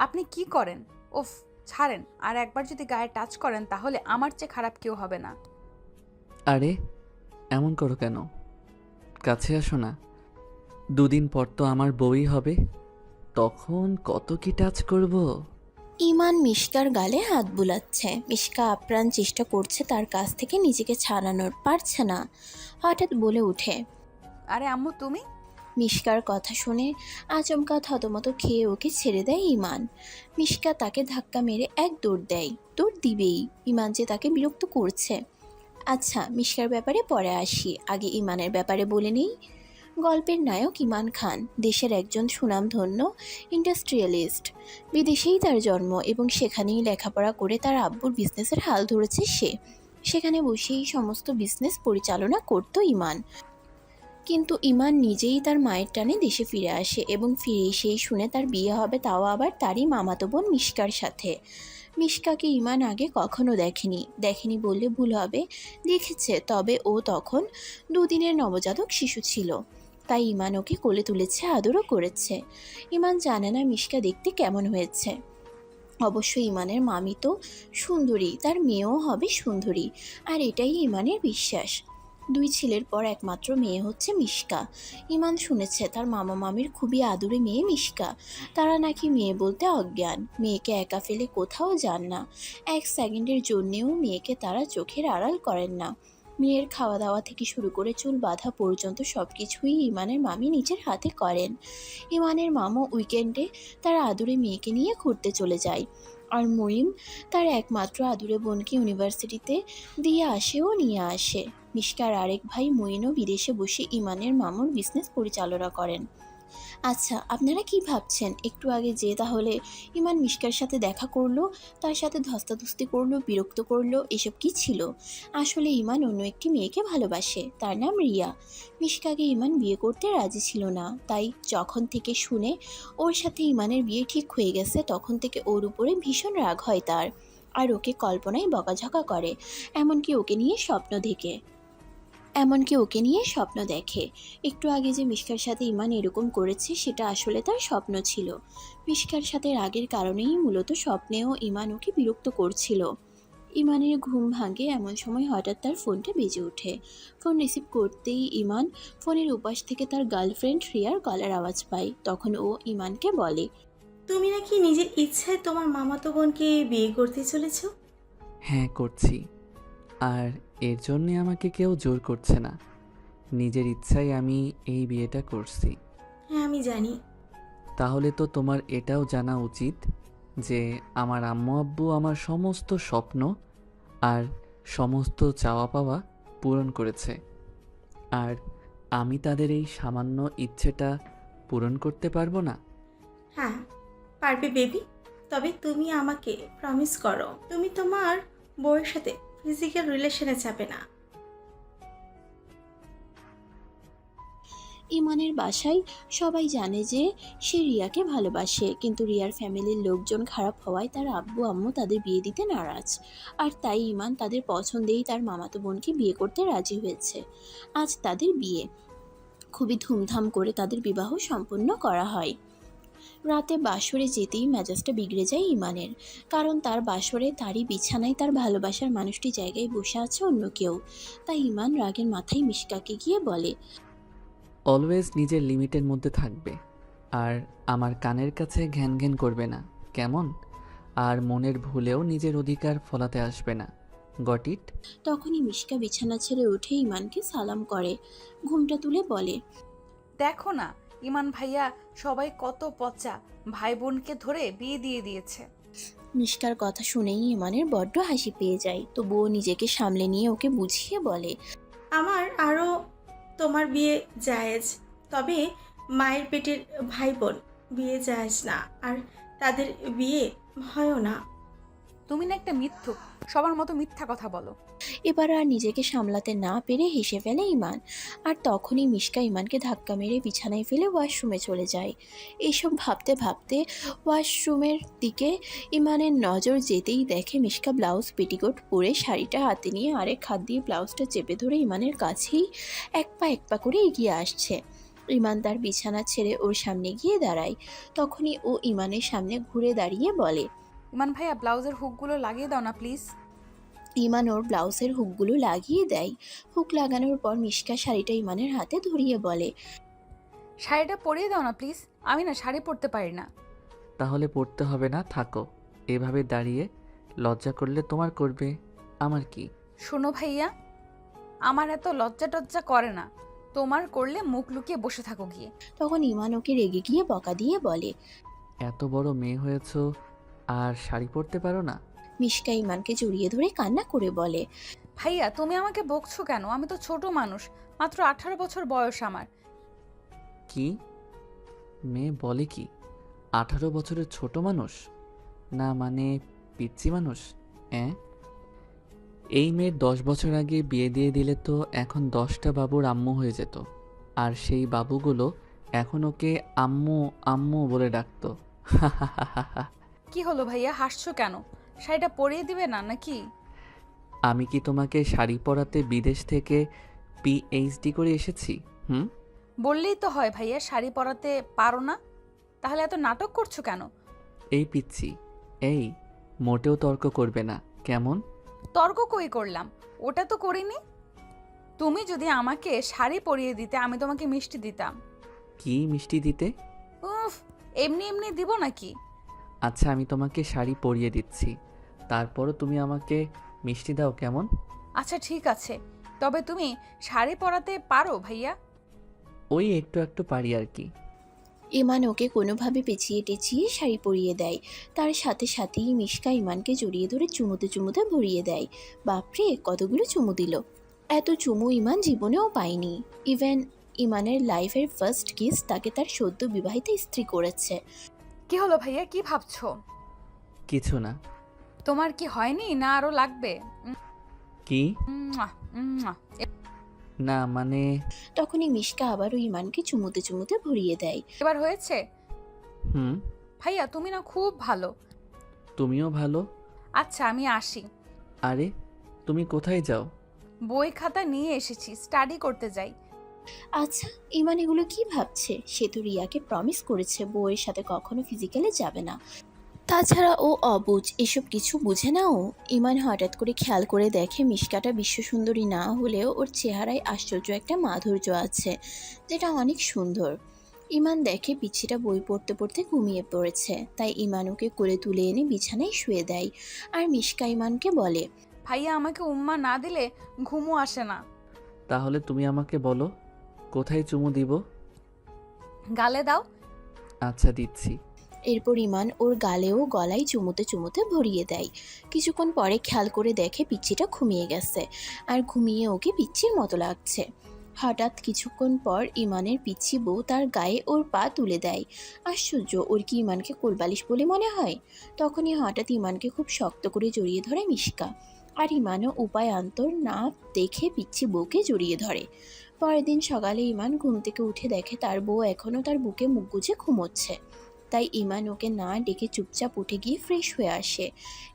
আপনি কি করেন? উফ, ছাড়েন। আর একবার যদি গায়ে টাচ করেন তাহলে আমার চেয়ে খারাপ কেউ হবে না। আরে এমন করো কেন? কাছে আসো না। দুদিন পর তো আমার বউই হবে, তখন কত কি টাচ করব। ইমান মিশকার গালে হাত বুলাচ্ছে। মিশকা আপ্রাণ চেষ্টা করছে তার কাছ থেকে নিজেকে ছাড়ানোর, পারছে না। হঠাৎ বলে ওঠে। আরে আম্মু তুমি? মিশকার কথা শুনে আচমকা থতমত খেয়ে ওকে ছেড়ে দেয় ইমান। মিশকা তাকে ধাক্কা মেরে এক দৌড় দেয়। দৌড় দিবেই, ইমান যে তাকে বিরক্ত করছে। আচ্ছা, মিশকার ব্যাপারে পরে আসি, আগে ইমানের ব্যাপারে বলে নেই। গল্পের নায়ক ইমান খান দেশের একজন সুনামধন্য ইন্ডাস্ট্রিয়ালিস্ট। বিদেশেই তার জন্ম এবং সেখানেই লেখাপড়া করে তার আব্বুর বিজনেসের হাল ধরেছে সে। সেখানে বসেই সমস্ত বিজনেস পরিচালনা করত ইমান। কিন্তু ইমান নিজেই তার মায়ের টানে দেশে ফিরে আসে এবং ফিরে এসেই শুনে তার বিয়ে হবে, তাও আবার তারই মামাতো বোন মিশকার সাথে। মিশকাকে ইমান আগে কখনো দেখেনি, দেখেনি বললে ভুল হবে, দেখেছে, তবে ও তখন 2 দিনের নবজাতক শিশু ছিল। তাই ইমান ওকে কোলে তুলেছে, আদরও করেছে। ইমান জানে না মিশকা দেখতে কেমন হয়েছে। অবশ্য ইমানের মামি তো সুন্দরী, তার মেয়েও হবে সুন্দরী, আর এটাই ইমানের বিশ্বাস। 2 ছেলের পর একমাত্র মেয়ে হচ্ছে মিশকা। ইমান শুনেছে তার মামা মামির খুবই আদুরে মেয়ে মিশকা। তারা নাকি মেয়ে বলতে অজ্ঞান, মেয়েকে একা ফেলে কোথাও যান না। 1 সেকেন্ডের জন্যেও মেয়েকে তারা চোখের আড়াল করেন না। মেয়ের খাওয়া দাওয়া থেকে শুরু করে চুল বাঁধা পর্যন্ত সব কিছুই ইমানের মামি নিজের হাতে করেন। ইমানের মামু উইকেন্ডে তার আদুরে মেয়েকে নিয়ে ঘুরতে চলে যায়। আর মরিম তার একমাত্র আদুরে বোনকে ইউনিভার্সিটিতে দিয়ে আসে ও নিয়ে আসে। মিশকার আরেক ভাই মইনও বিদেশে বসে ইমানের মামুর বিজনেস পরিচালনা করেন। আচ্ছা, আপনারা কি ভাবছেন? একটু আগে যে তাহলে ইমান মিশকার সাথে দেখা করলো, তার সাথে ধস্তাধস্তি করলো, বিরক্ত করলো, এসব কি ছিল? আসলে ইমান অন্য একটি মেয়েকে ভালোবাসে, তার নাম রিয়া। মিশকাকে ইমান বিয়ে করতে রাজি ছিল না, তাই যখন থেকে শুনে ওর সাথে ইমানের বিয়ে ঠিক হয়ে গেছে তখন থেকে ওর উপরে ভীষণ রাগ হয় তার। আর ওকে কল্পনায় বকাঝকা করে, এমনকি ওকে নিয়ে স্বপ্ন দেখে। এমনকি ওকে নিয়ে স্বপ্ন দেখে। একটু আগে যে মিশকার সাথে ইমান এরকম করেছে সেটা আসলে তার স্বপ্ন ছিল। মিশকার সাথে রাগের কারণেই মূলত স্বপ্নেও ইমান ওকে বিরক্ত করছিল। ইমানের ঘুম ভাঙে এমন সময় হঠাৎ তার ফোনটা বেজে ওঠে। ফোন রিসিভ করতেই ইমান ফোনের উপাশ থেকে তার গার্লফ্রেন্ড রিয়ার গলার আওয়াজ পায়। তখন ও ইমানকে বলে। তুমি নাকি নিজের ইচ্ছায় তোমার মামাতো বোনকে বিয়ে করতে চলেছো? হ্যাঁ করছি, আর এর জন্যে আমাকে কেউ জোর করছে না। নিজের ইচ্ছায় আমি এই বিয়েটা করছি। হ্যাঁ, আমি জানি। তাহলে তো তোমার এটাও জানা উচিত যে আমার আম্মু আব্বু আমার সমস্ত স্বপ্ন আর সমস্ত চাওয়া পাওয়া পূরণ করেছে, আর আমি তাদের এই সামান্য ইচ্ছেটা পূরণ করতে পারবো না। হ্যাঁ, পারবে বেবি। তবে তুমি আমাকে প্রমিস করো তুমি তোমার বউয়ের সাথে ফিজিক্যাল রিলেশনে যাবে না। ইমানের বাসায় সবাই জানে যে সে রিয়াকে ভালোবাসে, কিন্তু রিয়ার ফ্যামিলির লোকজন খারাপ হওয়ায় তার আব্বু আম্মু তাদের বিয়ে দিতে নারাজ। আর তাই ইমান তাদের পছন্দেই তার মামাতো বোনকে বিয়ে করতে রাজি হয়েছে। আজ তাদের বিয়ে। খুবই ধুমধাম করে তাদের বিবাহ সম্পন্ন করা হয়। রাতে বাসরে যেতেই মেজাজটা বিগড়ে যায় ইমানের, কারণ তার বাসরে তারই বিছানায় তার ভালোবাসার মানুষটি জায়গায় বসে আছে অন্য কেউ। তাই ইমান রাগের মাথায় মিশকাকে গিয়ে বলে। অলওয়েজ নিজের লিমিটের মধ্যে থাকবে, আর আমার কানের কাছে ঘ্যান ঘ্যান করবে না, কেমন? আর মনের ভুলেও নিজের অধিকার ফলাতে আসবে না। Got it? তখনই মিশকা বিছানা ছেড়ে উঠে ইমানকে সালাম করে, ঘুমটা তুলে বলে। দেখো না, ইমান ভাইয়া সবাই কত পচা, ভাই বোনকে ধরে বিয়ে দিয়ে দিয়েছে। মিশকার কথা শুনেই ইমানের বড্ড হাসি পেয়ে যায়, তবুও নিজেকে সামলে নিয়ে ওকে বুঝিয়ে বলে। আমার আরও তোমার বিয়ে জায়েজ, তবে মায়ের পেটের ভাই বোন বিয়ে জায়েজ না, আর তাদের বিয়ে হয়ও না। তুমি না একটা মিথ্যুক, সবার মতো মিথ্যা কথা বলো। এবার আর নিজেকে সামলাতে না পেরে হেসে ফেলে ইমান। আর তখনই মিশকা ইমানকে ধাক্কা মেরে বিছানায় ফেলে ওয়াশরুমে চলে যায়। এইসব ভাবতে ভাবতে ওয়াশরুমের দিকে ইমানের নজর যেতেই দেখে মিশকা ব্লাউজ পেটিকোট পরে শাড়িটা হাতে নিয়ে আরেক হাত দিয়ে ব্লাউজটা চেপে ধরে ইমানের কাছেই এক পা করে এগিয়ে আসছে। ইমান তার বিছানা ছেড়ে ওর সামনে গিয়ে দাঁড়ায়। তখনই ও ইমানের সামনে ঘুরে দাঁড়িয়ে বলে। ইমান ভাইয়া ব্লাউজের হুকগুলো লাগিয়ে দাও না প্লিজ। ইমান ওর ব্লাউজের হুকগুলো লাগিয়ে দেয়। হুক লাগানোর পর মিশকা শাড়িটা ইমানের হাতে ধরিয়ে বলে। শাড়িটা পরিয়ে দাও না প্লিজ, আমি না শাড়ি পরতে পারি না। তাহলে পড়তে হবে না, থাকো। এভাবে দাঁড়িয়ে লজ্জা করলে তোমার করবে, আমার কি? শোনো ভাইয়া, আমার এত লজ্জা টজ্জা করে না, তোমার করলে মুখ লুকিয়ে বসে থাকো গিয়ে। তখন ইমান ওকে রেগে গিয়ে বকা দিয়ে বলে। এত বড় মেয়ে হয়েছো আর শাড়ি পরতে পারো না? মিশকা ইমানকে জড়িয়ে ধরে কান্না করে বলে। ভাইয়া তুমি আমাকে বকছো কেন? আমি তো ছোট মানুষ, মাত্র 18 বছর বয়স আমার। কি মেয়ে বলে কি? 18 বছরের ছোট মানুষ? না মানে পিচ্চি মানুষ? এই মেয়ের 10 বছর আগে বিয়ে দিয়ে দিলে তো এখন 10টা বাবুর আম্মু হয়ে যেত, আর সেই বাবুগুলো এখন ওকে আম্মু আম্মু বলে ডাকতো। কি হলো ভাইয়া, হাসছো কেন? শাড়িটা পরিয়ে দিবে না নাকি? আমি কি তোমাকে শাড়ি পরাতে বিদেশ থেকে পিএইচডি করে এসেছি? বললেই তো হয় ভাইয়া, শাড়ি পরাতে পারো না, তাহলে এত নাটক করছো কেন? এই পিচ্ছি, এই মোটেও তর্ক করবে না কেমন? তর্ক কই করলাম, ওটা তো করিনি। তুমি যদি আমাকে শাড়ি পরিয়ে দিতে আমি তোমাকে মিষ্টি দিতাম। কি মিষ্টি দিতে? উফ, এমনি এমনি দিব নাকি? আচ্ছা আমি তোমাকে শাড়ি পরিয়ে দিচ্ছি, তারপরও তুমি আমাকে মিষ্টি দাও কেমন? আচ্ছা ঠিক আছে, তবে তুমি শাড়ি পরাতে পারো ভাইয়া? ওই একটু একটু পারি আর কি। ইমান ওকে কোনোভাবে পেঁচিয়ে টেঁচিয়ে শাড়ি পরিয়ে দেয়। তার সাথে সাথেই মিশকা ইমানকে জড়িয়ে ধরে চুমুতে চুমুতে ভরিয়ে দেয়। বাপরে, কতগুলো চুমু দিল! এত চুমু ইমান জীবনেও পায়নি। ইভেন ইমানের লাইফের ফার্স্ট কিস তাকে তার সদ্য বিবাহিত স্ত্রী করেছে। কি হলো ভাইয়া, কি ভাবছো? কিছু না। তোমার কি হয়নি না আরো লাগবে? কি? মুয়া, মুয়া। না মানে তখনই মিশকা আবারও ইমানকে চুমুতে চুমুতে ভরিয়ে দেয়। এবার হয়েছে? হুম। ভাইয়া তুমি না খুব ভালো। তুমিও ভালো। আচ্ছা আমি আসি। আরে তুমি কোথায় যাও? বই খাতা নিয়ে এসেছি, স্টাডি করতে যাই। আচ্ছা, ইমান এগুলো কি ভাবছে? সে তো রিয়াকে প্রমিস করেছে বউয়ের সাথে কখনো ফিজিক্যালে যাবে না। তাছাড়া ও অবুঝ, এসব কিছু বুঝে না ও। ইমান হঠাৎ করে খেয়াল করে দেখে মিশকাটা বিশ্বসুন্দরী না হলেও ওর চেহারায় আশ্চর্য একটা মাধুর্য আছে, যেটা অনেক সুন্দর। ইমান দেখে পিচ্ছিটা বই পড়তে পড়তে ঘুমিয়ে পড়েছে, তাই ইমান ওকে কোলে তুলে এনে বিছানায় শুয়ে দেয়। আর মিশকা ইমানকে বলে। ভাইয়া আমাকে উম্মা না দিলে ঘুমও আসে না। তাহলে তুমি আমাকে বলো কোথায় চুমু দিব? গালে দাও। আচ্ছা দিচ্ছি। এরপর ইমান ওর গালে ও গলায় চুমুতে চুমুতে ভরিয়ে দেয়। কিছুক্ষণ পরে খেয়াল করে দেখে পিচ্ছিটা ঘুমিয়ে গেছে, আর ঘুমিয়ে ওকে পিচ্ছির মতো লাগছে। হঠাৎ কিছুক্ষণ পর ইমানের পিচ্ছি বউ তার গায়ে ওর পা তুলে দেয়। আশ্চর্য, ওর কি ইমানকে কোলবালিশ বলে মনে হয়? তখনই হঠাৎ ইমানকে খুব শক্ত করে জড়িয়ে ধরে মিশকা, আর ইমানও উপায় অন্তর না দেখে পিচ্ছি বউকে জড়িয়ে ধরে। পরের দিন সকালে ইমান ঘুম থেকে উঠে দেখে তার বউ এখনও তার বুকে মুখ গুজে ঘুমোচ্ছে। তাই ইমান ওকে না ডেকে চুপচাপ উঠে গিয়ে ফ্রেশ হয়ে আসে।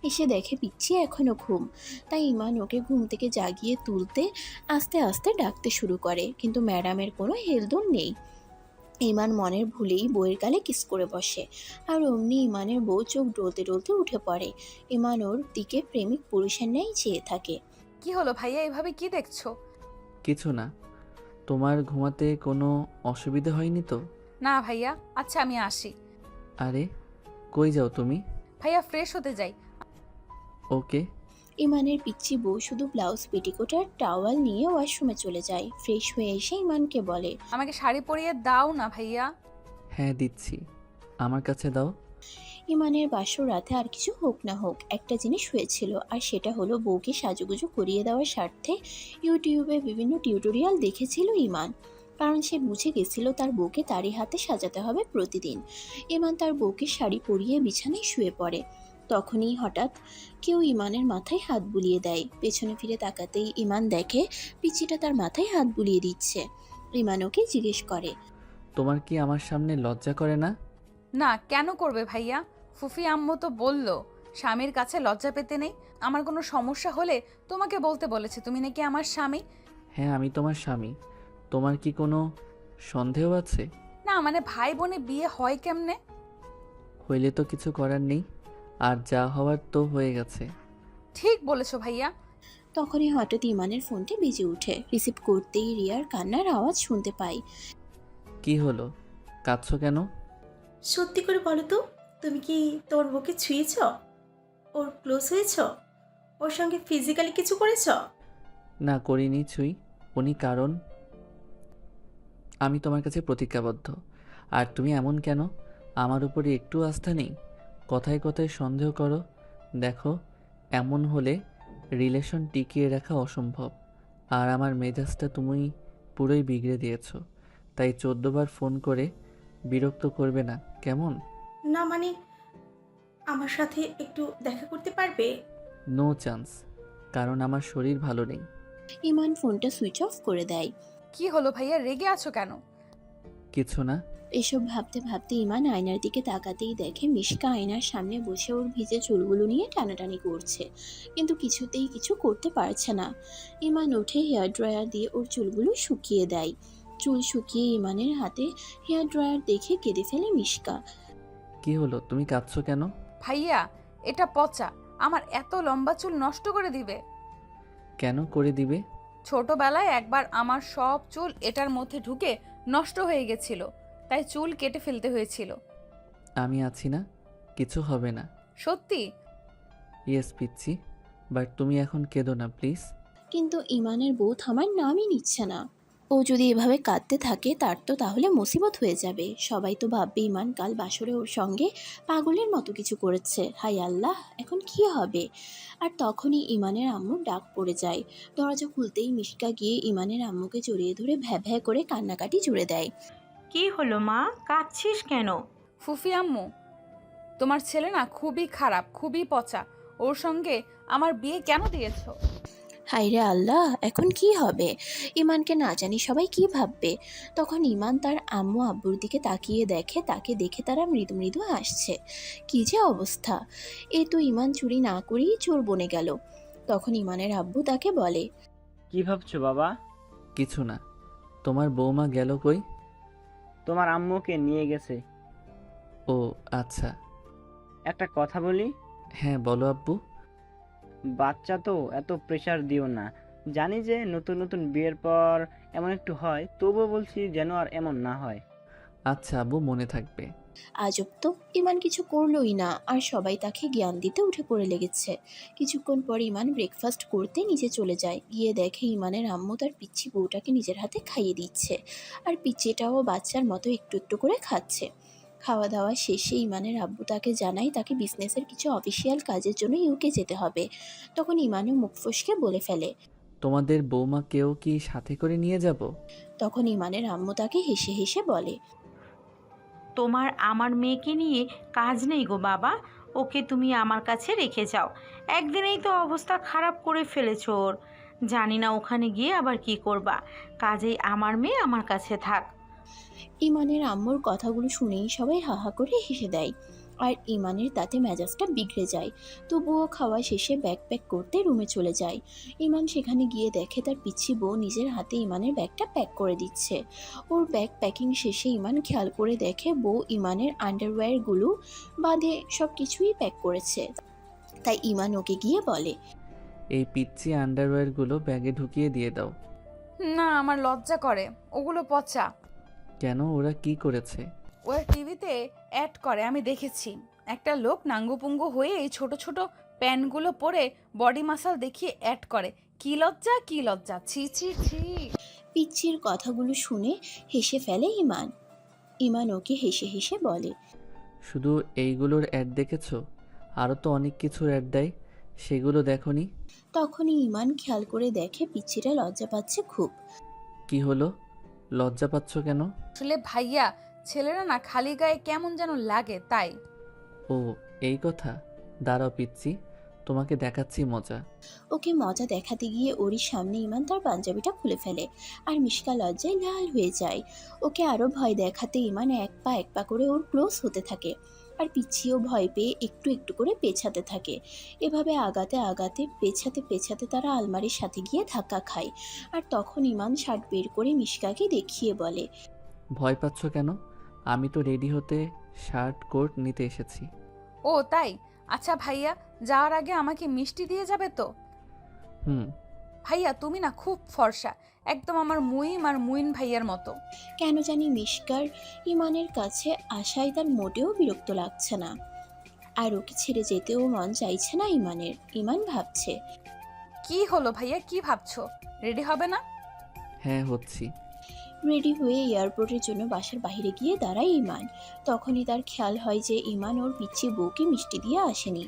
এসে দেখে পিচ্ছি এখনও ঘুম। তাই ইমান ওকে ঘুম থেকে জাগিয়ে তুলতে আস্তে আস্তে ডাকতে শুরু করে, কিন্তু ম্যাডামের কোনো হেলদোল নেই। ইমান মনের ভুলেই বউয়ের গালে কিস করে বসে, আর অমনি ইমানের বউ চোখ ডলতে ডলতে উঠে পড়ে। ইমান ওর দিকে প্রেমিক পুরুষের ন্যায় চেয়ে থাকে। কি হলো ভাইয়া, এভাবে কি দেখছো? কিছু না। তোমার ঘুমাতে কোনো অসুবিধা হয়নি তো? না ভাইয়া, আচ্ছা আমি আসি। আরে কই যাও তুমি? ভাইয়া ফ্রেশ হতে যাই। ওকে। ইমানের পিচ্ছি বউ শুধু ব্লাউজ পেটিকোট আর টাওয়াল নিয়ে ওয়াশরুমে চলে যায়। ফ্রেশ হয়ে এসে ইমানকে বলে। আমাকে শাড়ি পরিয়ে দাও না ভাইয়া। হ্যাঁ দিচ্ছি, আমার কাছে দাও। ইমানের বাসর রাতে আর কিছু হোক না হোক একটা জিনিস হয়েছিল, আর সেটা হলো বউকে সাজুগুজু করিয়ে দেওয়ার স্বার্থে ইউটিউবে বিভিন্ন টিউটোরিয়াল দেখেছিল ইমান। কারণ সে বুঝে গেছিল তার বউকে তারই হাতে সাজাতে হবে প্রতিদিন। ইমান তার বউকে শাড়ি পরিয়ে বিছানায় শুয়ে পড়ে। তখনই হঠাৎ কেউ ইমানের মাথায় হাত বুলিয়ে দেয়। পেছনে ফিরে তাকাতেই ইমান দেখে পিচ্চিটা তার মাথায় হাত বুলিয়ে দিচ্ছে। ইমান ওকে জিজ্ঞেস করে। তোমার কি আমার সামনে লজ্জা করে না? না, কেন করবে ভাইয়া? ফুফি আম্মু তো বললো স্বামীর কাছে লজ্জা পেতে নেই। আমার কোনো সমস্যা হলে তোমাকে বলতে বলেছে, তুমি নাকি আমার স্বামী। হ্যাঁ আমি তোমার স্বামী। তোমার কি কোনো সন্দেহ আছে? না মানে ভাই বোনে বিয়ে হয় কেমনে? হইলে তো কিছু করার নেই, আর যা হওয়ার তো হয়ে গেছে। ঠিক বলেছো ভাইয়া। তখনই হঠাৎ ইমানের ফোনটি বেজে ওঠে। রিসিভ করতেই রিয়ার কান্নার আওয়াজ শুনতে পাই। কি হলো, কাঁদছো কেন? সত্যি করে বলো তো, তুমি কি তোর বউকে ছুঁয়েছ? ওর ক্লোজ হয়েছ? ওর সঙ্গে ফিজিক্যালি কিছু করেছ? না, করিনি ছুঁই। উনি কারণ আমি তোমার কাছে প্রতিজ্ঞাবদ্ধ। আর তুমি এমন কেন? আমার উপরে একটু আস্থা নেই? কথায় কথায় সন্দেহ করো। দেখো, এমন হলে রিলেশন টিকিয়ে রাখা অসম্ভব। আর আমার মেজাজটা তুমি পুরোই বিগড়ে দিয়েছো। তাই 14 বার ফোন করে বিরক্ত করবে না, কেমন? না মানে, আমার সাথে একটু দেখা করতে পারবে? নো চান্স, কারণ আমার শরীর ভালো নেই। ইমান ফোনটা সুইচ অফ করে দেয়। কি হলো ভাইয়া, রেগে আছো কেন? কিছু না। এসব ভাবতে ভাবতে ইমান আয়নার দিকে তাকাতেই দেখে মিশকা আয়নার সামনে বসে ওর ভিজে চুলগুলো নিয়ে টানাটানি করছে, কিন্তু কিছুতেই কিছু করতে পারছে না। ইমান উঠে হেয়ার ড্রায়ার দিয়ে ওর চুলগুলো শুকিয়ে দেয়। চুল শুকিয়ে ইমানের হাতে হেয়ার ড্রায়ার দেখে কেঁদে ফেলে মিশকা। কি হলো, তুমি কাঁদছো কেন? ভাইয়া, এটা পচা। আমার এত লম্বা চুল নষ্ট করে দিবে। কেন করে দিবে? ছোটবেলায় একবার আমার সব চুল এটার মধ্যে ঢুকে নষ্ট হয়ে গেছিল, তাই চুল কেটে ফেলতে হয়েছিল। আমি আছি না, কিছু হবে না। সত্যি? ইয়েস পিচ্ছি, বাট তুমি এখন কেঁদো না প্লিজ। কিন্তু ইমানের বউ থামার নামই নিচ্ছে না। ও যদি এভাবে কাঁদতে থাকে তার তো তাহলে মুসিবত হয়ে যাবে। সবাই তো ভাববে ইমান কাল বাসরে ওর সঙ্গে পাগলের মতো কিছু করেছে। হাই আল্লাহ, এখন কি হবে? আর তখনই ইমানের আম্মুর ডাক পড়ে যায়। দরজা খুলতেই মিশকা গিয়ে ইমানের আম্মুকে জড়িয়ে ধরে ভ্যা ভ্যা করে কান্নাকাটি জুড়ে দেয়। কি হলো মা, কাঁদছিস কেন? ফুফি আম্মু, তোমার ছেলে না খুবই খারাপ, খুবই পচা। ওর সঙ্গে আমার বিয়ে কেন দিয়েছো? হায়রে আল্লাহ, এখন কি হবে? ইমানকে না জানি সবাই কি ভাববে। তখন ইমান তার আম্মু আব্বুর দিকে তাকিয়ে দেখে, তাকে দেখে তারা মৃদু মৃদু হাসছে। কি যে অবস্থা! এ তো ইমান চুরি না করেই চোর বনে গেল। তখন ইমানের আব্বু তাকে বলে, কি ভাবছো বাবা? কিছু না। তোমার বৌমা গেল কই? তোমার আম্মুকে নিয়ে গেছে। ও আচ্ছা। একটা কথা বলি? হ্যাঁ বলো আব্বু। বাচ্চা তো, এত প্রেশার দিও না। জানি যে নতুন নতুন বিয়ের পর এমন একটু হয়, তবুও বলছি যেন আর এমন না হয়। আচ্ছা আব্বু, মনে থাকবে। আজব তো, ইমান কিছু করলোই না, আর সবাই তাকে জ্ঞান দিতে উঠে পড়ে লেগেছে। কিছুক্ষণ পর ইমান ব্রেকফাস্ট করতে নিচে চলে যায়। গিয়ে দেখে ইমানের আম্মু তার পিচ্ছি বউটাকে নিজের হাতে খাইয়ে দিচ্ছে, আর পিচ্চিটাও বাচ্চার মতো একটু একটু করে খাচ্ছে। খাওয়া দাওয়া শেষে ইমানের আব্বু তাকে জানায় তাকে বিজনেসের কিছু অফিসিয়াল কাজের জন্য ইউকে যেতে হবে। তখন ইমানও মুখ ফসকে বলে ফেলে, তোমাদের বৌমাকেও কি সাথে করে নিয়ে যাব? তখন ইমানের আম্মু তাকে হেসে হেসে বলে, তোমার আমার মেয়েকে নিয়ে কাজ নেই গো বাবা, ওকে তুমি আমার কাছে রেখে যাও। একদিনেই তো অবস্থা খারাপ করে ফেলেছ ওর। জানি না ওখানে গিয়ে আবার কি করবা, কাজেই আমার মেয়ে আমার কাছে থাক। ইমানের আম্মুর কথাগুলো শুনেই সবাই হাহা করে হেসে দেয়, আর ইমানের তাতে মেজাজটা বিগড়ে যায়। তবুও খাওয়া শেষে ব্যাগ প্যাক করতে রুমে চলে যায়। ইমান সেখানে গিয়ে দেখে তার পিচ্ছি বউ নিজের হাতে ইমানের ব্যাগটা প্যাক করে দিচ্ছে। ওর ব্যাগ প্যাকিং শেষে ইমান খেয়াল করে দেখে বউ ইমানের আন্ডারওয়্যারগুলো বাঁধে সব কিছুই প্যাক করেছে। তাই ইমান ওকে গিয়ে বলে, এই পিচ্ছি আন্ডারওয়্যারগুলো ব্যাগে ঢুকিয়ে দিয়ে দাও। না, আমার লজ্জা করে, ওগুলো পচা। কেন, ওরা কি করেছে? ওরা টিভিতে অ্যাড করে, আমি দেখেছি। একটা লোক নাঙ্গুপুঙ্গু হয়ে এই ছোট ছোট প্যান্টগুলো পরে বডি মাসাল দেখিয়ে অ্যাড করে। কি লজ্জা, কি লজ্জা, ছি ছি ছি। পিচ্ছির কথাগুলো শুনে হেসে ফেলে ইমান। ইমান ওকে হেসে হেসে বলে, শুধু এইগুলোর অ্যাড দেখেছো? আরও তো অনেক কিছুর অ্যাড দেয়, সেগুলো দেখোনি? তখনই ইমান খেয়াল করে দেখে পিচ্ছিটা লজ্জা পাচ্ছে খুব। কি হলো, লজ্জা পাচ্ছ কেন? আসলে ভাইয়া, ছেলেরা না খালি গায়ে কেমন যেন লাগে, তাই। ও এই কথা, দাঁড়াও পিচ্ছি, তোমাকে দেখাচ্ছি মজা। ওকে মজা দেখাতে গিয়ে ওরই সামনে ইমান তার পাঞ্জাবিটা খুলে ফেলে, আর মিশকা লজ্জায় লাল হয়ে যায়। ওকে আরো ভয় দেখাতে ইমান এক পা করে ওর ক্লোজ হতে থাকে, আর পিছিয়েও ভয় পেয়ে একটু একটু করে পেছাতে থাকে। এভাবে আগাতে আগাতে পেছাতে পেছাতে তারা আলমারির সাথে গিয়ে ধাক্কা খায়। আর তখন ইমান শার্ট বের করে মিশকাকে দেখিয়ে বলে, ভয় পাচ্ছ কেন? আমি তো রেডি হতে শার্ট কোট নিতে এসেছি। ও তাই? আচ্ছা ভাইয়া, যাওয়ার আগে আমাকে মিষ্টি দিয়ে যাবে তো? হুম। ভাইয়া তুমি না খুব ফর্সা, একদম আমার মুইম আর মুইন ভাইয়ার মতো। কেন জানি মিশকার ইমানের কাছে আসায় তার মোটেও বিরক্ত লাগছে না, আর ওকে ছেড়ে যেতেও মন চাইছে না ইমানের। ইমান ভাবছে, কি হলো ভাইয়া, কি ভাবছো? রেডি হবে না? হ্যাঁ হচ্ছি। রেডি হয়ে এয়ারপোর্টের জন্য বাসার বাইরে গিয়ে দাঁড়ায় ইমান। তখনই তার খেয়াল হয় যে ইমান ওর পিচ্ছি বউকে মিষ্টি দিয়ে আসেনি।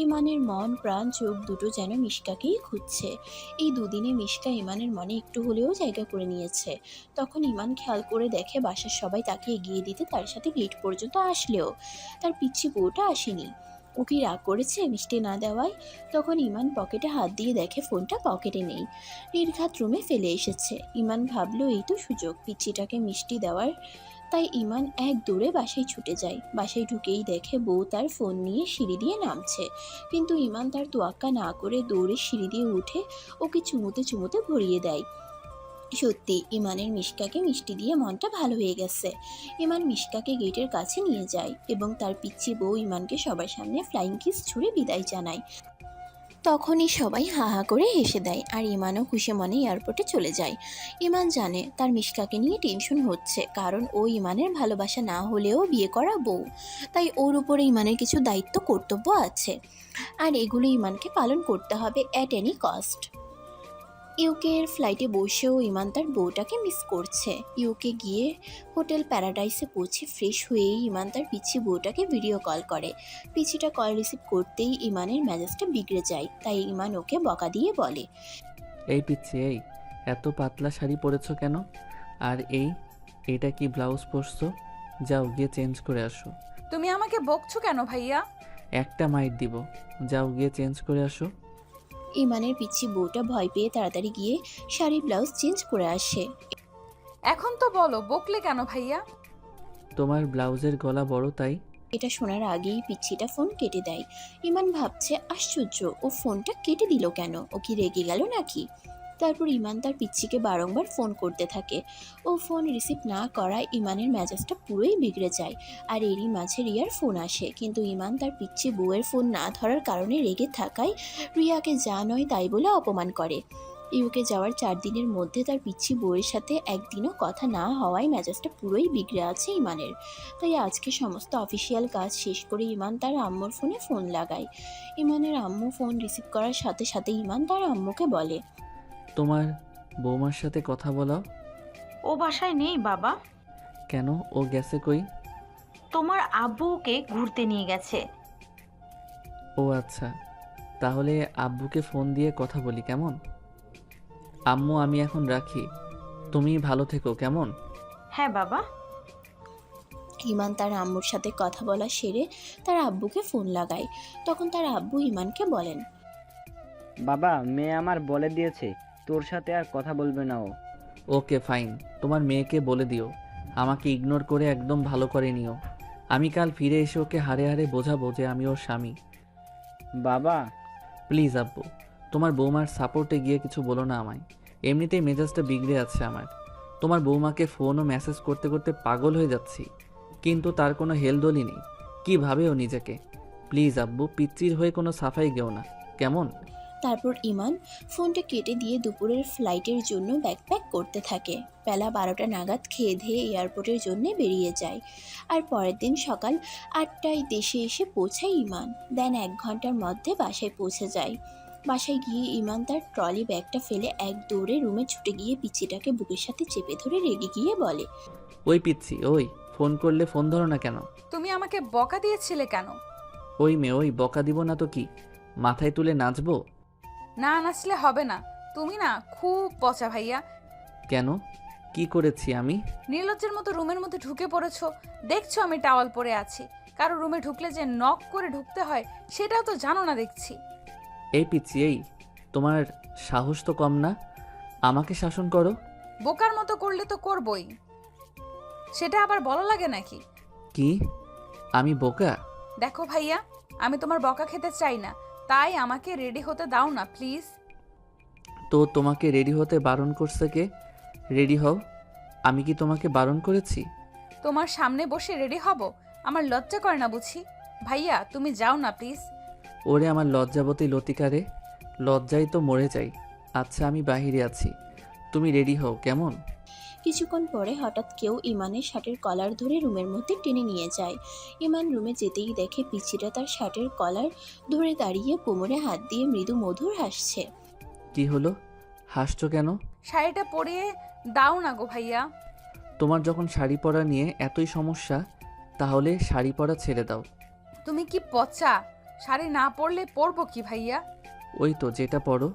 ইমানের মন প্রাণ চোখ দুটো যেন মিশকাকেই খুঁজছে। এই দুদিনে মিশকা ইমানের মনে একটু হলেও জায়গা করে নিয়েছে। তখন ইমান খেয়াল করে দেখে বাসার সবাই তাকে এগিয়ে দিতে তার সাথে গেট পর্যন্ত আসলেও তার পিচ্ছি বউটা আসেনি। ও কি রাগ করেছে মিষ্টি না দেওয়ায়? তখন ইমান পকেটে হাত দিয়ে দেখে ফোনটা পকেটে নেই, নির্ঘাত রুমে ফেলে এসেছে। ইমান ভাবলো এই তো সুযোগ পিচ্চিটাকে মিষ্টি দেওয়ার। তাই ইমান এক দৌড়ে বাসায় ছুটে যায়। বাসায় ঢুকেই দেখে বউ তার ফোন নিয়ে সিঁড়ি দিয়ে নামছে, কিন্তু ইমান তার তোয়াক্কা না করে দৌড়ে সিঁড়ি দিয়ে উঠে ওকে চুমুতে চুমুতে ভরিয়ে দেয়। সত্যি ইমানের মিশকাকে মিষ্টি দিয়ে মনটা ভালো হয়ে গেছে। ইমান মিশকাকে গেটের কাছে নিয়ে যায় এবং তার পিচ্ছি বউ ইমানকে সবার সামনে ফ্লাইং কিস ছুঁড়ে বিদায় জানায়। তখনই সবাই হা হা করে হেসে দেয় আর ইমানও খুশি মনে এয়ারপোর্টে চলে যায়। ইমান জানে তার মিশকাকে নিয়ে টেনশন হচ্ছে, কারণ ও ইমানের ভালোবাসা না হলেও বিয়ে করা বউ, তাই ওর উপরে ইমানের কিছু দায়িত্ব কর্তব্য আছে, আর এগুলো ইমানকে পালন করতে হবে অ্যাট এনি কস্ট। ইউকে এর ফ্লাইটে বসেও ইমান তার বউটাকে মিস করছে। ইউকে গিয়ে হোটেল প্যারাডাইসে পৌঁছে ফ্রেশ হয়েই ইমান তার পিচ্ছি বউটাকে ভিডিও কল করে। পিচ্ছিটা কল রিসিভ করতেই ইমানের মেজাজটা বিগড়ে যায়, তাই ইমান ওকে বকা দিয়ে বলে, এই পিচ্ছি, এই এত পাতলা শাড়ি পরেছো কেন? আর এইটা কি ব্লাউজ পরছো? যাও গিয়ে চেঞ্জ করে আসো। তুমি আমাকে বকছো কেন ভাইয়া? একটা মাইট দিব, যাও গিয়ে চেঞ্জ করে আসো। ইমানের পিচ্ছি বউটা ভয় পেয়ে তাড়াতাড়ি গিয়ে শাড়ি ব্লাউজ চেঞ্জ করে আসে। এখন তো বলো, বকলে কেন ভাইয়া? তোমার ব্লাউজের গলা বড় তাই। এটা শোনার আগেই পিচ্ছিটা ফোন কেটে দেয়। ইমান ভাবছে আশ্চর্য, ও ফোনটা কেটে দিল কেন? ও কি রেগে গেল নাকি? তারপর ইমান তার পিচ্ছিকে বারংবার ফোন করতে থাকে। ও ফোন রিসিভ না করায় ইমানের মেজাজটা পুরোই বিগড়ে যায়। আর এরই মাঝে রিয়ার ফোন আসে, কিন্তু ইমান তার পিচ্ছি বউয়ের ফোন না ধরার কারণে রেগে থাকায় রিয়াকে যা নয় তাই বলে অপমান করে। ইউকে যাওয়ার 4 দিনের মধ্যে তার পিচ্ছি বউয়ের সাথে একদিনও কথা না হওয়ায় মেজাজটা পুরোই বিগড়ে আছে ইমানের। তাই আজকে সমস্ত অফিসিয়াল কাজ শেষ করে ইমান তার আম্মুর ফোনে ফোন লাগায়। ইমানের আম্মু ফোন রিসিভ করার সাথে সাথে ইমান তার আম্মুকে বলে, তোমার বৌমার সাথে কথা বলাও। ও বাসায় নেই বাবা। কেন, ও গেছে কই? তোমার আব্বু ওকে ঘুরতে নিয়ে গেছে। ও আচ্ছা, তাহলে আব্বুকে ফোন দিয়ে কথা বলি কেমন? আম্মু আমি এখন রাখি, তুমি ভালো থেকো কেমন? হ্যাঁ বাবা। ইমান তার আম্মুর সাথে কথা বলা সেরে তার আব্বুকে ফোন লাগায়। তখন তার আব্বু ইমানকে বলেন, বাবা, মেয়ে আমার বলে দিয়েছে তোর সাথে আর কথা বলবে না ও। ওকে ফাইন, তোমার মেয়েকে বলে দিও আমাকে ইগনোর করে একদম ভালো করে নিও। আমি কাল ফিরে এসে ওকে হাড়ে হাড়ে বোঝাবো যে আমি ওর স্বামী। বাবা, প্লিজ আব্বু, তোমার বৌমার সাপোর্টে গিয়ে কিছু বলো না আমায়। এমনিতেই মেজাজটা বিগড়ে আছে আমার। তোমার বৌমাকে ফোন ও মেসেজ করতে করতে পাগল হয়ে যাচ্ছি, কিন্তু তার কোনো হেলদোলই নেই। কী ভাবে ও নিজেকে? প্লিজ আব্বু, পিচ্চির হয়ে কোনো সাফাই গেও না কেমন? তারপর ইমান ফোনটা কেটে দিয়ে দুপুরের ফ্লাইটের জন্য ব্যাকপ্যাক করতে থাকে। বেলা 12টা নাগাদ খেয়ে ধেয়ে এয়ারপোর্টের জন্য বেরিয়ে যায়। আর পরের দিন সকাল 8টায় দেশে এসে পৌঁছায় ইমান। দেন 1 ঘন্টার মধ্যে বাসায় পৌঁছে যায়। বাসায় গিয়ে ইমান তার ট্রলি ব্যাগটা ফেলে এক দৌড়ে রুমে ছুটে গিয়ে পিচ্চিটাকে বুকের সাথে চেপে ধরে রেগে গিয়ে বলে, ওই পিচ্ছি, ওই ফোন করলে ফোন ধরো না কেন? তুমি আমাকে বকা দিয়েছিলে কেন? ওই মেয়ে, ওই বকা দিব না তো কি, মাথায় তুলে নাচবো? না নাচলে হবে না, তুমি না খুব পচা ভাইয়া। কেন, কি করেছি আমি? নির্লজ্জের মতো রুমের মধ্যে ঢুকে পড়েছো। দেখছো আমি টাওয়াল পরে আছি, কারো রুমে ঢুকলে যে নক করে ঢুকতে হয় সেটাও তো জানো না দেখছি। এই পিচ্ছি, এই তোমার সাহস তো কম না, আমাকে শাসন করো। বোকার মতো করলে তো করবই, সেটা আবার বলা লাগে নাকি? কি, আমি বোকা? দেখো ভাইয়া, আমি তোমার বকা খেতে চাই না, তাই আমাকে রেডি হতে দাও না প্লিজ। তো তোমাকে রেডি হতে বারণ করছে কে? রেডি হও। আমি কি তোমাকে বারণ করেছি? তোমার সামনে বসে রেডি হব? আমার লজ্জা করে না বুঝি? ভাইয়া তুমি যাও না প্লিজ। ওরে আমার লজ্জাবতী লতিকারে, লজ্জায় তো মরে যাই। আচ্ছা আমি বাহিরে আছি, তুমি রেডি হও কেমন? কিছুক্ষণ পরে হঠাৎ কেউ ইমানের শার্টের কলার ধরে রুমের মধ্যে টেনে নিয়ে যায়। ইমান রুমে যেতেই দেখে পিচ্চিটা তার শার্টের কলার ধরে দাঁড়িয়ে কোমরে হাত দিয়ে মৃদু মধুর হাসছে। কি হলো, হাসছো কেন? শাড়িটা পরিয়ে দাও না গো ভাইয়া। তোমার যখন শাড়ি পরা নিয়ে এতই সমস্যা, তাহলে শাড়ি পরা ছেড়ে দাও। তুমি কি পচা? শাড়ি না পরলে পরবো কি ভাইয়া? ওই তো যেটা পরো,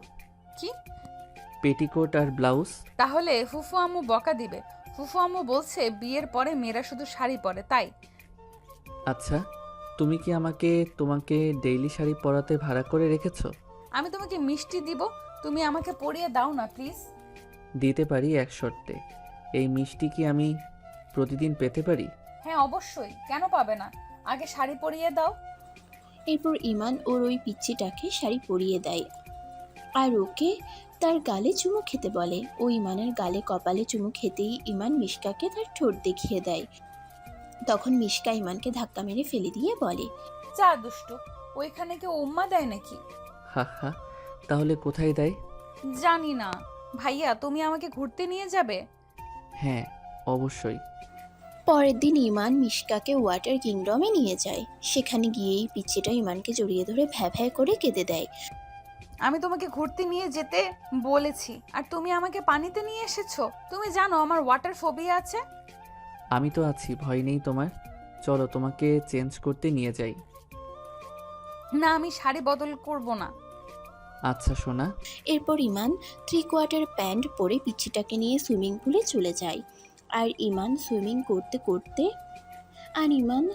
কি? পেটিকোট আর ব্লাউজ। তাহলে ফুফু আম্মু বকা দিবে। ফুফু আম্মু বলছে বিয়ের পরে মেয়েরা শুধু শাড়ি পরে, তাই। আচ্ছা তুমি কি তোমাকে ডেইলি শাড়ি পরাতে ভাড়া করে রেখেছো? আমি তোমাকে মিষ্টি দিব, তুমি আমাকে পরিয়ে দাও না প্লিজ। দিতে পারি এক শর্তে। এই মিষ্টি কি আমি প্রতিদিন পেতে পারি? হ্যাঁ অবশ্যই, কেন পাবে না? আগে শাড়ি পরিয়ে দাও। এরপর ইমান ওর ওই পিচ্চিটাকে শাড়ি পরিয়ে দেয় আর ওকে তার গালে চুমু খেতে বলে। ও ইমানের গালে কপালে চুমু খেতেই ইমান মিশকাকে তার ঠোঁট দেখিয়ে দেয়। তখন মিশকা ইমানকে ধাক্কা মেরে ফেলে দিয়ে বলে, যা দুষ্টু, ওইখানে কেউ উম্মা দেয় নাকি? হা হা, তাহলে কোথায় দেয়? জানি না। ভাইয়া তুমি আমাকে ঘুরতে নিয়ে যাবে? হ্যাঁ অবশ্যই। পরের দিন ইমান মিশকাকে ওয়াটার কিংডমে নিয়ে যায়। সেখানে গিয়েই পিচ্চিটা ইমানকে জড়িয়ে ধরে ভ্যা ভ্যা করে কেঁদে দেয়। আমি তোমাকে ঘুরতে নিয়ে যেতে বলেছি আর তুমি আমাকে পানিতে নিয়ে এসেছো। তুমি জানো আমার ওয়াটার ফোবিয়া আছে। আমি তো আছি, ভয় নেই তোমার। চলো তোমাকে চেঞ্জ করতে নিয়ে যাই। না আমি শাড়ি বদল করব না। আচ্ছা সোনা। এরপর ইমান 3/4 প্যান্ট পরে পিচ্চিটাকে নিয়ে সুইমিং পুলে চলে যায়। আর ইমান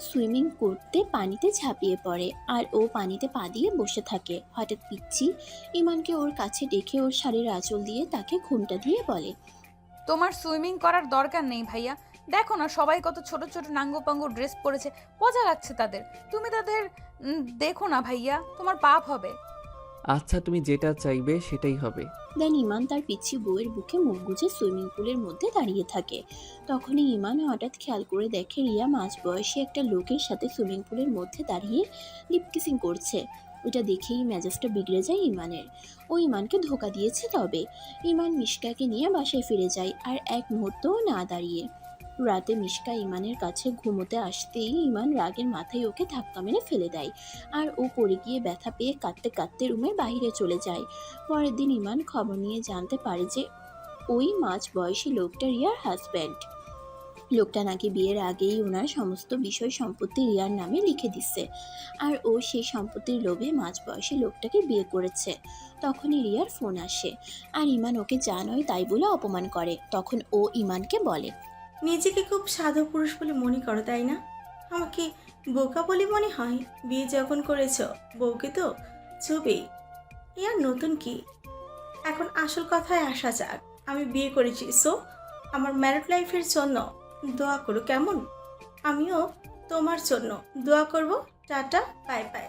সুইমিং করতে পানিতে ঝাঁপিয়ে পড়ে আর ও পানিতে পা দিয়ে বসে থাকে। হঠাৎ পিচ্চি ইমানকে ওর কাছে ডেকে ওর শাড়ির আঁচল দিয়ে তাকে ঘুমটা দিয়ে বলে, তোমার সুইমিং করার দরকার নেই ভাইয়া। দেখো না সবাই কত ছোট ছোট নাঙ্গো পাঙ্গো ড্রেস পরেছে, মজা লাগছে তাদের। তুমি তাদের দেখো না ভাইয়া, তোমার পাপ হবে। আচ্ছা তুমি যেটা চাইবে সেটাই হবে। দেন ইমান তার পিচ্ছি বউয়ের বুকে মুখ গুজে সুইমিং পুলের মধ্যে দাঁড়িয়ে থাকে। তখনই ইমান হঠাৎ খেয়াল করে দেখে রিয়া মাঝ বয়সী একটা লোকের সাথে সুইমিং পুলের মধ্যে দাঁড়িয়ে লিপ কিসিং করছে। ওটা দেখেই মেজাজটা বিগড়ে যায় ইমানের। ও ইমানকে ধোকা দিয়েছে। তবে ইমান মিশকাকে নিয়ে বাসায় ফিরে যায় আর এক মুহূর্তও না দাঁড়িয়ে। রাতে মিশকা ইমানের কাছে ঘুমোতে আসতেই ইমান রাগের মাথায় ওকে ধাক্কা মেরে ফেলে দেয় আর ও পড়ে গিয়ে ব্যথা পেয়ে কাঁদতে কাঁদতে রুমের বাইরে চলে যায়। পরের দিন ইমান খবর নিয়ে জানতে পারে যে ওই মাঝ বয়সী লোকটা রিয়ার হাজব্যান্ড। লোকটা নাকি বিয়ের আগেই ওনার সমস্ত বিষয় সম্পত্তি রিয়ার নামে লিখে দিচ্ছে আর ও সেই সম্পত্তির লোভে মাঝ বয়সী লোকটাকে বিয়ে করেছে। তখনই রিয়ার ফোন আসে আর ইমান ওকে যা নয় তাই বলে অপমান করে। তখন ও ইমানকে বলে, নিজেকে খুব সাধু পুরুষ বলে মনে করো তাই না? আমাকে বোকা বলে মনে হয়? বিয়ে যখন করেছ বউকে তো ছবি আর নতুন কি? এখন আসল কথায় আসা যাক। আমি বিয়ে করেছি, সো আমার ম্যারিড লাইফের জন্য দোয়া করো কেমন? আমিও তোমার জন্য দোয়া করব। Tata, bye bye.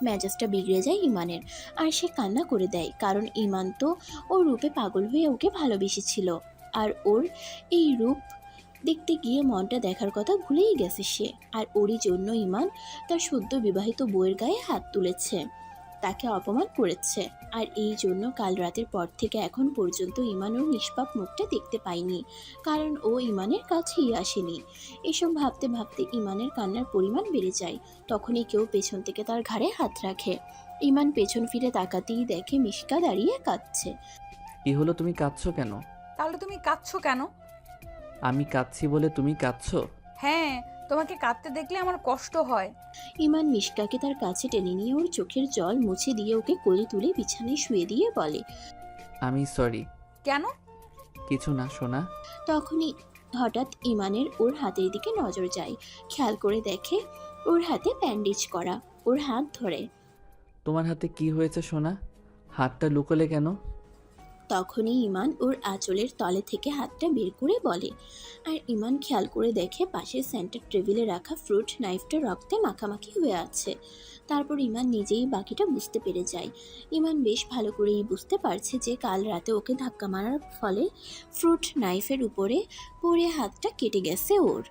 মেজাজটা বিগড়ে যায় ইমানের আর সে কান্না করে দেয়, কারণ ইমান তো ওর রূপে পাগল হয়ে ওকে ভালোবেসেছিল আর ওর এই রূপ দেখতে গিয়ে মনটা দেখার কথা ভুলেই গেছে সে। আর ওরই জন্য ইমান তার সদ্য বিবাহিত বউয়ের গায়ে হাত তুলেছে, তাকে অপমান করেছে। আর এই জন্য কাল রাতের পর থেকে এখন পর্যন্ত ইমান ওর নিষ্পাপ মুখটা দেখতে পায়নি, কারণ ও ইমানের কাছেই আসেনি। এসব ভাবতে ভাবতে ইমানের কান্নার পরিমাণ বেড়ে যায়। তখনই কেউ পেছন থেকে তার ঘাড়ে হাত রাখে। ইমান পেছন ফিরে তাকাতেই দেখে মিশকা দাঁড়িয়ে কাঁদছে। কি হলো, তুমি কাঁদছো কেন? তাহলে তুমি কাঁদছো কেন? আমি কাঁদছি বলে তুমি কাঁদছো? হ্যাঁ, তোমাকে কাঁদতে দেখলে আমার কষ্ট হয়। ইমান মিশকাকে তার কাছে টেনে নিয়ে ওর চোখের জল মুছে দিয়ে ওকে কোলে তুলে বিছানায় শুয়ে দিয়ে বলে, আমি সরি। কেন? কিছু না সোনা। তখনই হঠাৎ ইমানের ওর হাতের দিকে নজর যায়। খেয়াল করে দেখে ওর হাতে ব্যান্ডেজ করা। ওর হাত ধরে। তোমার হাতে কি হয়েছে সোনা? হাতটা লুকোলে কেন? তখনই ইমান ওর আঁচলের তলে থেকে হাতটা বের করে বলে। আর ইমান খেয়াল করে দেখে পাশের সেন্টার টেবিলে রাখা ফ্রুট নাইফটা রক্তে মাখামাখি হয়ে আছে। তারপর ইমান নিজেই বাকিটা বুঝতে পেরে যায়। ইমান বেশ ভালো করেই বুঝতে পারছে যে কাল রাতে ওকে ধাক্কা মারার ফলে ফ্রুট নাইফের উপরে পড়ে হাতটা কেটে গেছে ওর।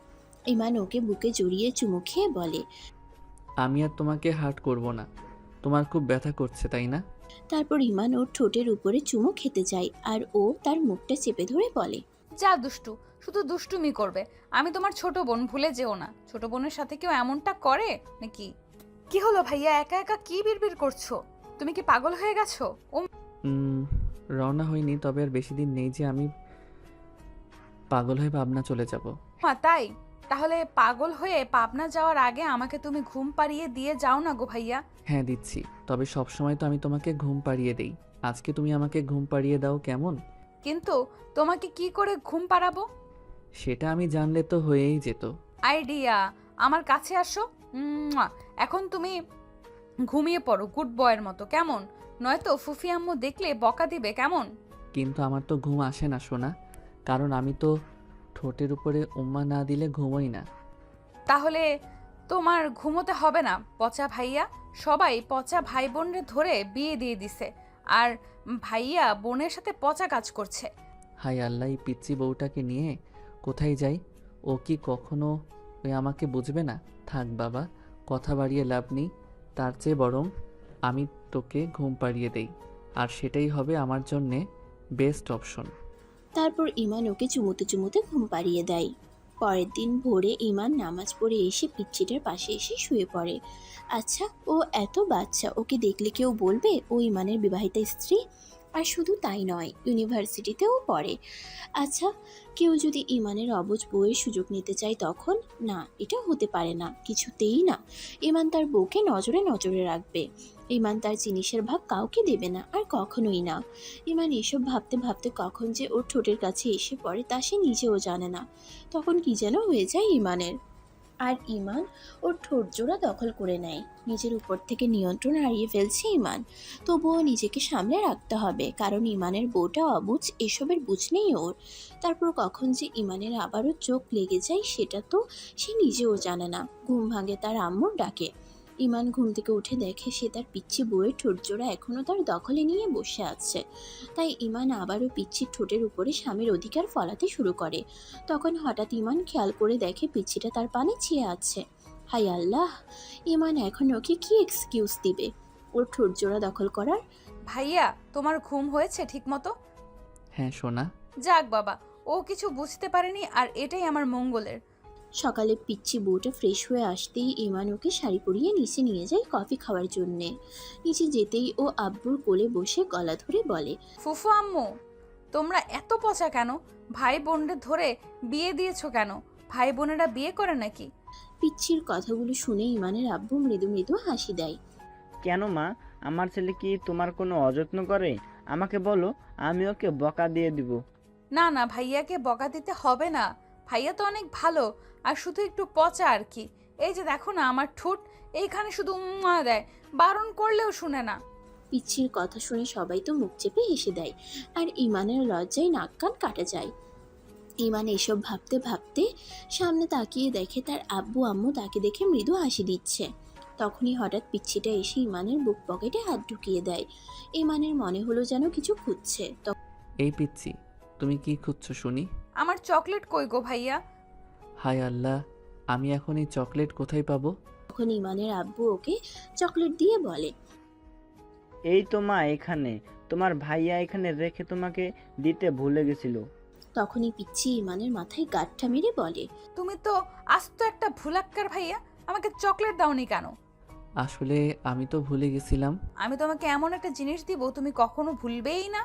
ইমান ওকে বুকে জড়িয়ে চুমু খেয়ে বলে। আমি আর তোমাকে হার্ট করব না। তোমার খুব ব্যথা করছে তাই না? তারপর ইমান ওর ঠোঁটের উপরে চুমু খেতে যায় আর ও তার মুখটা চেপে ধরে বলে। যা দুষ্টু, শুধু দুষ্টুমি করবে। আমি তোমার ছোট বোন, ভুলে যেও না। ছোট বোনের সাথে কেউ এমনটা করে নাকি? কি হলো ভাইয়া, একা একা কি বিড়বিড় করছো? তুমি কি পাগল হয়ে গেছো? ও উম, রওনা হয়নি, তবে আর বেশি দিন নেই যে আমি পাগল হয়ে পাবনা চলে যাব। মা, তাই? তাহলে পাগল হয়ে পাবনা যাওয়ার আগে আমাকে তুমি ঘুম পাড়িয়ে দিয়ে যাও না গো ভাইয়া। হ্যাঁ দিচ্ছি, তবে সব সময় তো আমি তোমাকে ঘুম পাড়িয়ে দেই। আজকে তুমি আমাকে ঘুম পাড়িয়ে দাও কেমন? কিন্তু তোমাকে কি করে ঘুম পাড়াবো? সেটা আমি জানলে তো হয়েই যেত। আইডিয়া, আমার কাছে আসো। মুয়া। এখন তুমি ঘুমিয়ে পড়ো গুড বয়ের মতো, কেমন? নয়তো ফুফি আম্মু দেখলে বকা দিবে, কেমন? কিন্তু আমার তো ঘুম আসে না সোনা, কারণ আমি তো ঠোঁটের উপরে উম্মা না দিলে ঘুমোই না। তাহলে তোমার ঘুমোতে হবে না পচা ভাইয়া। সবাই পচা ভাই বোনরে ধরে বিয়ে দিয়ে দিছে, আর ভাইয়া বোনের সাথে পচা কাজ করছে। হাই আল্লাহ, এই পিচ্চি বউটাকে নিয়ে কোথায় যাই? ও কি কখনো ওই আমাকে বুঝবে না? থাক বাবা, কথা বাড়িয়ে লাভ নেই। তার চেয়ে বরং আমি তোকে ঘুম পাড়িয়ে দেই, আর সেটাই হবে আমার জন্যে বেস্ট অপশন। তারপর ইমান ওকে চুমুতে চুমুতে ঘুম পাড়িয়ে দেয়। পরের দিন ভোরে ইমান নামাজ পড়ে এসে পিচ্চিটার পাশে এসে শুয়ে পড়ে। আচ্ছা, ও এত বাচ্চা, ওকে দেখলে কেউ বলবে ও ইমানের বিবাহিতা স্ত্রী? আর শুধু তাই নয়, ইউনিভার্সিটিতেও পড়ে। আচ্ছা, কেউ যদি ইমানের অবুঝ বউয়ের সুযোগ নিতে চায় তখন? না, এটা হতে পারে না, কিছুতেই না। ইমান তার বউকে নজরে নজরে রাখবে। ইমান তার জিনিসের ভাগ কাউকে দেবে না, আর কখনোই না। ইমান এসব ভাবতে ভাবতে কখন যে ওর ঠোঁটের কাছে এসে পড়ে তা সে নিজেও জানে না। তখন কি যেন হয়ে যায় ইমানের, আর ইমান ওর ঠোঁট জোড়া দখল করে নেয়। নিজের উপর থেকে নিয়ন্ত্রণ হারিয়ে ফেলছে ইমান। তবুও নিজেকে সামলে রাখতে হবে, কারণ ইমানের বউটা অবুঝ, এসবের বুঝ নেই ওর। তারপর কখন যে ইমানের আবারও চোখ লেগে যায় সেটা তো সে নিজেও জানে না। ঘুম ভাঙে তার আম্মুর ডাকে। ইমান ঘুম থেকে উঠে দেখে সে তার পিচ্ছি বউয়ের ঠোঁট জোড়া এখনও তার দখলে নিয়ে বসে আছে। তাই ইমান আবারও পিচ্ছির ঠোঁটের উপরে স্বামীর অধিকার ফলাতে শুরু করে। তখন হঠাৎ ইমান খেয়াল করে দেখে পিচ্ছিটা তার পানে চেয়ে আছে। হাই আল্লাহ, ইমান এখন ওকে কি এক্সকিউজ দিবে ওর ঠোঁট জোড়া দখল করার? ভাইয়া, তোমার ঘুম হয়েছে ঠিক মতো? হ্যাঁ সোনা। যাক বাবা, ও কিছু বুঝতে পারেনি, আর এটাই আমার মঙ্গলের। সকালে পিচ্ছি বউটা ফ্রেশ হয়ে আসতেই ইমান ওকে শাড়ি পরিয়ে নিচে নিয়ে যায় কফি খাওয়ার জন্যে। নিচে যেতেই ও আব্বুর কোলে বসে গলা ধরে বলে। ফুফু আম্মু, তোমরা এত পচা কেন? ভাই বোনদের ধরে বিয়ে দিয়েছো কেন? ভাই বোনেরা বিয়ে করে নাকি? পিচ্ছির কথাগুলো শুনে ইমানের আব্বু মৃদু মৃদু হাসি দেয়। কেন মা, আমার ছেলে কি তোমার কোনো অযত্ন করে? আমাকে বলো, আমি ওকে বকা দিয়ে দিব। না না, ভাইয়াকে বকা দিতে হবে না। ভাইয়া তো অনেক ভালো, আর শুধু একটু পচা আর কি। এই যে দেখো না আমার ঠোঁট, এইখানে শুধু উম্মা দেয়, বারণ করলেও শুনে না। পিচ্ছির কথা শুনে সবাই তো মুখ চেপে হেসে দেয়, আর ইমানের লজ্জায় নাক কান কাটা যায়। ইমান এসব ভাবতে ভাবতে সামনে তাকিয়ে দেখে তার আব্বু আম্মু তাকে দেখে মৃদু হাসি দিচ্ছে। তখনই হঠাৎ পিচ্ছিটা এসে ইমানের বুক পকেটে হাত ঢুকিয়ে দেয়। ইমানের মনে হলো যেন কিছু খুঁজছে। এই পিচ্ছি, তুমি কি খুঁজছো শুনি? আমার চকলেট কই গো ভাইয়া? হায় আল্লাহ, আমি এখন এই চকলেট কোথায় পাবো? তখন ইমানের আব্বু ওকে চকলেট দিয়ে বলে। এই তো মা এখানে, তোমার ভাইয়া এখানে রেখে তোমাকে দিতে ভুলে গেছিল। তখনই পিচ্ছি ইমানের মাথায় গাঁটটা মেরে বলে। তুমি তো আস্ত একটা ভুলাক্কার ভাইয়া, আমাকে চকলেট দাওনি কেন? আসলে আমি তো ভুলে গেছিলাম। আমি তোমাকে এমন একটা জিনিস দিব তুমি কখনো ভুলবেই না।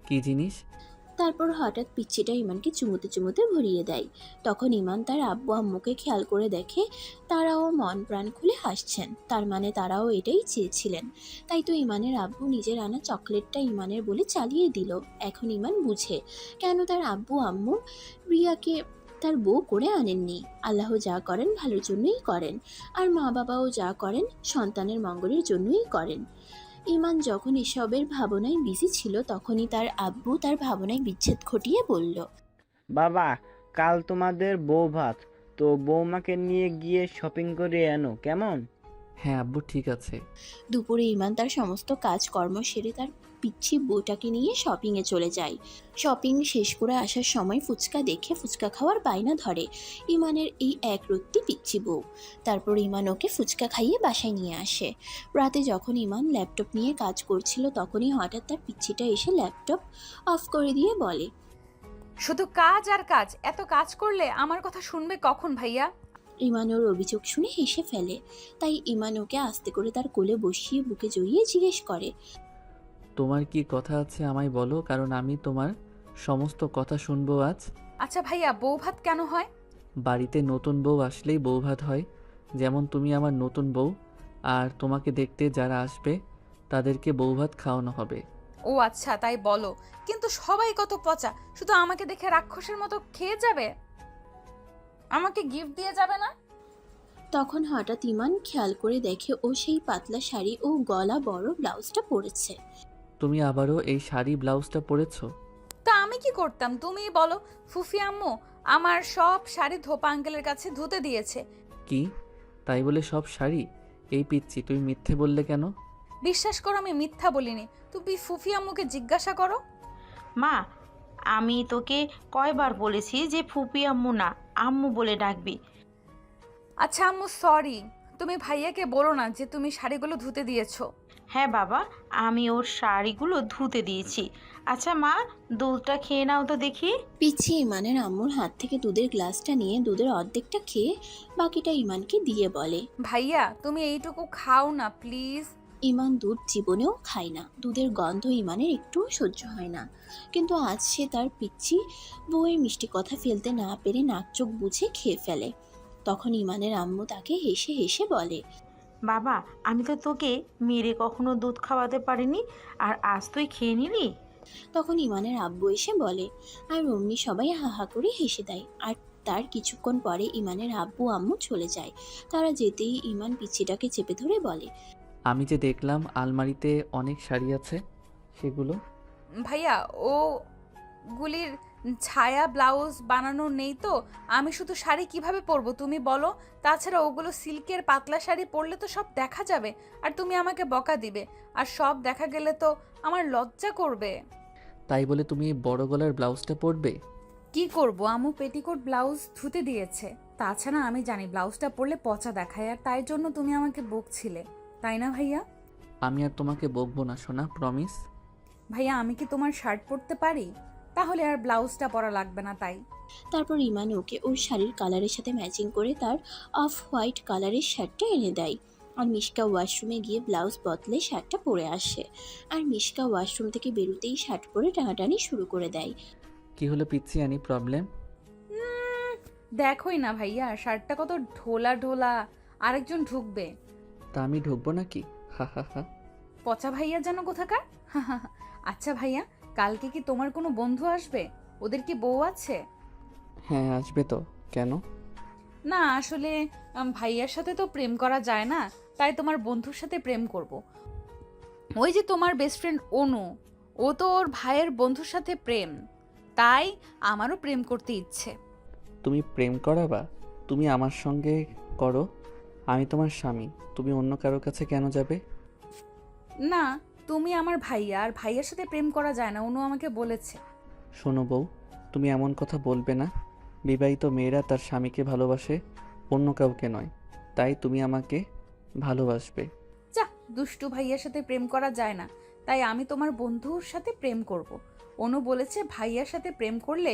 কি জিনিস? তারপর হঠাৎ পিচ্ছিটা ইমানকে চুমুতে চুমুতে ভরিয়ে দেয়। তখন ইমান তার আব্বু আম্মুকে খেয়াল করে দেখে তারাও মন প্রাণ খুলে হাসছেন। তার মানে তারাও এটাই চেয়েছিলেন। তাই তো ইমানের আব্বু নিজের আনা চকলেটটা ইমানের বলে চালিয়ে দিল। এখন ইমান বুঝে কেন তার আব্বু আম্মু রিয়াকে তার বউ করে আনেননি। আল্লাহ যা করেন ভালোর জন্যই করেন, আর মা বাবাও যা করেন সন্তানের মঙ্গলের জন্যই করেন। ইমান যখন এসবের ভাবনায় বিজি ছিল তখনই তার আব্বু তার ভাবনায় বিচ্ছেদ ঘটিয়ে বলল। বাবা, কাল তোমাদের বউ ভাত, তো বৌমাকে নিয়ে গিয়ে শপিং করে আনো কেমন? হ্যাঁ আব্বু ঠিক আছে। দুপুরে ইমান তার সমস্ত কাজকর্ম সেরে তার পিচ্ছি বউটাকে নিয়ে শপিংয়ে চলে যায়। শপিং শেষ করে আসার সময় ফুচকা দেখে ফুচকা খাওয়ার বায়না ধরে ইমানের এই একরত্তি পিচ্ছি বউ। তারপর ইমান ওকে ফুচকা খাইয়ে বাসায় নিয়ে আসে। রাতে যখন ইমান ল্যাপটপ নিয়ে কাজ করছিল তখনই হঠাৎ তার পিচ্ছিটা এসে ল্যাপটপ অফ করে দিয়ে বলে, শুধু কাজ আর কাজ, এত কাজ করলে আমার কথা শুনবে কখন ভাইয়া? ইমান ওর অভিযোগ শুনে হেসে ফেলে। তাই ইমান ওকে আস্তে করে তার কোলে বসিয়ে বুকে জড়িয়ে জিজ্ঞেস করে, তোমার কি কথা আছে আমায় বলো, কারণ আমি তোমার সমস্ত কথা শুনবো আজ। আচ্ছা ভাইয়া, বউ ভাত কেন হয়? বাড়িতে নতুন বউ আসলেই বউভাত হয়। যেমন তুমি আমার নতুন বউ, আর তোমাকে দেখতে যারা আসবে তাদেরকে বউভাত খাওয়ানো হবে। ও আচ্ছা, তাই বলো। কিন্তু সবাই কত পচা, শুধু আমাকে দেখে রাক্ষসের মতো খেয়ে যাবে, আমাকে গিফট দিয়ে যাবে না? তখন হঠাৎ ইমান খেয়াল করে দেখে ও সেই পাতলা শাড়ি ও গলা বড় ব্লাউজটা পরেছে। তুমি আবারও এই শাড়ি ব্লাউজটা পরেছো? তা আমি কি করতাম তুমিই বলো। ফুফি আম্মু আমার সব শাড়ি ধোপা আঙ্কেলের কাছে ধুতে দিয়েছে। কি তাই বলে সব শাড়ি? এই পিচ্ছি তুমি মিথ্যে বললে কেন? বিশ্বাস করো আমি মিথ্যা বলিনি, তুমি ফুফি আম্মুকে জিজ্ঞাসা করো। মা, আমি তোকে কয়বার বলেছি যে ফুপি আম্মু না, আম্মু বলে ডাকবি। আচ্ছা আম্মু সরি, তুমি ভাইয়াকে বলো না যে তুমি শাড়িগুলো ধুতে দিয়েছো। হ্যাঁ বাবা, আমি ওর শাড়িগুলো ধুতে দিয়েছি। আচ্ছা মা, দুধটা খেয়ে নাও তো দেখি। পিছিয়ে ইমানের আম্মুর হাত থেকে দুধের গ্লাসটা নিয়ে দুধের অর্ধেকটা খেয়ে বাকিটা ইমানকে দিয়ে বলে, ভাইয়া তুমি এইটুকু খাও না প্লিজ। ইমান দুধ জীবনেও খায় না। দুধের গন্ধ ইমানের একটুও সহ্য হয় না। কিন্তু আজ সে তার পিচ্ছি বউয়ের মিষ্টি কথা ফেলতে না পেরে নাক চোখ বুঝে খেয়ে ফেলে। তখন ইমানের আম্মু তাকে হেসে হেসে বলে, বাবা, আমি তো তোকে মেরে কখনো দুধ খাওয়াতে পারিনি, আর আজ তুই খেয়ে নিলি। তখন ইমানের আব্বু এসে বলে, আর অমনি সবাই হাহা করে হেসে দেয়। আর তার কিছুক্ষণ পরে ইমানের আব্বু আম্মু চলে যায়। তারা যেতেই ইমান পিচ্ছিটাকে চেপে ধরে বলে, আমি যে দেখলাম আলমারিতে অনেক শাড়ি আছে, সেগুলো? ভাইয়া ও গুলির ছায়া ব্লাউজ বানানো নেই তো, আমি শুধু শাড়ি কিভাবে পরবো তুমি বলো? তাছাড়া ওগুলো সিল্কের পাতলা শাড়ি পরলে তো সব দেখা যাবে, আর তুমি আমাকে বকা দিবে, আর সব দেখা গেলে তো আমার লজ্জা করবে। তাই বলে তুমি এই বড় গলার ব্লাউজটা পরবে? কি করব, আম্মু পেটিকোট ব্লাউজ ধুতে দিয়েছে। তাছাড়া আমি জানি ব্লাউজটা পরলে পচা দেখায়, আর তাই জন্য তুমি আমাকে বকছিলে, তাই না ভাইয়া? আমি আর তোমাকে বকবো না সোনা, প্রমিস। ভাইয়া আমি কি তোমার শার্ট পরতে পারি? তাহলে আর ব্লাউজটা পরা লাগবে না। তাই তারপর ইমান ওকে ওর শাড়ির কালারের সাথে ম্যাচিং করে তার অফ হোয়াইট কালারের শার্টটা এনে দেয়। আর মিশকা ওয়াশরুমে গিয়ে ব্লাউজ বদলে শার্টটা পরে আসে। আর মিশকা ওয়াশরুম থেকে বেরোতেই শার্ট পরে টানাটানি শুরু করে দেয়। কি হলো পিচ্ছি, আনি প্রবলেম? দেখোই না ভাইয়া, শার্টটা কত ঢোলা ঢোলা, আরেকজন ঢুকবে। তা আমি ঢুকবো নাকি? হা হা হা। পচা ভাইয়া যেন কোথাকার। আচ্ছা ভাইয়া, কালকে কি তোমার কোনো বন্ধু আসবে? ওদের কি বউ আছে? হ্যাঁ আসবে তো, কেন? না আসলে ভাইয়ার সাথে তো প্রেম করা যায় না, তাই তোমার বন্ধুর সাথে প্রেম করব। ওই যে তোমার বেস্ট ফ্রেন্ড অনু, ও তো ওর ভাইয়ের বন্ধুর সাথে প্রেম, তাই আমারও প্রেম করতে ইচ্ছে। তুমি প্রেম করাবা? তুমি আমার সঙ্গে করো, আমি তোমার স্বামী, তুমি অন্য কারোর কাছে কেন যাবে? না, তুমি আমার ভাইয়া, আর ভাইয়ার সাথে প্রেম করা যায় না, অনু আমাকে বলেছে। শোনো বউ, তুমি এমন কথা বলবে না। বিবাহিত মেয়েরা তার স্বামীকে ভালোবাসে, অন্য কাউকে নয়। তাই তুমি আমাকে ভালোবাসবে। যা, দুষ্টু ভাইয়ার সাথে প্রেম করা যায় না, তাই আমি তোমার বন্ধুর সাথে প্রেম করব। অনু বলেছে ভাইয়ার সাথে প্রেম করলে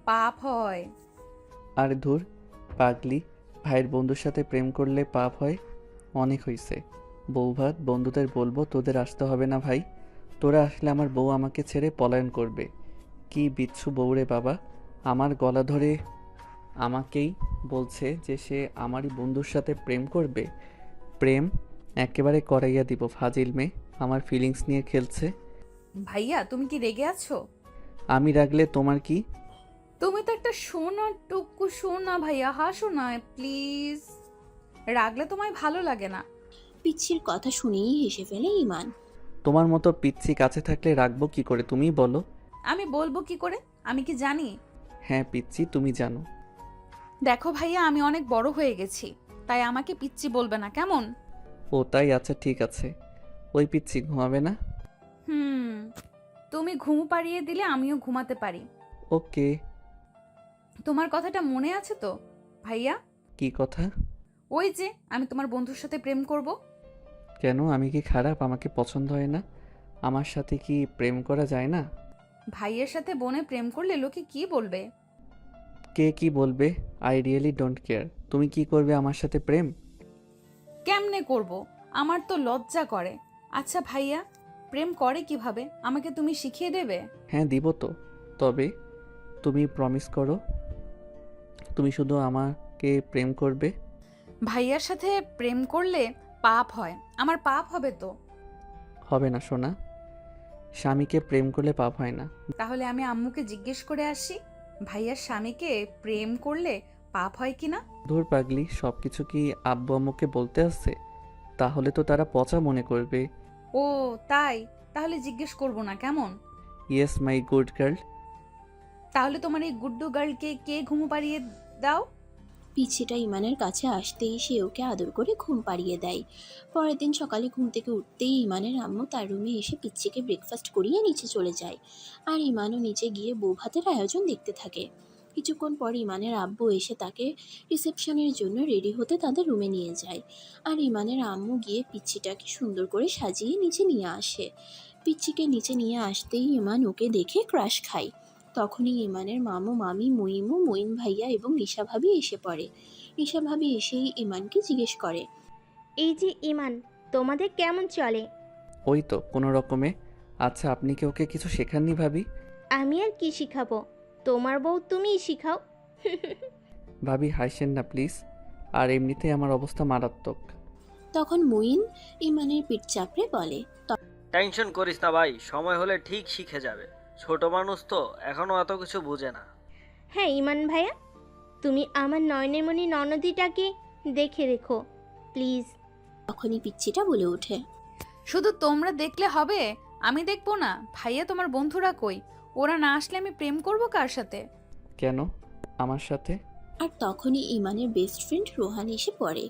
পাপ হয়। আর ধুর পাগলি, ভাইয়ের বন্ধুর সাথে প্রেম করলে পাপ হয়? অনেক হইছে। বউভাত বন্ধুদের বলবো তোদের আসতে হবে না ভাই, তোরা আসলে আমার বউ আমাকে ছেড়ে পলায়ন করবে। কি বিচ্ছু বউরে বাবা, আমার গলা ধরে আমাকেই বলছে যে সে আমারই বন্ধুর সাথে প্রেম করবে। প্রেম একেবারে করাইয়া দিব, ফাজিল মেয়ে আমার ফিলিংস নিয়ে খেলছে। ভাইয়া তুমি কি রেগে আছো? আমি রাগলে তোমার কি? তুমি তো একটা শোনা টুকু শোনা ভাইয়া, হাসো না প্লিজ, রাগলে তোমায় ভালো লাগে না। পিচ্ছির কথা শুনেই হেসে ফেলে ইমান। তোমার মতো পিচ্ছি কাছে থাকলে রাখবো কি করে, তুমিই বলো। আমি বলবো কি করে, আমি কি জানি? হ্যাঁ পিচ্ছি, তুমি জানো। দেখো ভাইয়া, আমি অনেক বড় হয়ে গেছি, তাই আমাকে পিচ্চি বলবে না কেমন? ও তাই, আচ্ছা ঠিক আছে। ওই পিচ্ছি ঘুমাবে না? হুম, তুমি ঘুম পাড়িয়ে দিলে আমিও ঘুমাতে পারি। ওকে। তোমার কথাটা মনে আছে তো ভাইয়া? কি কথা? ওই যে আমি তোমার বন্ধুর সাথে প্রেম করব। কেন, আমি কি খারাপ? আমাকে পছন্দ হয় না? আমার সাথে কি প্রেম করা যায় না? ভাইয়ের সাথে বোনে প্রেম করলে লোকে কি বলবে? কে কি বলবে? I really don't care. তুমি কি করবে আমার সাথে প্রেম? কেমনে করব? আমার তো লজ্জা করে। আচ্ছা ভাইয়া, প্রেম করে কিভাবে আমাকে তুমি শিখিয়ে দেবে? হ্যাঁ দিব তো। তবে তুমি প্রমিস করো, তুমি শুধু আমাকে প্রেম করবে। ভাইয়ার সাথে প্রেম করলে পাপ হয়, আমার পাপ হবে তো। হবে না সোনা, স্বামীকে প্রেম করলে পাপ হয় না। তাহলে আমি আম্মুকে জিজ্ঞেস করে আসি, ভাইয়ার স্বামীকে প্রেম করলে পাপ হয় কিনা। ধুর পাগলি, সব কিছু কি আব্বু আম্মুকে বলতে আসছে? তাহলে তো তারা পচা মনে করবে। ও তাই, তাহলে জিজ্ঞেস করব না কেমন? Yes my good girl. তাহলে তোমার এই গুড্ডু গার্লকে কে ঘুম পাড়িয়ে দাও? পিচ্ছিটা ইমানের কাছে আসতেই সে ওকে আদর করে ঘুম পাড়িয়ে দেয়। পরের দিন সকালে ঘুম থেকে উঠতেই ইমানের আম্মু তার রুমে এসে পিচ্ছিকে ব্রেকফাস্ট করিয়ে নিচে চলে যায়। আর ইমানও নিচে গিয়ে বউ ভাতের আয়োজন দেখতে থাকে। কিছুক্ষণ পর ইমানের আব্বু এসে তাকে রিসেপশনের জন্য রেডি হতে তাদের রুমে নিয়ে যায়। আর ইমানের আম্মু গিয়ে পিচ্ছিটাকে সুন্দর করে সাজিয়ে নিচে নিয়ে আসে। পিচ্ছিকে নিচে নিয়ে আসতেই ইমান ওকে দেখে ক্রাশ খায়। তখনই ইমানের মামু মামি মুইমু মঈন ভাইয়া এবং নিশা ভাবি এসে পড়ে। নিশা ভাবি এসেই ইমানকে জিজ্ঞেস করে, এই যে ইমান, তোমাদের কেমন চলে? ওই তো কোনো রকমে। আচ্ছা আপনি কি ওকে কিছু শেখাননি ভাবি? আমি আর কি শিখাবো? তোমার বউ তুমিই শিখাও। ভাবি হাসেন না প্লিজ, আর এমনিতে আমার অবস্থা মারাত্মক। তখন মুইন ইমানের পিঠ চাপড়ে বলে, টেনশন করিস না ভাই, সময় হলে ঠিক শিখে যাবে। ছোট মানুষ তো, এখনো এত কিছু বুঝে না। হ্যাঁ ইমান ভাইয়া, তুমি আমার নয়নের মণি ননদীটাকে দেখে রেখো প্লিজ। তখনই পিচ্ছিটা বলে ওঠে, শুধু তোমরা দেখলে হবে, আমি দেখবো না? ভাইয়া তোমার বন্ধুরা কই? ওরা না আসলে আমি প্রেম করব কার সাথে? কেন আমার সাথে? আর তখনই ইমানের বেস্ট ফ্রেন্ড রোহান এসে পড়ে।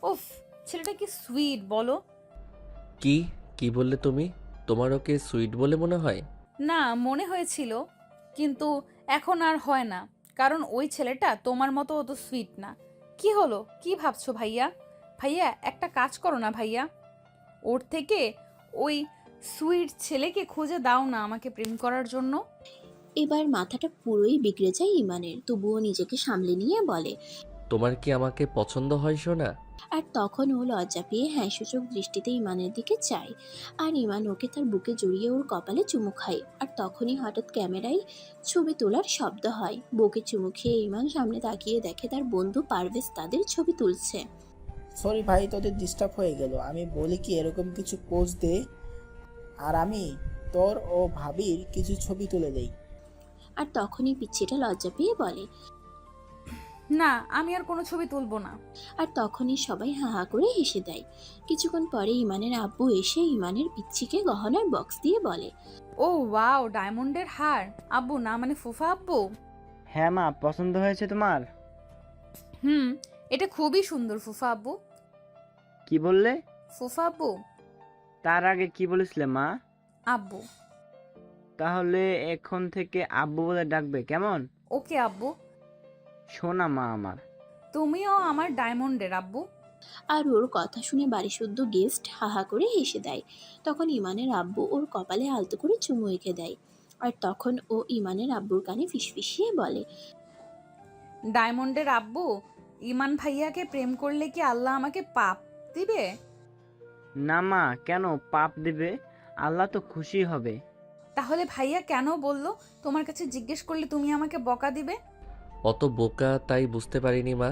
উফ, ছেলেটা কি সুইট বলো। কি কি বললে তুমি? তোমার ওকে সুইট বলে মনে হয়? না, মনে হয়েছিল, কিন্তু এখন আর হয় না, কারণ ওই ছেলেটা তোমার মতো অত সুইট না। কি হলো, কি ভাবছো ভাইয়া? ভাইয়া একটা কাজ করো না ভাইয়া, ওর থেকে ওই সুইট ছেলেকে খুঁজে দাও না আমাকে প্রেম করার জন্য। এবার মাথাটা পুরোই বিগড়ে যায় ইমানের, তবুও নিজেকে সামলে নিয়ে বলে। তোমার কি আমাকে পছন্দ হয় সোনা? আর তখন ও লজ্জা পেয়ে হ্যাঁ সূচক দৃষ্টিতে ইমানের দিকে চায়। আর ইমান ওকে তার বুকে জড়িয়ে ওর কপালে চুমু খায়। আর তখনই হঠাৎ ক্যামেরায় ছবি তোলার শব্দ হয়। বুকে চুমু খেয়ে ইমান সামনে তাকিয়ে দেখে তার বন্ধু পারভেজ তাদের ছবি তুলছে। সরি ভাই, তোদের ডিস্টার্ব হয়ে গেল। আমি বলি কি, এরকম কিছু পোজ দে আর আমি তোর ও ভাবির কিছু ছবি তুলে দেই। আর তখনই পিচ্ছিটা লজ্জা পেয়ে বলে। না, আমি আর কোনো ছবি তুলবো না। আর তখনই সবাই হা হা করে হেসে দেয়। কিছুক্ষণ পরে ইমানের আব্বু এসে ইমানের পিচ্ছিকে গহনার বক্স দিয়ে বলে, ও ওয়াও, ডায়মন্ডের হার। আব্বু না মানে ফুফা আব্বু? হ্যাঁ মা, পছন্দ হয়েছে তোমার? হুম, এটা খুবই সুন্দর ফুফা আব্বু। কি বললে? ফুফা আব্বু। তার আগে কি বলেছিলে মা? আব্বু। তাহলে এখন থেকে আব্বু বলে ডাকবে কেমন? ওকে আব্বু। শোনা মা আমার। তুমিও আমার ডায়মন্ডের আব্বু। আর ওর কথা শুনে বাড়িসুদ্ধ গেস্ট হাহা করে হেসে দেয়। তখন ইমানের আব্বু ওর কপালে আলতো করে চুমু এঁকে দেয়। আর তখন ও ইমানের আব্বুর কানে ফিসফিসিয়ে বলে, ডায়মন্ডের আব্বু, ইমান ভাইয়াকে প্রেম করলে কি আল্লাহ আমাকে পাপ দিবে? না মা, কেন পাপ দেবে? আল্লাহ তো খুশি হবে। তাহলে ভাইয়া কেন বললো তোমার কাছে জিজ্ঞেস করলে তুমি আমাকে বকা দিবে? অত বোকা তাই বুঝতে পারিনি মা।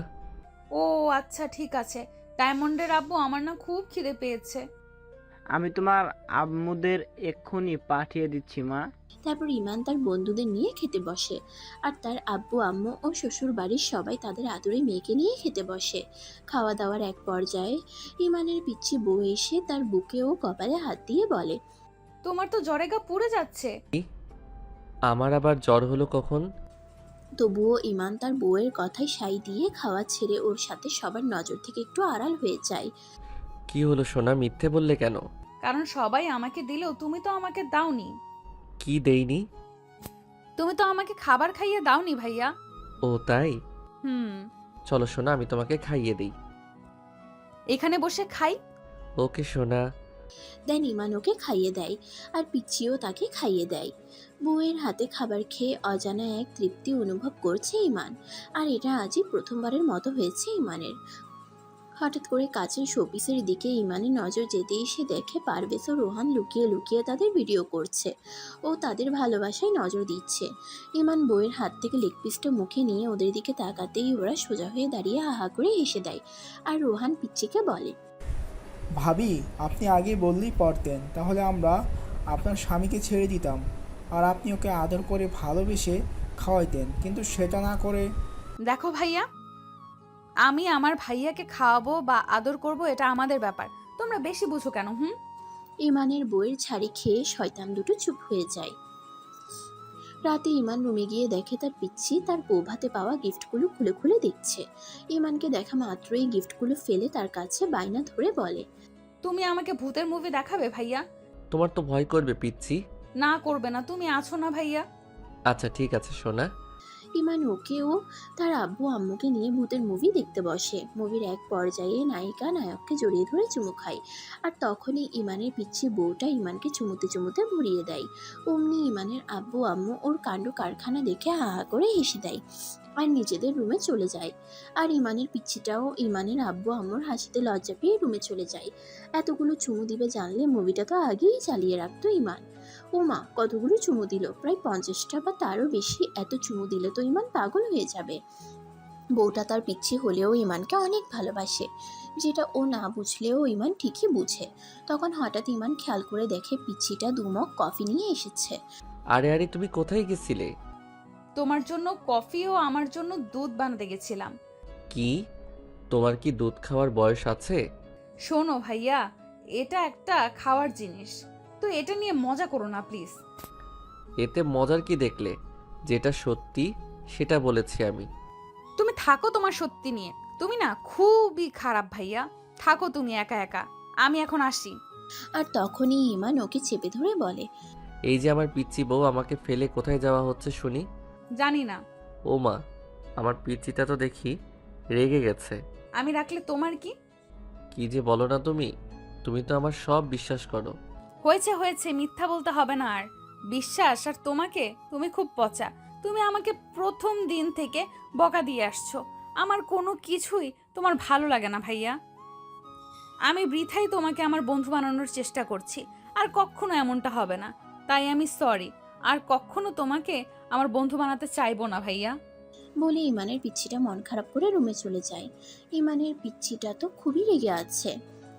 ও আচ্ছা ঠিক আছে। ডায়মন্ডের আব্বু, আমার না খুব খিদে পেয়েছে। আমি তোমার আম্মুদের এক্ষুনি পাঠিয়ে দিচ্ছি মা। তারপর ইমান তার বন্ধুদের নিয়ে খেতে বসে। আর তার আব্বু আম্মু ও শ্বশুর বাড়ির সবাই তাদের আদুরে মেয়েকে নিয়ে খেতে বসে। খাওয়া দাওয়ার এক পর্যায়ে ইমানের পিচ্ছি বউ এসে তার বুকে ও কপালে হাত দিয়ে বলে, তোমার তো জ্বরে গা পুড়ে যাচ্ছে। আমার আবার জ্বর হলো কখন? তবুও ইমান তার বউয়ের কথায় সাই দিয়ে খাওয়া ছেড়ে ওর সাথে সবার নজর থেকে একটু আড়াল হয়ে যায়। কি হলো সোনা, মিথ্যে বললে কেন? কারণ সবাই আমাকে দিলেও তুমি তো আমাকে দাওনি। কি দেইনি? তুমি তো আমাকে খাবার খাইয়ে দাওনি ভাইয়া। ও তাই? হুম। চলো সোনা, আমি তোমাকে খাইয়ে দিই। এখানে বসে খাই। ওকে সোনা। দেন ইমান ওকে খাইয়ে দেয় আর পিচ্চিও তাকে খাইয়ে দেয়। বউয়ের হাতে খাবার খেয়ে অজানা এক তৃপ্তি অনুভব করছে ইমান। আর এটা আজই প্রথমবারের মতো হয়েছে ইমানের। হঠাৎ করে কাছের শোপিসের দিকে ইমানের নজর যেতেই সে দেখে পারভেজ ও রোহান লুকিয়ে লুকিয়ে তাদের ভিডিও করছে ও তাদের ভালোবাসায় নজর দিচ্ছে। ইমান বউয়ের হাত থেকে লেগ পিসটা মুখে নিয়ে ওদের দিকে তাকাতেই ওরা সোজা হয়ে দাঁড়িয়ে হাহা করে হেসে দেয়। আর রোহান পিচ্চিকে বলে, ভাবি, আপনি আগেই বললেই পারতেন, তাহলে আমরা আপনার স্বামীকে ছেড়ে দিতাম আর আপনি ওকে আদর করে ভালোবেসে খাওয়াইতেন, কিন্তু সেটা না করে। দেখো ভাইয়া, আমি আমার ভাইয়াকে খাওয়াবো বা আদর করব এটা আমাদের ব্যাপার, তোমরা বেশি বুঝো কেন? ইমানের বইয়ের ছাড়ি খেয়ে শয়তান দুটো চুপ হয়ে যায়। রাতে ইমান রুমে গিয়ে দেখে তার পিচ্ছি তার বৌভাতে পাওয়া গিফটগুলো খুলে খুলে দেখছে। ইমানকে দেখা মাত্রই গিফটগুলো ফেলে তার কাছে বায়না ধরে বলে, তুমি আমাকে ভূতের মুভি দেখাবে ভাইয়া? তোমার তো ভয় করবে পিচ্ছি। না করবে না, তুমি আছো না ভাইয়া। আচ্ছা ঠিক আছে সোনা। ইমান ওকেও তার আব্বু আম্মুকে নিয়ে ভূতের মুভি দেখতে বসে। মুভির এক পর্যায়ে নায়িকা নায়ককে জড়িয়ে ধরে চুমু খায় আর তখনই ইমানের পিচ্ছি বউটা ইমানকে চুমুতে চুমুতে ভরিয়ে দেয়। অমনি ইমানের আব্বু আম্মু ওর কাণ্ড কারখানা দেখে হাহা করে হেসে দেয় আর নিজেদের রুমে চলে যায়। আর ইমানের পিচ্ছিটাও ইমানের আব্বু আম্মুর হাসিতে লজ্জা পেয়ে রুমে চলে যায়। এতগুলো চুমু দিবে জানলে মুভিটা তো আগেই চালিয়ে রাখতো ইমান। ও মা, কতগুলো চুমু দিল, প্রায় 50টা বা তারও বেশি। এত চুমু দিলে তো ইমান পাগল হয়ে যাবে। বউটা তার পিচ্ছি হলেও ইমানকে অনেক ভালোবাসে, যেটা ও না বুঝলেও ইমান ঠিকই বুঝে। তখন হঠাৎ ইমান খেয়াল করে দেখে পিচ্ছিটা 2 মগ কফি নিয়ে এসেছে। আরে আরে, তুমি কোথায় গেছিলে? তোমার জন্য কফি ও আমার জন্য দুধ বানাতে গেছিলাম। কি? তোমার কি দুধ খাওয়ার বয়স আছে? শোনো ভাইয়া, এটা একটা খাওয়ার জিনিস, তো এটা নিয়ে মজা করো না প্লিজ। এতে মজার কি দেখলে? যেটা সত্যি সেটা বলেছি আমি। তুমি থাকো তোমার সত্যি নিয়ে, তুমি না খুবই খারাপ ভাইয়া। থাকো তুমি একা একা, আমি এখন আসি। আর তখনই ইমান ওকে চেপে ধরে বলে, এই যে আমার পিচ্চি বউ, আমাকে ফেলে কোথায় যাওয়া হচ্ছে শুনি? জানি না। ও মা, আমার পিচ্চিটা তো দেখি রেগে গেছে। আমি রাখলে তোমার কি? কি যে বলো না তুমি, তুমি তো আমার সব বিশ্বাস করো। হয়েছে হয়েছে, মিথ্যা বলতে হবে না আর। বিশ্বাস আর তোমাকে, তুমি খুব পচা। তুমি আমাকে প্রথম দিন থেকে বকা দিয়ে আসছো। আমার কোনো কিছুই তোমার ভালো লাগে না ভাইয়া। আমি বৃথাই তোমাকে আমার বন্ধু বানানোর চেষ্টা করছি, আর কখনো এমনটা হবে না। তাই আমি সরি, আর কখনো তোমাকে আমার বন্ধু বানাতে চাইবো না ভাইয়া। বলে ইমানের পিচ্ছিটা মন খারাপ করে রুমে চলে যায়। ইমানের পিচ্ছিটা তো খুবই রেগে আছে,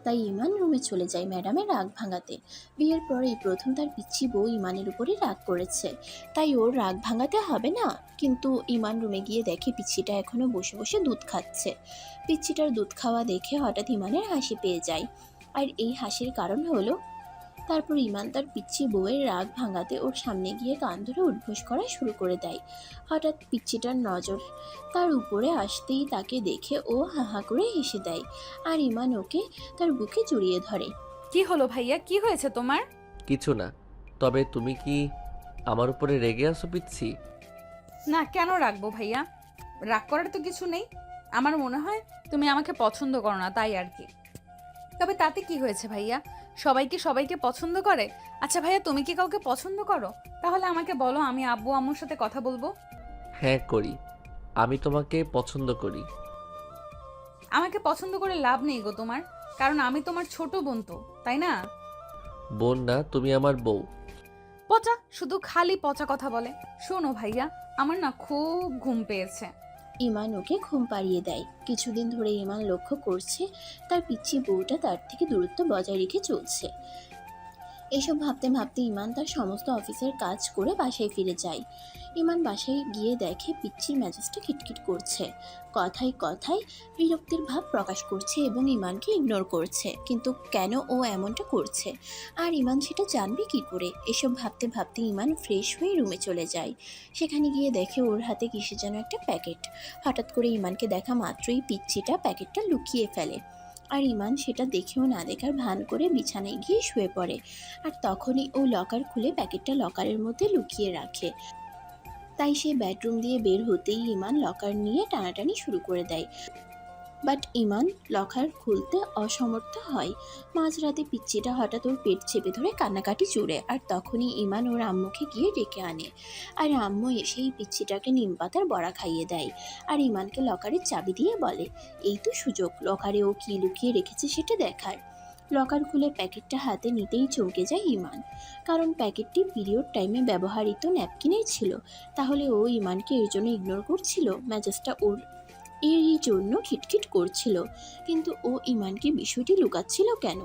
তাই ইমান রুমে চলে যায় ম্যাডামের রাগ ভাঙাতে। বিয়ের পরেই প্রথম তার পিচ্ছি বউ ইমানের উপরে রাগ করেছে, তাই ওর রাগ ভাঙাতে হবে না। কিন্তু ইমান রুমে গিয়ে দেখে পিচ্ছিটা এখনো বসে বসে দুধ খাচ্ছে। পিচ্ছিটার দুধ খাওয়া দেখে হঠাৎ ইমানের হাসি পেয়ে যায়। আর এই হাসির কারণ হলো, তারপর ইমান তার পিচ্ছি বউয়ের রাগ ভাঙাতে ওর সামনে গিয়ে কান ধরে উঠবোস করা শুরু করে দেয়। হঠাৎ পিচ্ছিটার নজর তার উপরে আসতেই তাকে দেখে ও হাহা করে হেসে দেয় আর ইমান ওকে তার বুকে জড়িয়ে ধরে। কি হলো ভাইয়া, কি হয়েছে তোমার? কিছু না, তবে তুমি কি আমার উপরে রেগে আছো পিচ্ছি? না, কেন রাখবো ভাইয়া? রাগ করার তো কিছু নেই। আমার মনে হয় তুমি আমাকে পছন্দ করো না, তাই আর কি। তবে তাতে কি হয়েছে ভাইয়া? সবাইকে সবাইকে পছন্দ করে। আচ্ছা ভাইয়া, তুমি কি কাউকে পছন্দ করো? তাহলে আমাকে বলো, আমি আব্বু আম্মুর সাথে কথা বলবো। হ্যাঁ করি, আমি তোমাকে পছন্দ করি। আমাকে পছন্দ করে লাভ নেই গো তোমার, কারণ আমি তোমার ছোট বোন তো, তাই না? বোন না, তুমি আমার বউ। পচা, শুধু খালি পচা কথা বলে। শোনো ভাইয়া, আমার না খুব ঘুম পেয়েছে। ইমান ওকে ঘুম পাড়িয়ে দেয়। কিছুদিন ধরে ইমান লক্ষ্য করছে তার পিচ্ছি বউটা তার থেকে দূরত্ব বজায় রেখে চলছে। এসব ভাবতে ভাবতে ইমান তার সমস্ত অফিসের কাজ করে বাসায় ফিরে যায়। ইমান বাসায় গিয়ে দেখে পিচ্চির মেজাজটা খিটখিট করছে, কথায় কথায় বিরক্তির ভাব প্রকাশ করছে এবং ইমানকে ইগনোর করছে। কিন্তু কেন ও এমনটা করছে আর ইমান সেটা জানবে কি করে? এসব ভাবতে ভাবতে ইমান ফ্রেশ হয়ে রুমে চলে যায়। সেখানে গিয়ে দেখে ওর হাতে কিসের যেন একটা প্যাকেট। হঠাৎ করে ইমানকে দেখা মাত্রই পিচ্চিটা প্যাকেটটা লুকিয়ে ফেলে। আর ইমান সেটা দেখেও না দেখার ভান করে বিছানায় গিয়ে শুয়ে পড়ে। আর তখনই ও লকার খুলে প্যাকেটটা লকারের মধ্যে লুকিয়ে রাখে। তাই সে বেডরুম দিয়ে বের হতেই ইমান লকার নিয়ে টানাটানি শুরু করে দেয়। বাট ইমান লকার খুলতে অসমর্থ হয়। মাঝরাতে পিচ্চিটা হঠাৎ ওর পেট চেপে ধরে কান্নাকাটি জুড়ে। আর তখনই ইমান ওর আম্মুকে গিয়ে ডেকে আনে। আর আম্মু এসেই পিচ্চিটাকে নিমপাতার বড়া খাইয়ে দেয়। আর ইমানকে লকারের চাবি দিয়ে বলে, এই তো সুযোগ লকারে ও কি লুকিয়ে রেখেছে সেটা দেখার। লকার খুলে প্যাকেটটা হাতে নিতেই চমকে যায় ইমান, কারণ প্যাকেটটি পিরিয়ড টাইমে ব্যবহৃত ন্যাপকিনের ছিল। তাহলে ও ইমানকে এর জন্য ইগনোর করছিল, মেজাজটা ওর এরই জন্য খিটখিট করছিল। কিন্তু ও ইমানকে বিষয়টি লুকাচ্ছিল কেন?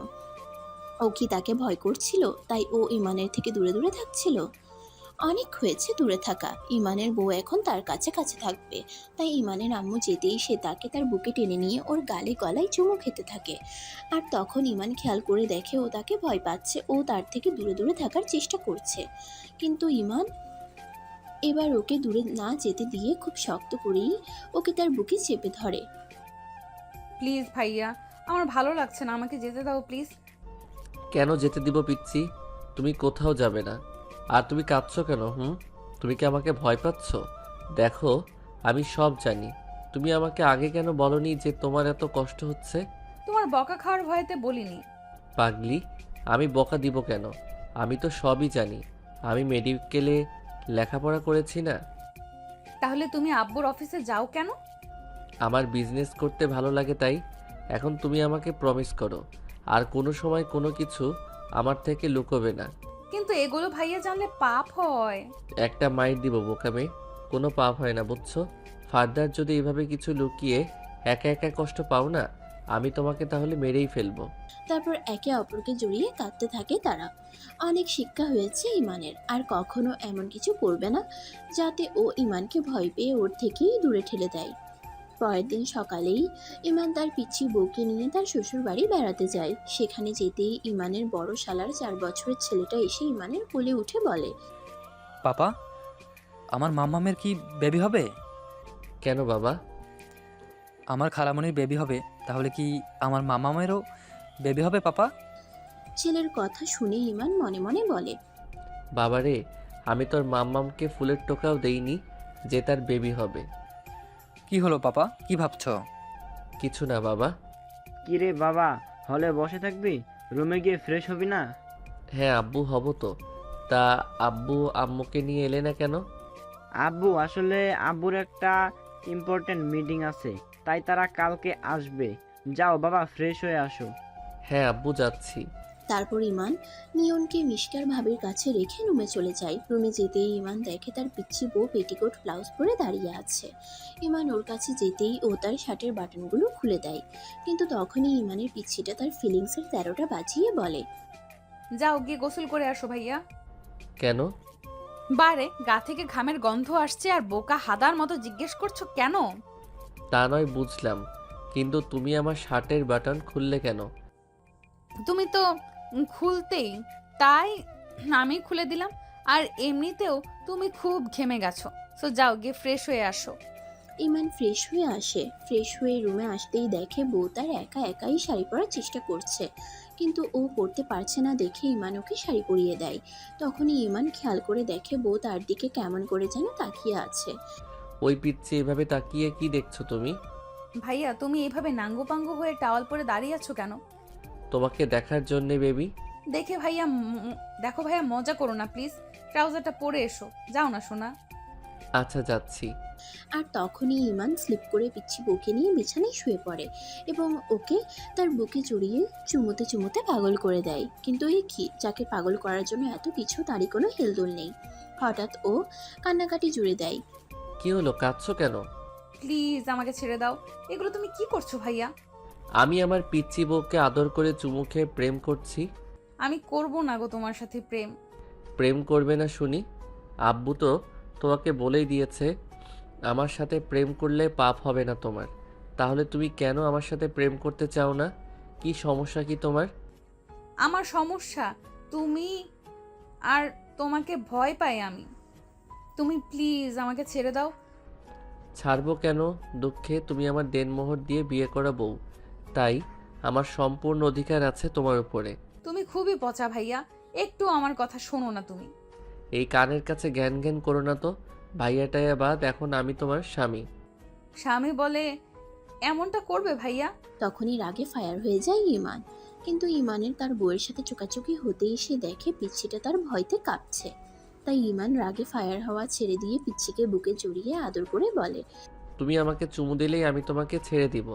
ও কি তাকে ভয় করছিল, তাই ও ইমানের থেকে দূরে দূরে থাকছিল? অনেক হয়েছে দূরে থাকা, ইমানের বউ এখন তার কাছে কাছে থাকবে। তাই ইমানের আম্মু যেতেই সে তাকে তার বুকে টেনে নিয়ে ওর গালে গলায় চুমু খেতে থাকে। আর তখন ইমান খেয়াল করে দেখে ও তাকে ভয় পাচ্ছে, ও তার থেকে দূরে দূরে থাকার চেষ্টা করছে। কিন্তু ইমান এবার ওকে দূরে না যেতে দিয়ে খুব শক্ত করেই ওকে তার বুকে চেপে ধরে। প্লিজ ভাইয়া, আমার ভালো লাগছে না, আমাকে যেতে দাও প্লিজ। কেন যেতে দিব পিচ্ছি? তুমি কোথাও যাবে না। আর তুমি কাঁদছো কেন? তুমি কি আমাকে ভয় পাচ্ছ? দেখো, আমি সব জানি। তুমি আমাকে আগে কেন বলনি যে তোমার এত কষ্ট হচ্ছে? তোমার বকা খাওয়ার ভয়েতে বলিনি। পাগলি, আমি বকা দিব কেন? আমি তো সবই জানি। আমি মেডিকেলে লেখাপড়া করেছি না। তাহলে তুমি আব্বুর অফিসে যাও কেন? আমার বিজনেস করতে ভালো লাগে তাই। এখন তুমি আমাকে প্রমিস করো আর কোনো সময় কোনো কিছু আমার থেকে লুকোবে না। কিন্তু এগুলো ভাইয়া জানলে পাপ হয়। একটা মাইট দিব বোকামে, কোনো পাপ হয় না বুঝছো? ফার্দার যদি এভাবে কিছু লুকিয়ে একা একা কষ্ট পাও না, আমি তোমাকে তাহলে মেরেই ফেলবো। তারপর একে অপরকে জড়িয়ে কাঁদতে থাকে তারা। অনেক শিক্ষা হয়েছে ইমানের, আর কখনো এমন কিছু করবে না যাতে ও ইমানকে ভয় পেয়ে ওর থেকেই দূরে ঠেলে দেয়। পরের দিন সকালেই ইমান তার পিচ্ছি বউকে নিয়ে তার শ্বশুর বাড়ি বেড়াতে যায়। সেখানে যেতেই ইমানের বড় শালার 4 বছরের ছেলেটা এসে ইমানের কোলে উঠে বলে, পাপা, আমার মাম্মামের কি বেবি হবে? কেন বাবা? আমার খালামণির বেবি হবে, তাহলে কি আমার মামামেরও বেবি হবে পাপা? ছেলের কথা শুনে ইমান মনে মনে বলে, বাবারে, আমি তোর মাম্মামকে ফুলের টোকাও দেইনি যে তার বেবি হবে। কি হলো পাপা, কি ভাবছো? কিছু না বাবা। কিরে বাবা, হলে বসে থাকবি? রুমে গিয়ে ফ্রেশ হবি না? হ্যাঁ আব্বু, হব তো। তা আব্বু আম্মুকে নিয়ে এলে না কেন? আব্বু আসলে আব্বুর একটা ইম্পর্টেন্ট মিটিং আছে, তাই তারা কালকে আসবে। যাও বাবা, ফ্রেশ হয়ে আসো। হ্যাঁ আব্বু, যাচ্ছি। তারপর ইমান নিয়নকে মিষ্কার ভাবির কাছে রেখে রুমে চলে যায়। রুমে যেতেই ইমান দেখে তার পিচ্ছি বউ পেটিকোট ব্লাউজ পরে দাঁড়িয়ে আছে। ইমান ওর কাছে যেতেই ও তার শার্টের বাটনগুলো খুলে দেয়। কিন্তু তখনই ইমানের পিচ্ছিটা তার ফিলিংসের 13টা বাজিয়ে বলে, যাও গিয়ে গোসল করে আসো ভাইয়া। কেন? বারে গা থেকে ঘামের গন্ধ আসছে আর বোকা হাদার মতো জিজ্ঞেস করছো কেন? তা নয় বুঝলাম, কিন্তু তুমি আমার শার্টের বাটন খুললে কেন? তুমি তো খুলতেই, তাই আমি খুলে দিলাম। আর এমনিতেও তুমি খুব ঘেমে গেছো, সো যাও গিয়ে ফ্রেশ হয়ে আসো। ইমান ফ্রেশ হয়ে আসে। ফ্রেশ হয়ে রুমে আসতেই দেখে বউ তার একা একাই শাড়ি পরার চেষ্টা করছে, কিন্তু ও পরতে পারছে না দেখে ইমান ওকে শাড়ি পরিয়ে দেয়। তখনই ইমান খেয়াল করে দেখে বউ তার দিকে কেমন করে যেন তাকিয়ে আছে। ওই পিচ্ছি এভাবে তাকিয়ে কি দেখছো তুমি? ভাইয়া তুমি এভাবে নাঙ্গু পাঙ্গু হয়ে টাওয়াল পরে দাঁড়িয়ে আছো কেন? তোমাকে দেখার জন্যে বেবি। দেখো ভাইয়া, মজা করো না প্লিজ। ট্রাউজারটা পরে এসো, যাও না সোনা। আচ্ছা যাচ্ছি। আর তখনই ইমান স্লিপ করে পিচ্ছি বউকে নিয়ে বিছানায় শুয়ে পড়ে এবং ওকে তার বুকে জড়িয়ে চুমোতে চুমোতে পাগল করে দেয়। কিন্তু এই কি, যাকে পাগল করার জন্য এত কিছু, তারই কোনো হেলদোল নেই। হঠাৎ ও কান্নাকাটি জুড়ে দেয়। কি হলো, কাঁদছো কেন? প্লিজ আমাকে ছেড়ে দাও। এগুলো তুমি কি করছো ভাইয়া? আমি আমার পিচ্ছি বউকে আদর করে চুমু খেয়ে প্রেম করছি। আমি করব না গো তোমার সাথে প্রেম। প্রেম করবে না শুনি? আব্বু তো তোমাকে বলেই দিয়েছে আমার সাথে প্রেম করলে পাপ হবে না তোমার। তাহলে তুমি কেন আমার সাথে প্রেম করতে চাও না? কি সমস্যা কি তোমার? আমার সমস্যা তুমি, আর তোমাকে ভয় পাই আমি। তুমি প্লিজ আমাকে ছেড়ে দাও। ছাড়বো কেন? দুঃখে তুমি আমার দেনমোহর দিয়ে বিয়ে করা বউ, তাই আমার সম্পূর্ণ অধিকার আছে তোমার উপরে। তুমি খুবই পচা ভাইয়া, একটু আমার কথা শোনো না তুমি। এই কানের কাছে জ্ঞান জ্ঞান করো না তো। ভাইয়াটাইয়া বাদ, এখন আমি তোমার স্বামী। স্বামী বলে এমনটা করবে ভাইয়া? তখনই রাগে ফায়ার হয়ে যায় ইমান। কিন্তু ইমানের তার বউয়ের সাথে চোকাচুকি হতেই সে দেখে পিচ্ছিটা তার ভয়তে কাঁপছে। তাই ইমান রাগে ফায়ার হওয়া ছেড়ে দিয়ে পিচ্ছিকে বুকে জড়িয়ে আদর করে বলে। তুমি আমাকে চুমু দিলেই আমি তোমাকে ছেড়ে দিব।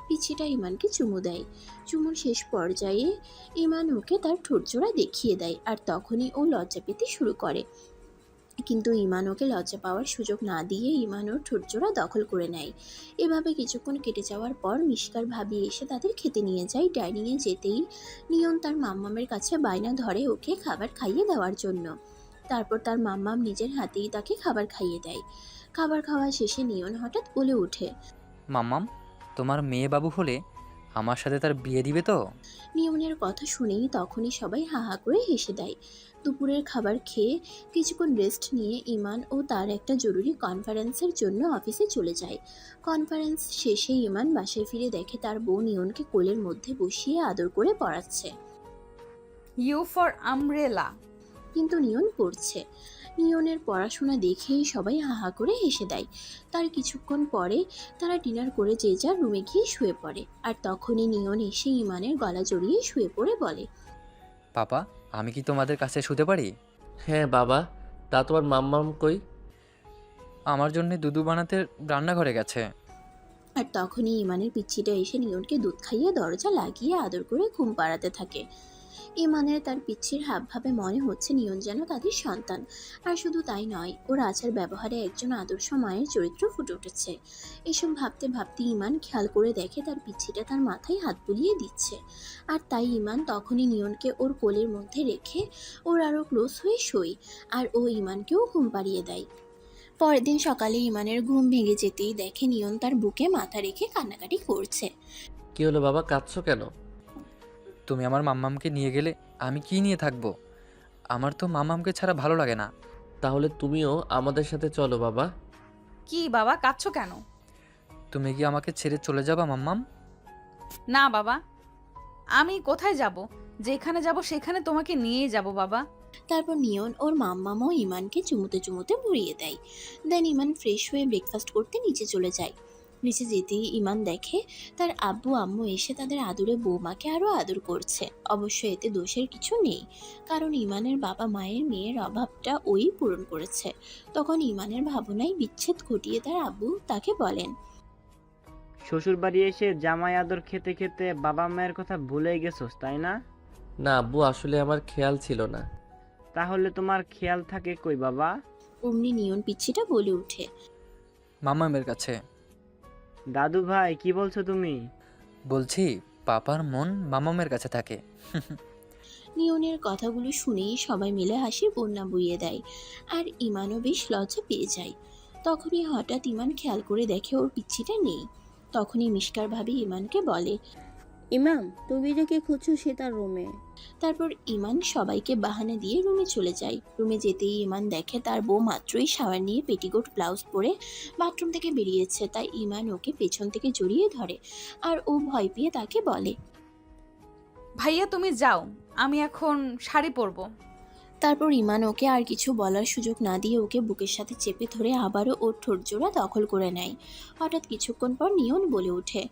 পিচ্ছিটা ইমানকে চুমু দেয়। চুমুর শেষ পর্যায়ে ইমান ওকে তার ঠোঁটজোড়া দেখিয়ে দেয়, আর তখনই ও লজ্জা পেতে শুরু করে। কিন্তু ইমান ওকে লজ্জা পাওয়ার সুযোগ না দিয়ে ইমান ওর ঠোঁটজোড়া দখল করে নেয়। এভাবে কিছুক্ষণ কেটে যাওয়ার পর মিশকার ভাবি এসে তাদের খেতে নিয়ে যায়। ডাইনিংয়ে যেতেই নিয়ন তার মাম্মামের কাছে বায়না ধরে ওকে খাবার খাইয়ে দেওয়ার জন্য। তারপর তার মাম্মাম নিজের হাতেই তাকে খাবার খাইয়ে দেয়। খাবার খাওয়া শেষে নিয়ন হঠাৎ বলে ওঠে, মাম্মাম, তোমার মেয়ে বাবু হলে আমার সাথে তার বিয়ে দিবে তো? নিয়নের কথা শুনেই তখনই সবাই হা হা করে হেসে দেয়। দুপুরের খাবার খেয়ে কিছুক্ষণ রেস্ট নিয়ে ইমান ও তার একটা জরুরি কনফারেন্সের জন্য অফিসে চলে যায়। কনফারেন্স শেষে ইমান বাসায় ফিরে দেখে তার বউ নিয়নকে কোলের মধ্যে বসিয়ে আদর করে পড়াচ্ছে। You for umbrella. কিন্তু নিয়ন পড়ছে। নিয়নের পড়াশোনা দেখেই সবাই হা হা করে হেসে দেয়। তার কিছুক্ষণ পরে তারা ডিনার করে যে যার রুমে গিয়ে শুয়ে পড়ে। আর তখনই নিয়ন এসে ইমানের গলা জড়িয়ে শুয়ে পড়ে বলে, পাপা, আমি কি তোমাদের কাছে শুতে পারি? হ্যাঁ বাবা, তা তোমার মাম্মাম কই? আমার জন্য দুধু বানাতে রান্নাঘরে গেছে। আর তখনই ইমানের পিচ্ছিটা এসে নিয়নকে দুধ খাইয়ে দরজা লাগিয়ে আদর করে ঘুম পাড়াতে থাকে। ইমানের তার পিচ্ছির হাবভাবে মনে হচ্ছে নিয়ন যেন তাদের সন্তান। আর শুধু তাই নয়, ওর আচার ব্যবহারে একজন আদর্শ মায়ের চরিত্র ফুটে উঠেছে। এসব ভাবতে ভাবতে ইমান খেয়াল করে দেখে তার পিচ্ছিটা তার মাথায় হাত বুলিয়ে দিচ্ছে। আর তাই ইমান তখনই নিয়নকে ওর কোলের মধ্যে রেখে ওর আরও ক্লোজ হয়ে শোয়। আর ও ইমানকেও ঘুম পাড়িয়ে দেয়। পরের দিন সকালে ইমানের ঘুম ভেঙে যেতেই দেখে নিয়ন তার বুকে মাথা রেখে কান্নাকাটি করছে। কি হলো বাবা, কাঁদছো কেন? তুমি আমার মাম্মামকে নিয়ে গেলে আমি কি নিয়ে থাকবো? আমার তো মাম্মামকে ছাড়া ভালো লাগে না। তাহলে তুমিও আমাদের সাথে চলো বাবা। কি বাবা, কাঁদছো কেন? তুমি কি আমাকে ছেড়ে চলে যাবা মাম্মাম? না বাবা, আমি কোথায় যাব? যেখানে যাব সেখানে তোমাকে নিয়ে যাব বাবা। তারপর নিয়ন ওর মাম্মামও ইমানকে চুমুতে চুমুতে মুড়িয়ে দেয়। দেন ইমান ফ্রেশ হয়ে ব্রেকফাস্ট করতে নিচে চলে যায়। নিচে যেতেই ইমান দেখে তার আব্বু আম্মু এসে তাদের আদুরে বৌমাকে আরও আদর করছে। অবশ্য এতে দোষের কিছু নেই, কারণ ইমানের বাবা মায়ের মেয়ের অভাবটা ওই পূরণ করেছে। তখন ইমানের ভাবনায় বিচ্ছেদ ঘটিয়ে তার আব্বু তাকে বলেন, শ্বশুর বাড়ি এসে জামাই আদর খেতে খেতে বাবা মায়ের কথা ভুলে গেছোস তাই না? না আব্বু, আসলে আমার খেয়াল ছিল না। তাহলে তোমার খেয়াল থাকে কই বাবা? অমনি নিয়ন পিচ্ছিটা বলে ওঠে, মাম্মামের কাছে। দাদু ভাই কি বলছো তুমি? বলছি পাপার মন মাম্মামের কাছে থাকে। নিয়নের কথাগুলো শুনেই সবাই মিলে হাসির বন্যা বইয়ে দেয়। আর ইমানও বেশ লজ্জা পেয়ে যায়। তখনই হঠাৎ ইমান খেয়াল করে দেখে ওর পিচ্ছিটা নেই। তখনই মিশকার ভাবি ইমানকে বলে, ইমাম, তুমি যাকে খুঁজছো সে তার রুমে। তারপর ইমান সবাইকে বাহানা দিয়ে রুমে চলে যায়। রুমে যেতেই ইমান দেখে তার বউ মাত্রই শাওয়ার নিয়ে পেটিকোট ব্লাউজ পরে বাথরুম থেকে বেরিয়েছে। তাই ইমান ওকে পেছন থেকে জড়িয়ে ধরে। আর ও ভয় পেয়ে তাকে বলে, ভাইয়া তুমি যাও, আমি এখন শাড়ি পরবো। তারপর ইমান ওকে আর কিছু বলার সুযোগ না দিয়ে ওকে বুকের সাথে চেপে ধরে আবারও ওর ঠোঁটজোড়া দখল করে নেয়। হঠাৎ কিছুক্ষণ পর নিয়ন বলে ওঠে,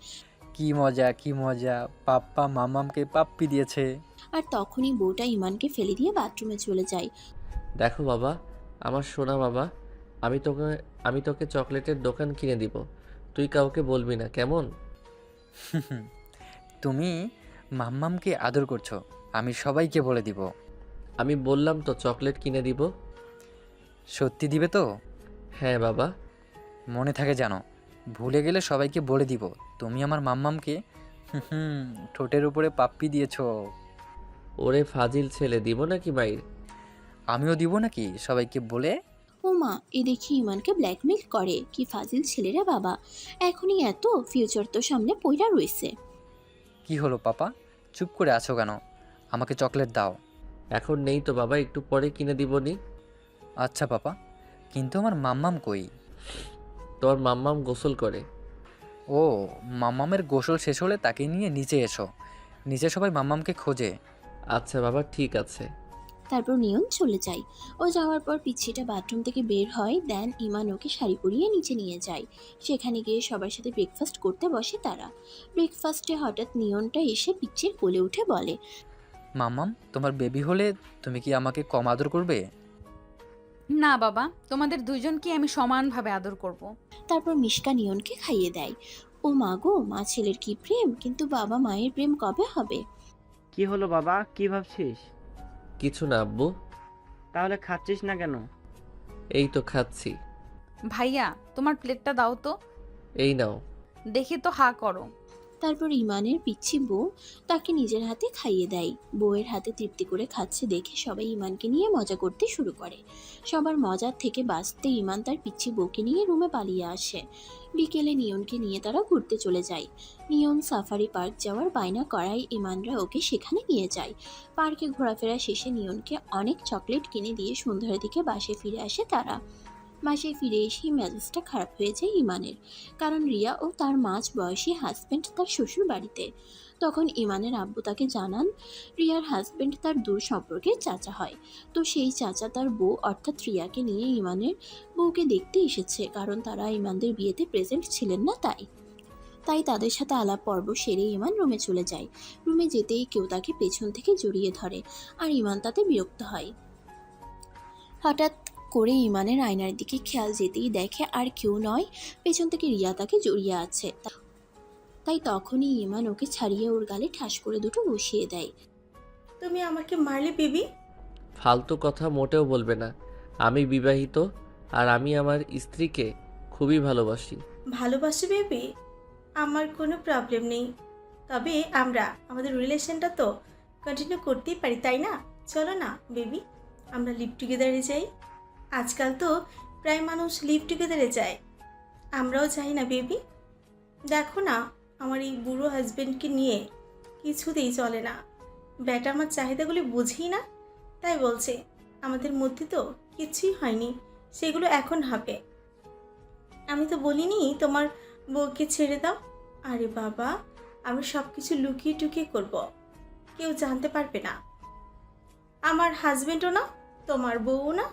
কি মজা, কি মজা, পাপ্পা মাম্মামকে পাপ্পি দিয়েছে। আর তখনই বউটা ইমানকে ফেলে দিয়ে বাথরুমে চলে যায়। দেখো বাবা, আমার সোনা বাবা, আমি তোকে চকলেটের দোকান কিনে দিব। তুই কাউকে বলবি না, কেমন? তুমি মাম্মামকে আদর করছো, আমি সবাইকে বলে দিব। আমি বললাম তো চকলেট কিনে দিব। সত্যি দিবে তো? হ্যাঁ বাবা। মনে থাকে জানো, ভুলে গেলে সবাইকে বলে দিব তুমি আমার মাম্মামকে ঠোঁটের উপরে পাপ্পি দিয়েছো। ওরে ফাজিল ছেলে, দিব নাকি মাইর? আমিও দিব নাকি সবাইকে বলে? ও মা, এ দেখি ইমানকে ব্ল্যাকমেল করে। কি ফাজিল ছেলেরা বাবা, এখনই এত, ফিউচার তো সামনে পইড়া রয়েছে। কি হলো পাপা, চুপ করে আছো কেন? আমাকে চকলেট দাও। এখন নেই তো বাবা, একটু পরে কিনে দিবনি। আচ্ছা পাপা, কিন্তু আমার মাম্মাম কই? তোর মাম্মাম গোসল করে। ও, মাম্মামের গোসল শেষ হলে তাকে নিয়ে নিচে এসো। নিচে সবাই মাম্মামকে খোঁজে। আচ্ছা বাবা, ঠিক আছে। তারপর নিয়ন চলে যায়। ও যাওয়ার পর পিচ্ছিটা বাথরুম থেকে বের হয়। দেন ইমান ওকে শাড়ি পরিয়ে নিচে নিয়ে যায়। সেখানে গিয়ে সবার সাথে ব্রেকফাস্ট করতে বসে তারা। ব্রেকফাস্টে হঠাৎ নিয়নটা এসে পিচ্ছির কোলে উঠে বলে, মাম্মাম, তোমার বেবি হলে তুমি কি আমাকে কম আদর করবে? না বাবা, তোমাদের দুইজনকে আমি সমানভাবে আদর করব। তারপর মিশকা নিয়নকে খাইয়ে দেয়। ও মা গো, মা ছেলের কি প্রেম, কিন্তু বাবা মায়ের প্রেম কবে হবে? কি হলো বাবা, কি ভাবছিস? কিছু না আব্বু, তাহলে খাচ্ছিস না কেন? এই তো খাচ্ছি। ভাইয়া, তোমার প্লেটটা দাও তো। এই নাও। দেখি তো, হা করো। তারপর ইমানের পিচ্ছি বউ তাকে নিজের হাতে খাইয়ে দেয়। বউয়ের হাতে তৃপ্তি করে খাচ্ছে দেখে সবাই ইমানকে নিয়ে মজা করতে শুরু করে। সবার মজার থেকে বাঁচতে ইমান তার পিচ্ছি বউকে নিয়ে রুমে পালিয়ে আসে। বিকেলে নিয়নকে নিয়ে তারা ঘুরতে চলে যায়। নিয়ন সাফারি পার্ক যাওয়ার বায়না করায় ইমানরা ওকে সেখানে নিয়ে যায়। পার্কে ঘোরাফেরা শেষে নিয়নকে অনেক চকলেট কিনে দিয়ে সন্ধ্যার দিকে বাসে ফিরে আসে তারা। বাসায় ফিরে এসেই মেজাজটা খারাপ হয়ে যায় ইমানের, কারণ রিয়া ও তার মাঝ বয়সী হাজব্যান্ড তার শ্বশুর বাড়িতে। তখন ইমানের আব্বু তাকে জানান রিয়ার হাজব্যান্ড তার দূর সম্পর্কের চাচা হয়। তো সেই চাচা তার বউ অর্থাৎ রিয়াকে নিয়ে ইমানের বউকে দেখতে এসেছে, কারণ তারা ইমানদের বিয়েতে প্রেজেন্ট ছিলেন না তাই তাদের সাথে আলাপ পর্ব সেরে ইমান রুমে চলে যায়। রুমে যেতেই কেউ তাকে পেছন থেকে জড়িয়ে ধরে, আর ইমান তাতে বিরক্ত হয়। হঠাৎ করে ইমানের আয়নার দিকে খেয়াল যেতেই দেখে আর কেউ নয়, পেছন থেকে রিয়া তাকে জড়িয়ে আছে। তাই তখনই ইমান ওকে ছাড়িয়ে ওর গালে ঠাস করে দুটো বসিয়ে দেয়। তুমি আমাকে মারলে বেবি? ফালতু কথা মোটেও বলবে না। আমি বিবাহিত, আর আমি আমার স্ত্রীকে খুবই ভালোবাসি। ভালোবাসি বেবি? আমার কোনো প্রবলেম নেই, তবে আমরা আমাদের রিলেশনটা তো কন্টিনিউ করতেই পারি, তাই না? চলো না বেবি, আমরা লিভ টুগেদারে যাই। আজকাল তো প্রায় মানুষ লিভ টুগেদারে যায়, আমরাও যাই না বেবি? দেখো না, আমার এই বুড়ো হাজব্যান্ডকে নিয়ে কিছুতেই চলে না। ব্যাটা আমার চাহিদাগুলি বুঝেই না, তাই বলছে আমাদের মধ্যে তো কিছুই হয়নি, সেগুলো এখন হবে। আমি তো বলিনি তোমার বউকে ছেড়ে দাও। আরে বাবা, আমি সব কিছু লুকিয়ে টুকিয়ে করব, কেউ জানতে পারবে না। আমার হাজবেন্ডও না, তোমার বউও না।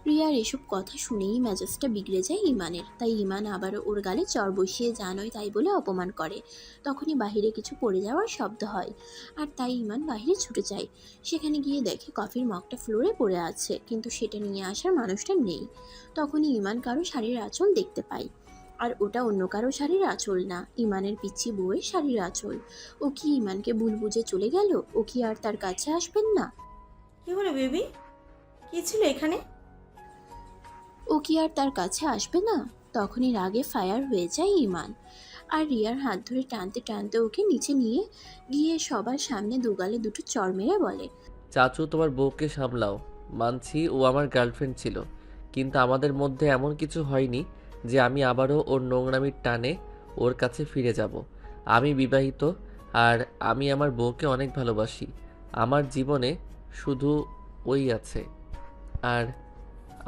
রিয়ার এসব কথা শুনেই মেজাজটা বিগড়ে যায় ইমানের। তাই ইমান আবারও ওর গালে চর বসিয়ে জানোই তাই বলে অপমান করে। তখনই বাহিরে কিছু পড়ে যাওয়ার শব্দ হয়, আর তাই ইমান বাহিরে ছুটে যায়। সেখানে গিয়ে দেখে কফির মগটা ফ্লোরে পড়ে আছে, কিন্তু সেটা নিয়ে আসার মানুষটা নেই। তখনই ইমান কারো শাড়ির আঁচল দেখতে পায়, আর ওটা অন্য কারো শাড়ির আঁচল না, ইমানের পিচ্ছি বউয়ের শাড়ির আঁচল। ও কি ইমানকে ভুল বুঝে চলে গেল? ও কি আর তার কাছে আসবেন না? কি হলো বেবি, কি ছিল এখানে? ও কি আর তার কাছে আসবে না? তখনই রাগে ফায়ার হয়ে যায় ইমান, আর রিয়ার হাত ধরে টানতে টানতে ওকে নিচে নিয়ে গিয়ে সবার সামনে দুগালে দুটো চড় মেরে বলে, চাচু, তোমার বউকে সামলাও। মানছি ও আমার গার্লফ্রেন্ড ছিল, কিন্তু আমাদের মধ্যে এমন কিছু হয়নি যে আমি আবারও ওর নোংরামির টানে ওর কাছে ফিরে যাব। আমি বিবাহিত, আর আমি আমার বউকে অনেক ভালোবাসি। আমার জীবনে শুধু ওই আছে, আর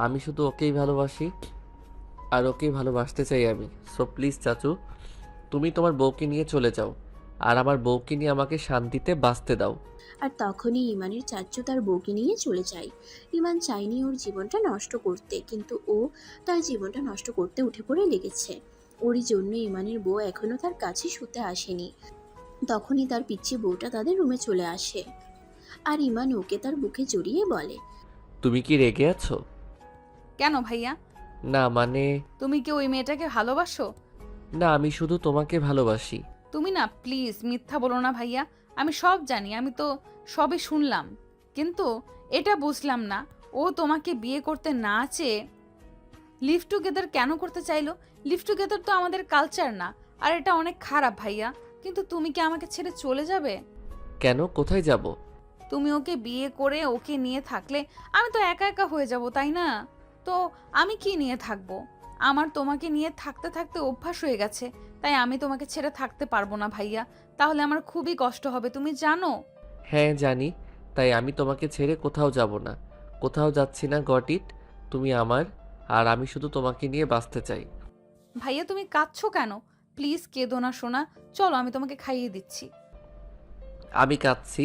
আমি শুধু ওকেই ভালোবাসি, আর ওকেই ভালোবাসতে চাই আমি। সো প্লিজ চাচু, তুমি তোমার বউকে নিয়ে চলে যাও, আর আমার বউকে নিয়ে আমাকে শান্তিতে বাঁচতে দাও। আর তখনই ইমানের চাচু তার বউকে নিয়ে চলে যায়। ইমান চায়নি ওর জীবনটা নষ্ট করতে, কিন্তু ও তার জীবনটা নষ্ট করতে উঠে পড়ে লেগেছে। ওরই জন্য ইমানের বউ এখনো তার কাছে শুতে আসেনি। তখনই তার পিচ্ছি বউটা তাদের রুমে চলে আসে, আর ইমান ওকে তার বুকে জড়িয়ে বলে, তুমি কি রেগে আছো? কেন ভাইয়া? না মানে, তুমি কি ওই মেয়েটাকে ভালোবাসো? না, আমি শুধু তোমাকে ভালোবাসি। তুমি না প্লিজ মিথ্যা বলো না ভাইয়া, আমি সব জানি, আমি তো সবই শুনলাম, কিন্তু এটা বুঝলাম না ও তোমাকে বিয়ে করতে না চেয়ে লিভ টুগেদার কেন করতে চাইলো? লিভ টুগেদার তো আমাদের কালচার না, আর এটা অনেক খারাপ ভাইয়া। কিন্তু তুমি কি আমাকে ছেড়ে চলে যাবে? কেন? কোথায় যাব? তুমি ওকে বিয়ে করে ওকে নিয়ে থাকলে আমি তো একা একা হয়ে যাব, তাই না? তো আমি কি নিয়ে থাকবো? আমার তোমাকে নিয়ে থাকতে থাকতে অভ্যাস হয়ে গেছে, তাই আমি তোমাকে ছেড়ে থাকতে পারবো না ভাইয়া। তাহলে আমার খুবই কষ্ট হবে, তুমি জানো। হ্যাঁ জানি, তাই আমি তোমাকে ছেড়ে কোথাও যাব না, কোথাও যাচ্ছি না। Got it? তুমি আমার, আর আমি শুধু তোমাকে নিয়ে বাঁচতে চাই। ভাইয়া তুমি কাঁদছো কেন? প্লিজ কেঁদো না সোনা, চলো আমি তোমাকে খাইয়ে দিচ্ছি। আমি কাঁদছি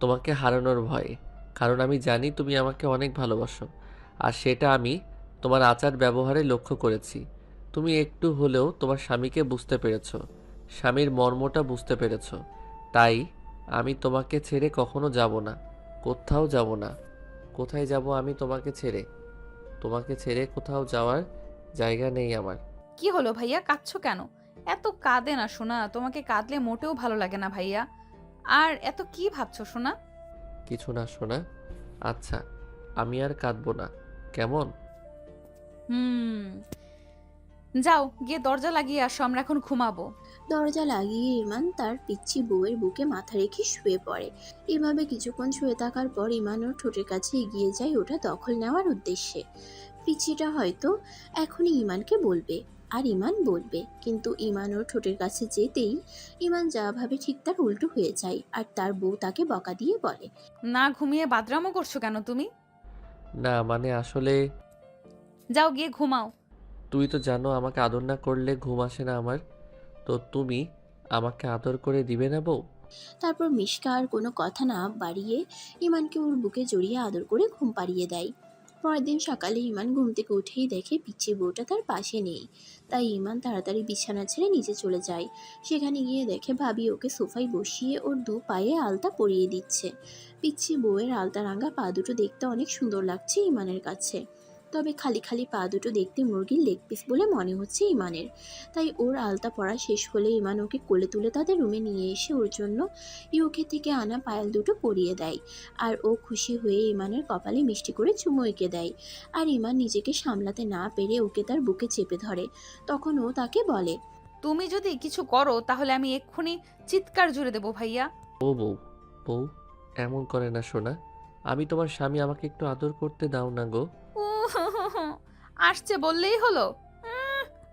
তোমাকে হারানোর ভয়ে, কারণ আমি জানি তুমি আমাকে অনেক ভালোবাসো, আর সেটা আমি তোমার আচার ব্যবহারে লক্ষ্য করেছি। তুমি একটু হলেও তোমার স্বামীকে বুঝতে পেরেছো, স্বামীর মর্মটা বুঝতে পেরেছো। তাই আমি তোমাকে ছেড়ে কখনো যাব না, কোথাও যাব না। কোথায় যাব আমি তোমাকে ছেড়ে? তোমাকে ছেড়ে কোথাও যাওয়ার জায়গা নেই আমার। কি হলো ভাইয়া, কাঁদছো কেন? এত কাঁদে না সোনা, তোমাকে কাঁদলে মোটেও ভালো লাগে না ভাইয়া। আর এত কি ভাবছো সোনা? কিছু না শোনা। আচ্ছা, আমি আর কাঁদবো না, কেমন? যাও গিয়ে দরজা লাগিয়ে আসো, আমরা এখন ঘুমাবো। দরজা লাগিয়ে ইমান তার পিচ্ছি বউয়ের বুকে মাথা রেখে শুয়ে পড়ে। এভাবে কিছুক্ষণ শুয়ে থাকার পর ইমান ওর ঠোঁটের কাছে এগিয়ে যায় ওটা দখল নেওয়ার উদ্দেশ্যে। পিচ্ছিটা হয়তো এখনই ইমানকে বলবে, আর ইমান বলবে, কিন্তু ইমান ওর ঠোঁটের কাছে যেতেই ইমান যা ভাবে ঠিক তার উল্টো হয়ে যায়, আর তার বউ তাকে বকা দিয়ে বলে, না ঘুমিয়ে বাদরামো করছো কেন তুমি? না মানে আসলে যাও গিয়ে ঘুমাও। তুই তো জানো আমাকে আদর না করলে ঘুম আসে না আমার, তো তুমি আমাকে আদর করে দিবে না বউ? তারপর মিশকা আর কোনো কথা না বাড়িয়ে ইমানকে ওর বুকে জড়িয়ে আদর করে ঘুম পাড়িয়ে দেয়। পরের দিন সকালে ইমান ঘুম থেকে উঠেই দেখে পিচ্ছি বউটা তার পাশে নেই। তাই ইমান তাড়াতাড়ি বিছানা ছেড়ে নিচে চলে যায়। সেখানে গিয়ে দেখে ভাবি ওকে সোফায় বসিয়ে ওর দু পায়ে আলতা পরিয়ে দিচ্ছে। পিচ্ছি বউয়ের আলতা রাঙা পা দুটো দেখতে অনেক সুন্দর লাগছে ইমানের কাছে, তবে খালি খালি পা দুটো দেখতে মুরগির লেগ পিস বলে মনে হচ্ছে ইমানের। তাই ওর আলতা পরা শেষ হলে ইমান ওকে কোলে তুলে তাদের রুমে নিয়ে এসে ওর জন্য ইউকে থেকে আনা পায়েল দুটো পরিয়ে দেয়। আর ও খুশি হয়ে ইমানের কপালে মিষ্টি করে চুমো এঁকে দেয়। আর ইমান নিজেকে সামলাতে না পেরে ওকে তার বুকে চেপে ধরে। তখন ও তাকে বলে, তুমি যদি কিছু করো তাহলে আমি এক্ষুনি চিৎকার জুড়ে দেবো ভাইয়া। ও বউ, বউ এমন করে না শোনা, আমি তোমার স্বামী, আমাকে একটু আদর করতে দাও না গো। আসছে বললেই হলো,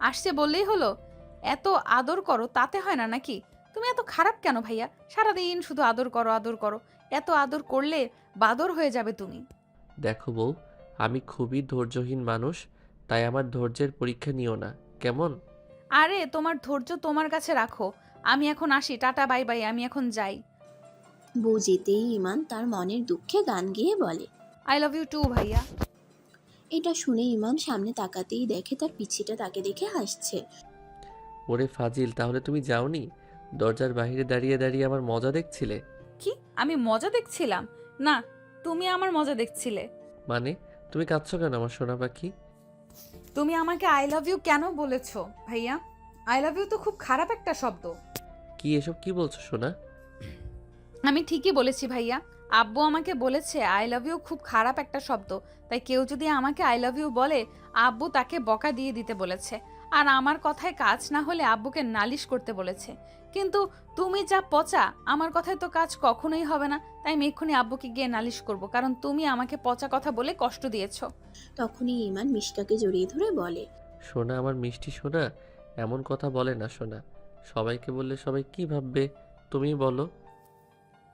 আসছে বললেই হলো। এত আদর করো তাতে হয় না নাকি? তুমি এত খারাপ কেন ভাইয়া? সারাদিন শুধু আদর করো আদর করো, এত আদর করলে বাদর হয়ে যাবে তুমি। দেখো বউ, আমি খুবই ধৈর্যহীন মানুষ, তাই আমার ধৈর্যের পরীক্ষা নিও না, কেমন? আরে তোমার ধৈর্য তোমার কাছে রাখো, আমি এখন আসি, টাটা বাই বাই, আমি এখন যাই। বউ যেতেই ইমান তার মনের দুঃখে গান গেয়ে বলে, আই লাভ ইউ টু ভাইয়া। এটা শুনে ইমান সামনে তাকাতেই দেখে তার পিচ্ছিটা তাকে দেখে হাসছে। ওরে ফাজিল, তাহলে তুমি যাওনি? দরজার বাইরে দাঁড়িয়ে দাঁড়িয়ে আমার মজা দেখছিলে? কি আমি মজা দেখছিলাম? না, তুমি আমার মজা দেখছিলে। মানে তুমি কাঁদছো কেন আমার সোনা পাখি? তুমি আমাকে আই লাভ ইউ কেন বলেছো ভাইয়া? আই লাভ ইউ তো খুব খারাপ একটা শব্দ। কি এসব কি বলছো সোনা? আমি ঠিকই বলেছি ভাইয়া, আব্বু আমাকে বলেছে আই লাভ ইউ খুব খারাপ একটা শব্দ, তাই কেউ যদি আমাকে আই লাভ ইউ বলে আব্বু তাকে বকা দিয়ে দিতে বলেছে, আর আমার কথায় কাজ না হলে আব্বুকে নালিশ করতে বলেছে। কিন্তু তুমি যা পচা, আমার কথায় তো কাজ কখনোই হবে না, তাই আমি এক্ষুনি আব্বুকে গিয়ে নালিশ করব, কারণ তুমি আমাকে পচা কথা বলে কষ্ট দিয়েছো। তখনই ইমান মিশকাকে জড়িয়ে ধরে বলে, সোনা আমার মিষ্টি সোনা, এমন কথা বলে না সোনা। সবাইকে বললে সবাই কি ভাববে তুমি বলো?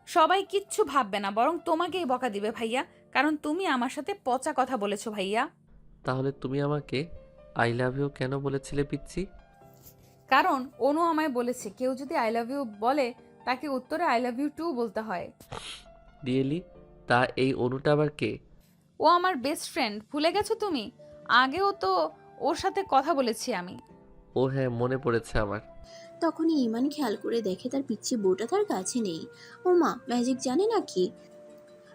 সবাই কিচ্ছু ভাববে না, বরং তোমাকেই বকা দিবে ভাইয়া, কারণ তুমি আমার সাথে পচা কথা বলেছো ভাইয়া। তাহলে তুমি আমাকে আই লাভ ইউ কেন বলেছিলে পিচ্ছি? কারণ অনু আমায় বলেছে কেউ যদি আই লাভ ইউ বলে তাকে উত্তরে আই লাভ ইউ টু বলতে হয়। রিয়েলি? তা এই অনুটা আবার কে? ও আমার বেস্ট ফ্রেন্ড, ভুলে গেছো তুমি? আগেও তো ওর সাথে কথা বলেছি আমি। ও হ্যাঁ, মনে পড়েছে আমার। তখনই ইমান খেয়াল করে দেখে তার পিচ্ছি বউটা তার কাছে নেই। ও মা, ম্যাজিক জানে নাকি?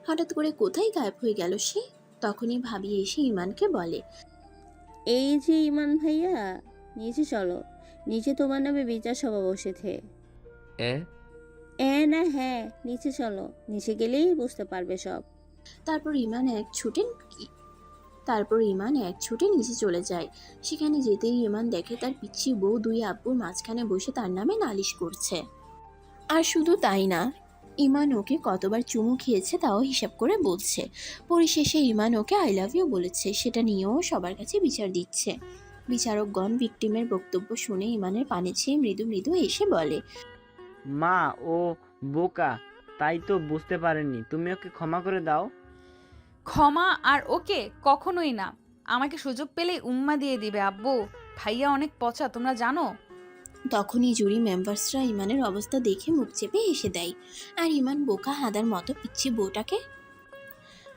হঠাৎ করে কোথায় গায়েব হয়ে গেল সে? তখনই ভাবি এসে ইমানকে বলে, এই যে ইমান ভাইয়া, নিচে চলো, নিচে তোমার নামে বিচার সভা বসেছে। না হ্যাঁ, নিচে চলো, নিচে গেলেই বুঝতে পারবে সব। তারপর ইমান এক ছুটে নিচে চলে যায়। সেখানে যেতেই ইমান দেখে তার পিচ্ছি বউ দুই আব্বুর মাঝখানে বসে তার নামে নালিশ করছে। আর শুধু তাই না, ইমান ওকে কতবার চুমু খেয়েছে তাও হিসাব করে বলছে। পরিশেষে ইমান ওকে আই লাভ ইউ বলেছে, সেটা নিয়েও সবার কাছে বিচার দিচ্ছে। বিচারকগণ ভিকটিমের বক্তব্য শুনে ইমানের পানে চেয়ে মৃদু মৃদু এসে বলে, মা ও বোকা, তাই তো বুঝতে পারেননি, তুমি ওকে ক্ষমা করে দাও। ক্ষমা আর ওকে কখনোই না, আমাকে সুযোগ পেলেই উম্মা দিয়ে দিবে আব্বু। ভাইয়া অনেক পচা, তোমরা জানো। তখনই জুরি মেম্বার্সরা ইমানের অবস্থা দেখে মুখ চেপে হেসে দেয়। আর ইমান বোকা হাদার মতো পিচ্ছি বউটাকে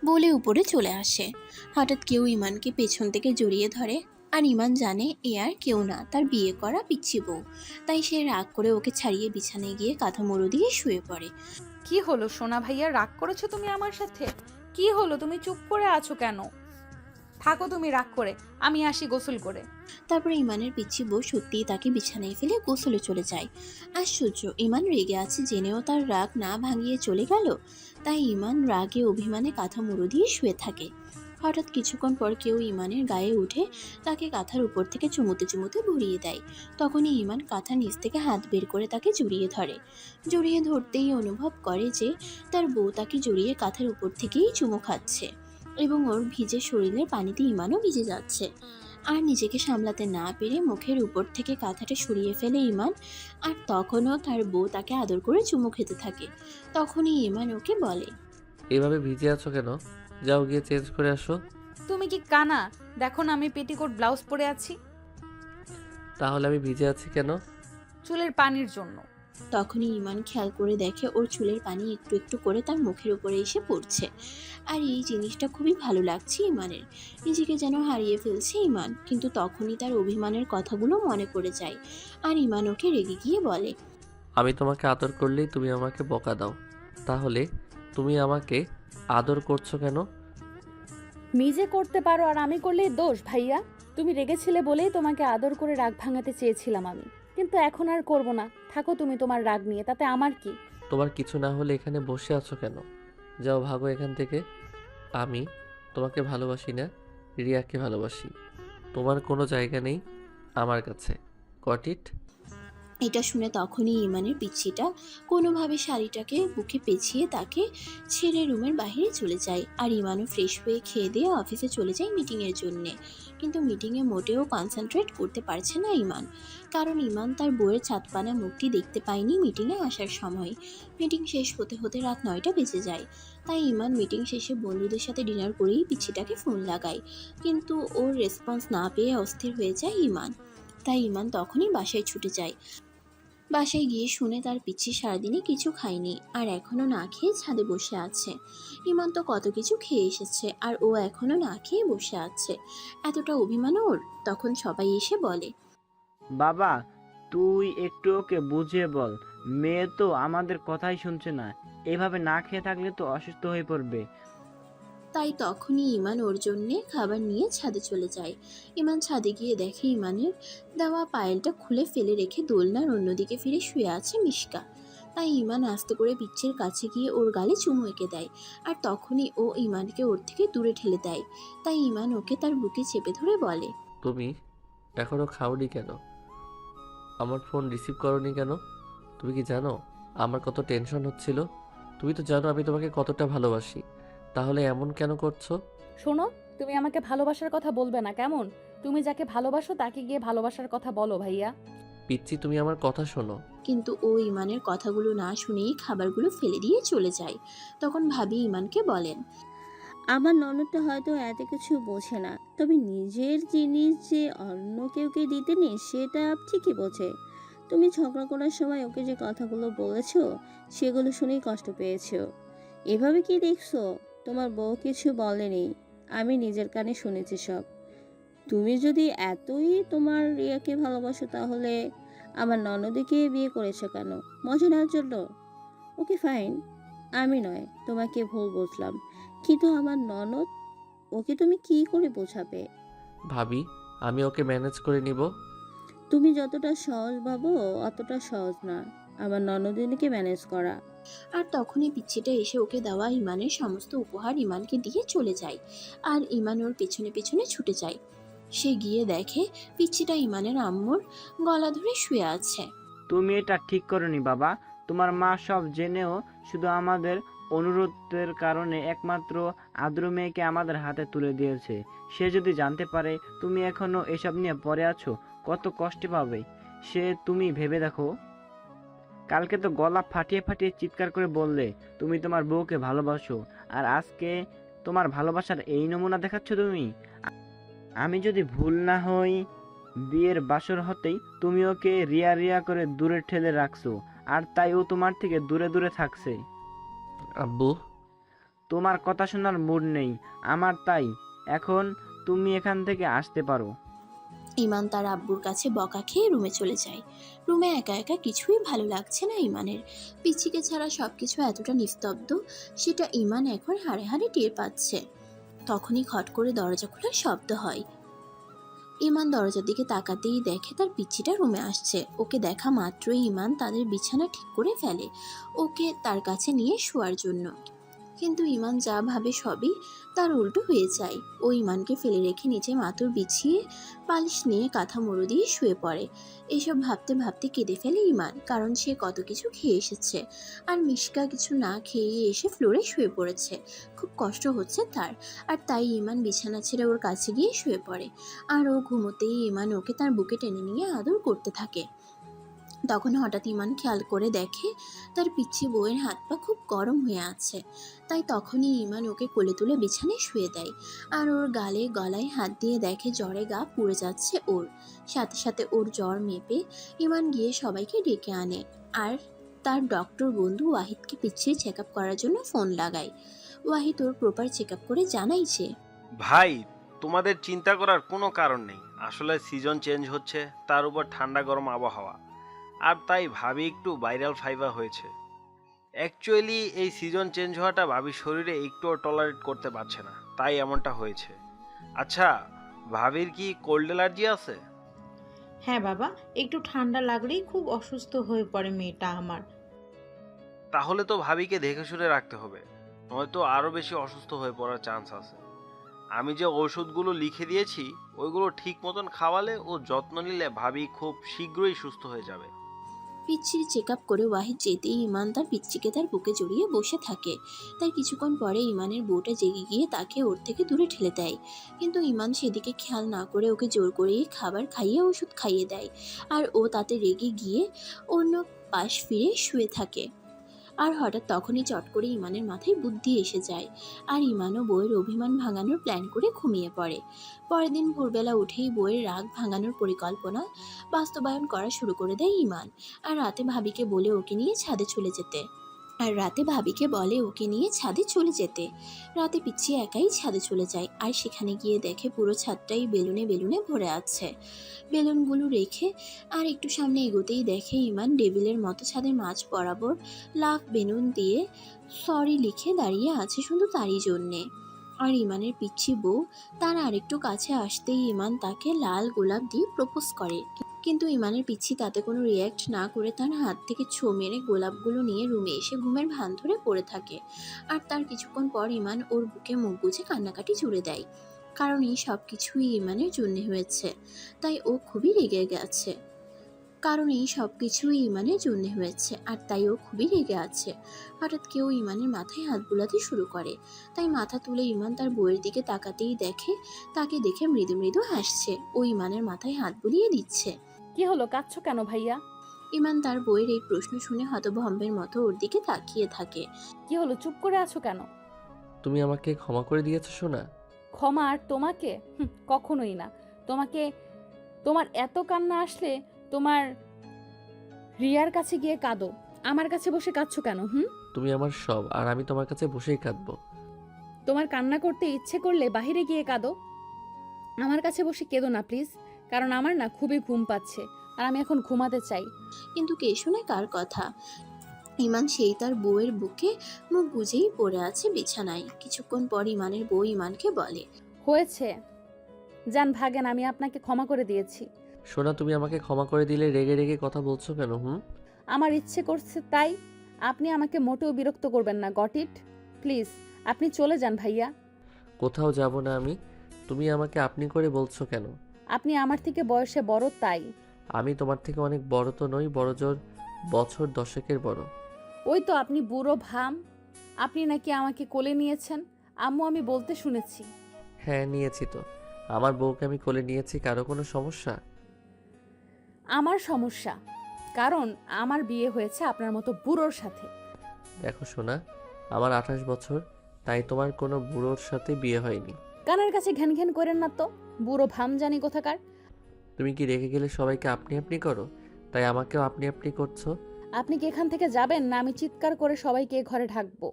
বলে উপরে চলে আসে। হঠাৎ কেউ ইমানকে পেছন থেকে জড়িয়ে ধরে। আর ইমান জানে এ আর কেউ না, তার বিয়ে করা পিচ্ছি বউ। তাই সে রাগ করে ওকে ছাড়িয়ে বিছানায় গিয়ে কাঁথা মুড়ো দিয়ে শুয়ে পড়ে। কি হলো সোনা ভাইয়া, রাগ করেছো তুমি আমার সাথে? কি হলো, তুমি চুপ করে আছো কেন? থাকো তুমি রাগ করে, আমি আসি গোসল করে। তারপরে ইমানের পিচ্ছি বউ সত্যিই তাকে বিছানায় ফেলে গোসলে চলে যায়। আশ্চর্য, ইমান রেগে আছে জেনেও তার রাগ না ভাঙিয়ে চলে গেল। তাই ইমান রাগে অভিমানে কাঁথা মুড়ো দিয়ে শুয়ে থাকে। হঠাৎ কিছুক্ষণ পর কেউ ইমানের গায়ে উঠে তাকে কাঁথার উপর থেকে চুমুতে চুমুতে ভরিয়ে দেয়। তখনই ইমান কাঁথার নিচ থেকে হাত বের করে তাকে জড়িয়ে ধরে। জড়িয়ে ধরতেই অনুভব করে যে তার বউ তাকে জড়িয়ে কাঁথার উপর থেকেই চুমু খাচ্ছে এবং ওর ভিজে শরীরের পানিতে ইমানও ভিজে যাচ্ছে। আর নিজেকে সামলাতে না পেরে মুখের উপর থেকে কাঁথাটা সরিয়ে ফেলে ইমান। আর তখনও তার বউ তাকে আদর করে চুমু খেতে থাকে। তখনই ইমান ওকে বলে, এভাবে ভিজে আছো কেন? যাও গিয়ে চেঞ্জ করে আসো। তুমি কি কানা? দেখো না আমি পেটিকোট ব্লাউজ পরে আছি। তাহলে আমি ভিজে আছি কেন? চুলের পানির জন্য। তখনই ইমান খেয়াল করে দেখে ওর চুলের পানি একটু একটু করে তার মুখের উপরে এসে পড়ছে। আর এই জিনিসটা খুবই ভালো লাগছে ইমানের। নিজেকে যেন হারিয়ে ফেলছে ইমান। কিন্তু তখনই তার অভিমানের কথাগুলো মনে পড়ে যায়। আর ইমান ওকে রেগে গিয়ে বলে, আমি তোমাকে আদর করলেই তুমি আমাকে বকা দাও, তাহলে তুমি আমাকে আদর করছো কেন? নিজে করতে পারো আর আমি করলেই দোষ ভাইয়া? তুমি রেগেছিলে বলেই তোমাকে আদর করে রাগ ভাঙাতে চেয়েছিলাম আমি, কিন্তু এখন আর করব না। থাকো তুমি তোমার রাগ নিয়ে, তাতে আমার কি? তোমার কিছু না হলে এখানে বসে আছো কেন? যাও ভাগো এখান থেকে। আমি তোমাকে ভালোবাসি না, রিয়াকে ভালোবাসি। তোমার কোনো জায়গা নেই আমার কাছে। Got it? এটা শুনে তখনই ইমানের পিচ্ছিটা কোনোভাবে শাড়িটাকে বুকে পেঁচিয়ে তাকে ছেড়ে রুমের বাইরে চলে যায়। আর ইমানও ফ্রেশ হয়ে খেয়ে দিয়ে অফিসে চলে যায় মিটিংয়ের জন্যে। কিন্তু মিটিংয়ে মোটেও কনসেন্ট্রেট করতে পারছে না ইমান, কারণ ইমান তার বউয়ের ছাদপানা মুখটি দেখতে পায়নি মিটিংয়ে আসার সময়। মিটিং শেষ হতে হতে রাত 9টা বেজে যায়। তাই ইমান মিটিং শেষে বন্ধুদের সাথে ডিনার করেই পিচ্ছিটাকে ফোন লাগায়, কিন্তু ওর রেসপন্স না পেয়ে অস্থির হয়ে যায় ইমান। তাই ইমান তখনই বাসায় ছুটে যায়। বাসায় গিয়ে শুনে তার পিচ্ছি সারাদিনে কিছু খায়নি আর এখনো না খেয়ে ছাদে বসে আছে। ইমান তো কত কিছু খেয়ে এসেছে আর ও এখনো না খেয়ে বসে আছে। এতটা অভিমান ওর। তখন সবাই এসে বলে, বাবা তুই একটু ওকে বুঝিয়ে বল, মেয়ে তো আমাদের কথাই শুনছে না, এভাবে না খেয়ে থাকলে তো অসুস্থ হয়ে পড়বে। তাই তখনই ইমান ওর জন্যে খাবার নিয়ে ছাদে চলে যায়। ইমান ছাদে গিয়ে দেখে ইমানের দেওয়া পায়েলটা খুলে ফেলে রেখে দোলনার অন্যদিকে ফিরে শুয়ে আছে মিশকা। তাই ইমান আস্তে করে পিচ্ছির কাছে গিয়ে ওর গালে চুমু এঁকে দেয়। আর তখনই ও ইমানকে ওর থেকে দূরে ঠেলে দেয়। তাই ইমান ওকে তার বুকে চেপে ধরে বলে, তুমি এখনো খাওনি কেন? আমার ফোন রিসিভ করোনি কেন? তুমি কি জানো আমার কত টেনশন হচ্ছিল? তুমি তো জানো আমি তোমাকে কতটা ভালোবাসি, তাহলে এমন কেন করছো? শোনো, তুমি আমাকে ভালোবাসার কথা বলবে না কেমন? তুমি যাকে ভালোবাসো তাকে গিয়ে ভালোবাসার কথা বলো ভাইয়া। পিচ্ছি তুমি আমার কথা শোনো। কিন্তু ও ইমানের কথাগুলো না শুনেই খাবারগুলো ফেলে দিয়ে চলে যায়। তখন ভাবি ইমানকে বলেন, আমার ননদটা হয়তো এত কিছু বোঝে না, তবে নিজের জিনিস যে অন্য কেউকে দিতে নেই সেটা ঠিকই বোঝে। তুমি ঝগড়া করার সময় ওকে যে কথাগুলো বলেছো সেগুলো শুনেই কষ্ট পেয়েছো। এভাবে কি দেখছো? তোমার বউ কিছু বলেনি, আমি নিজের কানে শুনেছি সব। তুমি যদি এতই তোমার রিয়াকে ভালোবাসো তাহলে আমার ননদকে বিয়ে করেছো কেন? মজা নেওয়ার জন্য? ওকে ফাইন, আমি নয় তোমাকে ভুল বুঝলাম, কিন্তু আমার ননদ, ওকে তুমি কি করে বোঝাবে? ভাবি আমি ওকে ম্যানেজ করে নিব। তুমি যতটা সহজ ভাবো অতটা সহজ না আমার ননদিনীকে ম্যানেজ করা। আর তখনই পিচ্ছিটা এসে ওকে দেওয়া ইমানের সমস্ত উপহার ইমানকে দিয়ে চলে যায়। আর ইমান ওর পেছনে পেছনে ছুটে যায়। সে গিয়ে দেখে পিচ্ছিটা ইমানের আম্মুর গলা ধরে শুয়ে আছে। তুমি এটা ঠিক করনি বাবা, তোমার মা সব জেনেও শুধু আমাদের অনুরোধের কারণে একমাত্র আদ্র মেয়েকে আমাদের হাতে তুলে দিয়েছে। সে যদি জানতে পারে তুমি এখনো এসব নিয়ে পড়ে আছো, কত কষ্টে পাবে সে, তুমি ভেবে দেখো। কালকে তো গলা ফাটিয়ে ফাটিয়ে চিৎকার করে বললে তুমি তোমার বউকে ভালোবাসো, আর আজকে তোমার ভালোবাসার এই নমুনা দেখাচ্ছ তুমি। আমি যদি ভুল না হই বিয়ের বাসর হতেই তুমি ওকে রিয়া রিয়া করে দূরে ঠেলে রাখছো, আর তাই ও তোমার থেকে দূরে দূরে থাকছে। আব্বু, তোমার কথা শোনার মুড নেই আমার, তাই এখন তুমি এখান থেকে আসতে পারো। ইমান তার আব্বুর কাছে বকা খেয়ে রুমে চলে যায়। রুমে একা একা কিছুই ভালো লাগছে না ইমানের। পিচ্চিকে ছাড়া সবকিছু এতটা নিস্তব্ধ, সেটা ইমান এখন হাড়ে হাড়ে টের পাচ্ছে। তখনই খট করে দরজা খোলার শব্দ হয়। ইমান দরজার দিকে তাকাতেই দেখে তার পিচ্চিটা রুমে আসছে। ওকে দেখা মাত্রই ইমান তাদের বিছানা ঠিক করে ফেলে ওকে তার কাছে নিয়ে শোয়ার জন্য। কিন্তু ইমান যা ভাবে সবই তার উল্টো হয়ে যায়। ও ইমানকে ফেলে রেখে নিচে মাথুর বিছিয়ে পালিশ নিয়ে কাঁথা মুড়ো দিয়ে শুয়ে পড়ে। এসব ভাবতে ভাবতে কেঁদে ফেলে ইমান, কারণ সে কত কিছু খেয়ে এসেছে আর মিশকা কিছু না খেয়ে এসে ফ্লোরে শুয়ে পড়েছে। খুব কষ্ট হচ্ছে তার, আর তাই ইমান বিছানা ছেড়ে ওর কাছে গিয়ে শুয়ে পড়ে। আর ও ঘুমোতেই ইমান ওকে তার বুকে টেনে নিয়ে আদর করতে থাকে। তখন হঠাৎ ইমান খেয়াল করে দেখে তার পিচ্ছি বউয়ের হাত পা খুব গরম হয়ে আছে। তাই তখনই ইমান ওকে কোলে তুলে বিছানায় শুয়ে দেয় আর ওর গালে গলায় হাত দিয়ে দেখে জ্বরে গা পুড়ে যাচ্ছে ওর। সাথে সাথে ওর জ্বর মেপে ইমান গিয়ে সবাইকে ডেকে আনে আর তার ডক্টর বন্ধু ওয়াহিদকে পিচ্ছির চেক আপ করার জন্য ফোন লাগায়। ওয়াহিদ ওর প্রপার চেক আপ করে জানাইছে, ভাই তোমাদের চিন্তা করার কোনো কারণ নেই, আসলে সিজন চেঞ্জ হচ্ছে, তার উপর ঠান্ডা গরম আবহাওয়া, আর তাই ভাবি একটু ভাইরাল ফাইভার হয়েছে। অ্যাকচুয়ালি এই সিজন চেঞ্জ হওয়াটা ভাবির শরীরে একটুও টলারেট করতে পারছে না, তাই এমনটা হয়েছে। আচ্ছা, ভাবির কি কোল্ড অ্যালার্জি আছে? হ্যাঁ বাবা, একটু ঠান্ডা লাগলেই খুব অসুস্থ হয়ে পড়ে মেয়েটা আমার। তাহলে তো ভাবিকে দেখে শুনে রাখতে হবে, নয়তো আরও বেশি অসুস্থ হয়ে পড়ার চান্স আছে। আমি যে ওষুধগুলো লিখে দিয়েছি ওইগুলো ঠিক মতন খাওয়ালে ও যত্ন নিলে ভাবি খুব শীঘ্রই সুস্থ হয়ে যাবে। পিচ্ছির চেক আপ করে ওয়াহিদ যেতেই ইমান তার পিচ্ছিকে তার বুকে জড়িয়ে বসে থাকে। তাই কিছুক্ষণ পরে ইমানের বউটা জেগে গিয়ে তাকে ওর থেকে দূরে ঠেলে দেয়। কিন্তু ইমান সেদিকে খেয়াল না করে ওকে জোর করে খাবার খাইয়ে ওষুধ খাইয়ে দেয়। আর ও তাতে রেগে গিয়ে অন্য পাশ ফিরে শুয়ে থাকে। আর হঠাৎ তখনই চট করে ইমানের মাথায় বুদ্ধি এসে যায় আর ইমানও বইয়ের অভিমান ভাঙানোর প্ল্যান করে ঘুমিয়ে পড়ে। পরের দিন ভোরবেলা উঠেই বইয়ের রাগ ভাঙানোর পরিকল্পনা বাস্তবায়ন করা শুরু করে দেয় ইমান। আর রাতে ভাবিকে বলে ওকে নিয়ে ছাদে চলে যেতে। রাতে পিচ্ছি একাই ছাদে চলে যায় আর সেখানে গিয়ে দেখে পুরো ছাদটাই বেলুনে বেলুনে ভরে আছে। বেলুনগুলো রেখে আর একটু সামনে এগোতেই দেখে ইমান টেবিলের মতো ছাদের মাঝ বরাবর লাখ বেলুন দিয়ে সরি লিখে দাঁড়িয়ে আছে শুধু তারই জন্যে। আর ইমানের পিচ্ছি বউ তার আরেকটু কাছে আসতেই ইমান তাকে লাল গোলাপ দিয়ে প্রপোজ করে। কিন্তু ইমানের পিচ্ছি তাতে কোনো রিয়্যাক্ট না করে তার হাত থেকে ছো মেরে গোলাপগুলো নিয়ে রুমে এসে ঘুমের ভান ধরে পড়ে থাকে। আর তার কিছুক্ষণ পর ইমান ওর বুকে মুখ গুজে কান্নাকাটি জুড়ে দেয়, কারণ এই সব কিছুই ইমানের জন্যে হয়েছে। তাই ও খুবই রেগে গেছে। হঠাৎ কেউ ইমানের মাথায় হাত বুলাতে শুরু করে। তাই মাথা তুলে ইমান তার বউয়ের দিকে তাকাতেই দেখে তাকে দেখে মৃদু মৃদু হাসছে। ও ইমানের মাথায় হাত বুলিয়ে দিচ্ছে। কি হলো, কাঁদছো কেন ভাইয়া? ইমান তার বউয়ের এই প্রশ্ন শুনে হতভম্বের মতো ওর দিকে তাকিয়ে থাকে। কি হলো, চুপ করে আছো কেন? তুমি আমাকে ক্ষমা করে দিয়েছো সোনা। ক্ষমা আর তোমাকে? কখনোই না। তোমার এত কান্না আসলে তোমার রিয়ার কাছে গিয়ে কাঁদো, আমার কাছে বসে কাঁদছো কেন? তুমি আমার সব, আর আমি তোমার কাছে বসেই কাঁদবো। তোমার কান্না করতে ইচ্ছে করলে বাইরে গিয়ে কাঁদো, আমার কাছে বসে কেঁদো না প্লিজ, কারণ আমার না খুবই ঘুম পাচ্ছে আর আমি এখন ঘুমাতে চাই। কিন্তু কে শোনে কার কথা? ইমান সেই তার বউয়ের বুকে মুখ গুজেই পড়ে আছে বিছানায়। কিছুক্ষণ পর ইমানের বউ ইমানকে বলে, হয়েছে, যান ভাগেন, আমি আপনাকে ক্ষমা করে দিয়েছি। সোনা, তুমি আমাকে ক্ষমা করে দিলে রেগে রেগে কথা বলছো কেন? আমার ইচ্ছে করছে তাই, আপনি আমাকে মোটেও বিরক্ত করবেন না। Got it? প্লিজ আপনি চলে যান ভাইয়া। কোথাও যাব না আমি। তুমি আমাকে আপনি করে বলছো কেন? আপনি আমার থেকে বয়সে বড় তাই। আমি তোমার থেকে অনেক বড় তো নই, বড়জোর বছর 10 বড়। ওই তো আপনি বুড়ো ভাম। আপনি নাকি আমাকে কোলে নিয়েছেন, আম্মু আমি বলতে শুনেছি। হ্যাঁ, নিয়েছি তো। আমার বউকে আমি কোলে নিয়েছি, কারো কোনো সমস্যা? আমার সমস্যা, কারণ আমার বিয়ে হয়েছে আপনার মতো বুড়োর সাথে। দেখো সোনা, আমার 28 বছর, তাই তোমার কোনো বুড়োর সাথে বিয়ে হয়নি। কানের কাছে ঘ্যান ঘ্যান করেন না তো, বুড়ো ভাম জানি কোথাকার। তুমি কি রেগে গেলে সবাইকে আপনি আপনি করো, তাই আমাকেও আপনি আপনি করছো? আপনি কি এখান থেকে যাবেন, না আমি চিৎকার করে সবাইকে এ ঘরে ঢাকবো?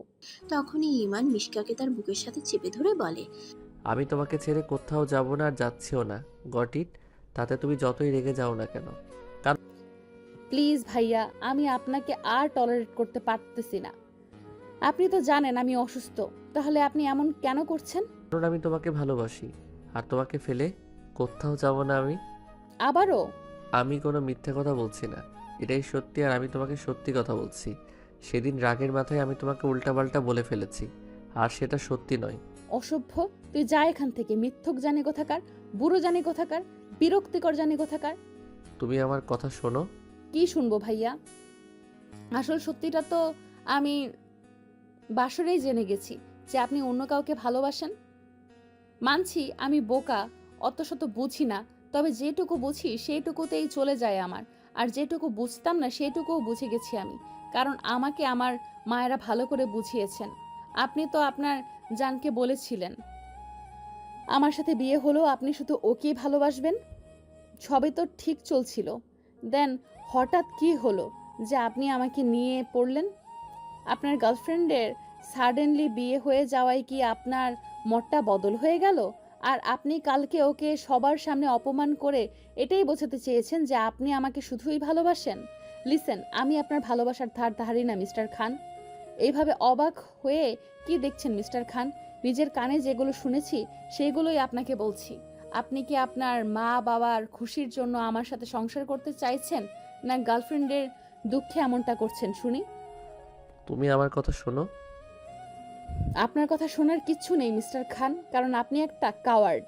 তখনই ইমান মিশকাকে তার বুকের সাথে চেপে ধরে বলে, আমি তোমাকে ছেড়ে কোথাও যাব না আর যাচ্ছিও না, গট ইট? তাতে তুমি যতই রেগে যাও না কেন। প্লিজ ভাইয়া, আমি আপনাকে আর টলারেট করতে পারতেছি না। আপনি তো জানেন আমি অসুস্থ, তাহলে আপনি এমন কেন করছেন? কারণ আমি তোমাকে ভালোবাসি, আর তোমাকে ফেলে কোথাও যাব না আমি। আবারও? আমি কোনো মিথ্যে কথা বলছি না, এটাই সত্যি, আর আমি তোমাকে সত্যি কথা বলছি। সেদিন রাগের মাথায় আমি তোমাকে উল্টাপাল্টা বলে ফেলেছি, আর সেটা সত্যি নয়। অসভ্য, তুই যা এখান থেকে, মিথ্যক জানি কোথাকার, বুড়ো জানি কোথাকার, বিরক্তিকর জানি কোথাকার। তুমি আমার কথা শোনো। কি শুনবো ভাইয়া? আসল সত্যিটা তো আমি বাসরেই জেনে গেছি যে আপনি অন্য কাউকে ভালোবাসেন। মানছি আমি বোকা, অত শত বুঝি না, তবে যেটুকু বুঝি সেইটুকুতেই চলে যায় আমার। আর যেটুকু বুঝতাম না সেইটুকুও বুঝে গেছি আমি, কারণ আমাকে আমার মায়েরা ভালো করে বুঝিয়েছেন। আপনি তো আপনার জানকে বলেছিলেন আমার সাথে বিয়ে হলেও আপনি শুধু ওকেই ভালোবাসবেন। সবই তো ঠিক চলছিল, দেন হঠাৎ কি হলো যে আপনি আমাকে নিয়ে পড়লেন? আপনার গার্লফ্রেন্ডের সাডেনলি বিয়ে হয়ে যাওয়ায় কি আপনার মতটা বদল হয়ে গেল? আর আপনি কালকে ওকে সবার সামনে অপমান করে এটাই বোঝাতে চেয়েছেন যে আপনি আমাকে শুধুই ভালোবাসেন? লিসেন, আমি আপনার ভালোবাসার ধার ধারি না মিস্টার খান। এইভাবে অবাক হয়ে কি দেখছেন মিস্টার খান? নিজের কানে যেগুলো শুনেছি সেগুলোই আপনাকে বলছি। আপনি কি আপনার মা বাবার খুশির জন্য আমার সাথে সংসার করতে চাইছেন, না গার্লফ্রেন্ডের দুঃখে এমনটা করছেন শুনি? তুমি আমার কথা শোনো। আপনার কথা শোনার কিচ্ছু নেই মিস্টার খান, কারণ আপনি একটা কাওয়ার্ড।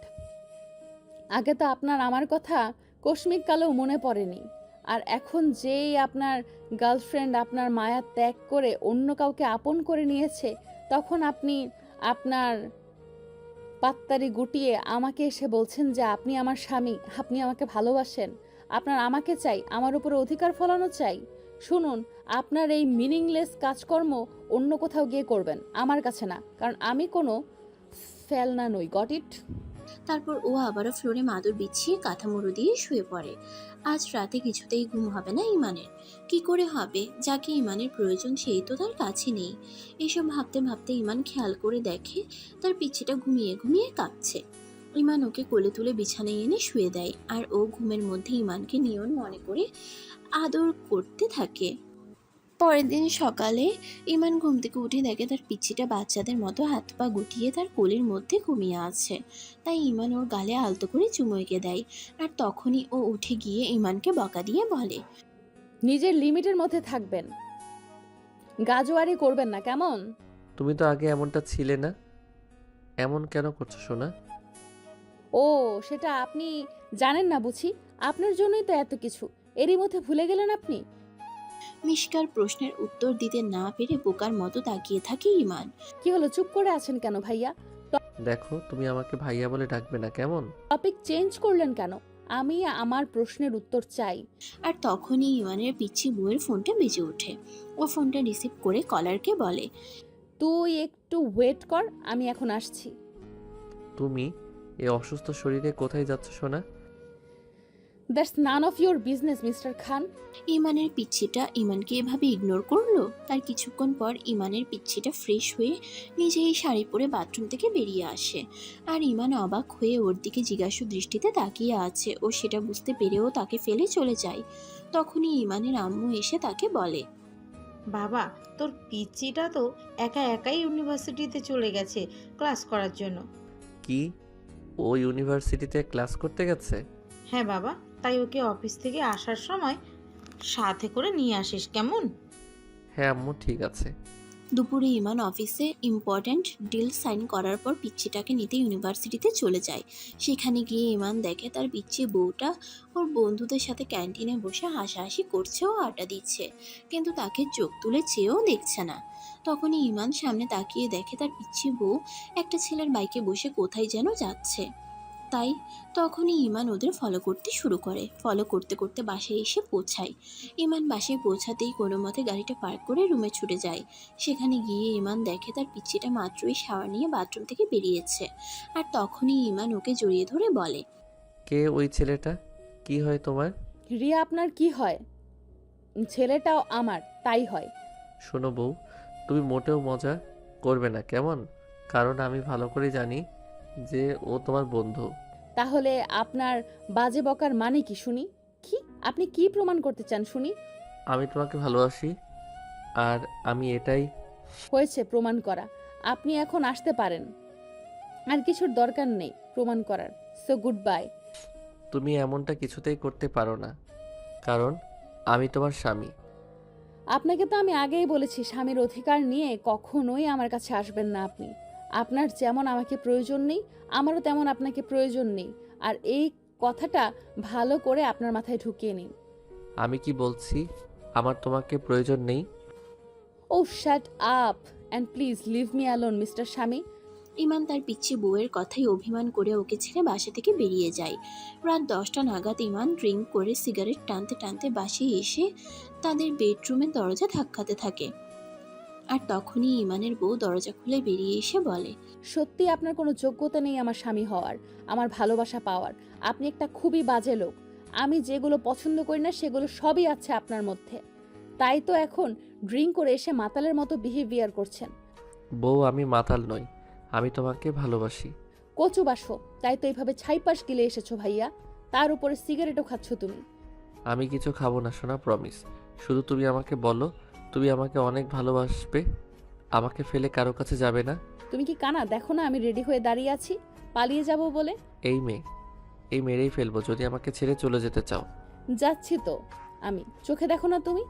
আগে তো আপনার আমার কথা কস্মিক কালেও মনে পড়েনি, আর এখন যেই আপনার গার্লফ্রেন্ড আপনার মায়া ত্যাগ করে অন্য কাউকে আপন করে নিয়েছে, তখন আপনি আপনার পাত্তারি গুটিয়ে আমাকে এসে বলছেন যে আপনি আমার স্বামী, আপনি আমাকে ভালোবাসেন, আপনার আমাকে চাই, আমার উপরে অধিকার ফলানো চাই। শুনুন, আপনার এই মিনিংলেস কাজকর্ম অন্য কোথাও গিয়ে করবেন, আমার কাছে না, কারণ আমি কোনো ফেলনা নই, গট ইট? তারপর ও আবারও ফ্লোরে মাদুর বিছিয়ে কাঁথা মুড়ো দিয়ে শুয়ে পড়ে। আজ রাতে কিছুতেই ঘুম হবে না ইমানের। কি করে হবে? যাকে ইমানের প্রয়োজন সেই তো তার কাছে নেই। এসব ভাবতে ভাবতে ইমান খেয়াল করে দেখে তার পিচ্ছিটা ঘুমিয়ে ঘুমিয়ে কাঁপছে। ইমান ওকে কোলে তুলে বিছানায় এনে শুয়ে দেয়, আর ও ঘুমের মধ্যে ইমানকে নিয়ন মনে করে আদর করতে থাকে। পরের দিন সকালে ইমান ঘুম থেকে উঠে দেখে তার পিচ্ছিটা বাচ্চাদের মতো হাত পা গুটিয়ে তার কোলের মধ্যে ঘুমিয়ে আছে। তাই ইমান ওর গালে আলতো করে চুমু এঁকে দেয়, আর তখনই ও উঠে গিয়ে ইমানকে বকা দিয়ে বলে, নিজের লিমিটের মধ্যে থাকবেন, গাজোয়ারি করবেন না, কেমন? তুমি তো আগে এমনটা ছিলে না, এমন কেন করছো সোনা? ও, সেটা আপনি জানেন না বুঝি? আপনার জন্যই তো এত কিছু, এরই মধ্যে ভুলে গেলেন আপনি? মিশকার প্রশ্নের উত্তর দিতে না পেরে বোকার মতো তাকিয়ে থাকে ইমান। কি হলো, চুপ করে আছেন কেন ভাইয়া? দেখো, তুমি আমাকে ভাইয়া বলে ডাকবে না, কেমন? টপিক চেঞ্জ করলেন কেন? আমি আমার প্রশ্নের উত্তর চাই। আর তখনই ইমানের পিচ্ছি বউয়ের ফোনটা বেজে ওঠে। ও ফোনটা রিসিভ করে কলারকে বলে, তুই একটু ওয়েট কর, আমি এখন আসছি। তুমি এই অসুস্থ শরীরে কোথায় যাচ্ছ সোনা? That's none of your business mister Khan. ইমানের পিচ্ছিটা ইমানকে এভাবে ইগনোর করলো। তার কিছুক্ষণ পর ইমানের পিচ্ছিটা ফ্রেশ হয়ে নিজেই শাড়ি পরে বাথরুম থেকে বেরিয়ে আসে, আর ইমান অবাক হয়ে ওর দিকে জিজ্ঞাসু দৃষ্টিতে তাকিয়ে আছে। ও সেটা বুঝতে পেরেও তাকে ফেলে চলে যায়। তখনই ইমানের আম্মু এসে তাকে বলে, বাবা, তোর পিচ্চিটা তো একা একাই ইউনিভার্সিটিতে চলে গেছে ক্লাস করার জন্য। কি, ও ইউনিভার্সিটিতে ক্লাস করতে গেছে? হ্যাঁ বাবা, তাই ওকে অফিস থেকে আসার সময় সাথে করে নিয়ে আসিস কেমন? হ্যাঁ আম্মু, ঠিক আছে। দুপুরে ইমান অফিসে ইম্পর্ট্যান্ট ডিল সাইন করার পর পিচ্চিটাকে নিতে ইউনিভার্সিটিতে চলে যায়। সেখানে গিয়ে ইমান দেখে তার পিচ্চি বউটা ওর বন্ধুদের সাথে ক্যান্টিনে বসে হাসাহাসি করছে ও আড্ডা দিচ্ছে, কিন্তু তাকে চোখ তুলে চেয়েও দেখছে না। তখনই ইমান সামনে তাকিয়ে দেখে তার পিচ্চি বউ একটা ছেলের বাইকে বসে কোথায় যেন যাচ্ছে। তাই তখনই ইমান ওদের ফলো করতে শুরু করে। ফলো করতে করতে বাসায় এসে পৌঁছায়। ইমান বাসায় পৌঁছাতেই কোনো মতে গাড়িটা পার্ক করে রুমে ছুটে যায়। সেখানে গিয়ে ইমান দেখে তার পিচ্চিটা মাত্রই শাওয়ার নিয়ে বাথরুম থেকে বেরিয়েছে। আর তখনই ইমান ওকে জড়িয়ে ধরে বলে, কে ওই ছেলেটা? কি হয় তোমার? রিয়া আপনার কি হয়? ছেলেটাও আমার তাই হয়। শোনো বউ, তুমি মোটেও মজা করবে না কেমন? কারণ আমি ভালো করে জানি যে ও তোমার বন্ধু। তাহলে আপনার বাজে বকার মানে কি শুনি? কি আপনি কি প্রমাণ করতে চান শুনি? আমি তোমাকে ভালোবাসি, আর আমি এটাই। হয়েছে প্রমাণ করা। আপনি এখন আসতে পারেন। আর কিছুর দরকার নেই প্রমাণ করার। So good bye. তুমি এমনটা কিছুতেই করতে পারো না, কারণ আমি তোমার স্বামী। আপনাকে তো আমি আগেই বলেছি স্বামীর অধিকার নিয়ে কখনোই আমার কাছে আসবেন না আপনি। আপনার যেমন আমাকে প্রয়োজন নেই, আমারও তেমন আপনাকে প্রয়োজন নেই। আর এই কথাটা ভালো করে আপনার মাথায় ঢুকিয়ে নিন। আমি কি বলছি আমার তোমাকে প্রয়োজন নেই? Oh shut up and please leave me alone mister স্বামী। ইমান তার পিচ্ছি বউয়ের কথাই অভিমান করে ওকে ছেড়ে বাসা থেকে বেরিয়ে যায়। রাত 10টা নাগাদ ইমান ড্রিঙ্ক করে সিগারেট টানতে টানতে বাসায় এসে তাদের বেডরুমের দরজা ধাক্কাতে থাকে। আর তখনই ইমানের বউ দরজা খুলে বেরিয়ে এসে বলে, সত্যি আপনার কোনো যোগ্যতা নেই আমার স্বামী হওয়ার, আমার ভালোবাসা পাওয়ার। আপনি একটা খুবই বাজে লোক। আমি যেগুলো পছন্দ করি না সেগুলো সবই আছে আপনার মধ্যে। তাই তো এখন ড্রিঙ্ক করে এসে মাতালের মতো বিহেভিয়ার করছেন। বউ, আমি মাতাল নই, আমি তোমাকে ভালোবাসি। কচু বাসো, তাই তো এইভাবে ছাইপাশ গিলে এসেছো ভাইয়া। তার উপরে সিগারেটও খাচ্ছ তুমি। আমি কিছু খাবো না সোনা, প্রমিস। শুধু তুমি আমাকে বলো তুমি আমাকে অনেক ভালোবাসবে, আমাকে ফেলে কারো কাছে যাবে না। তুমি কি কানা দেখো না আমি রেডি হয়ে দাঁড়িয়ে আছি পালিয়ে যাব বলে? এই মেরেই ফেলবো যদি আমাকে ছেড়ে চলে যেতে চাও। যাচ্ছি তো আমি, চোখে দেখো না তুমি?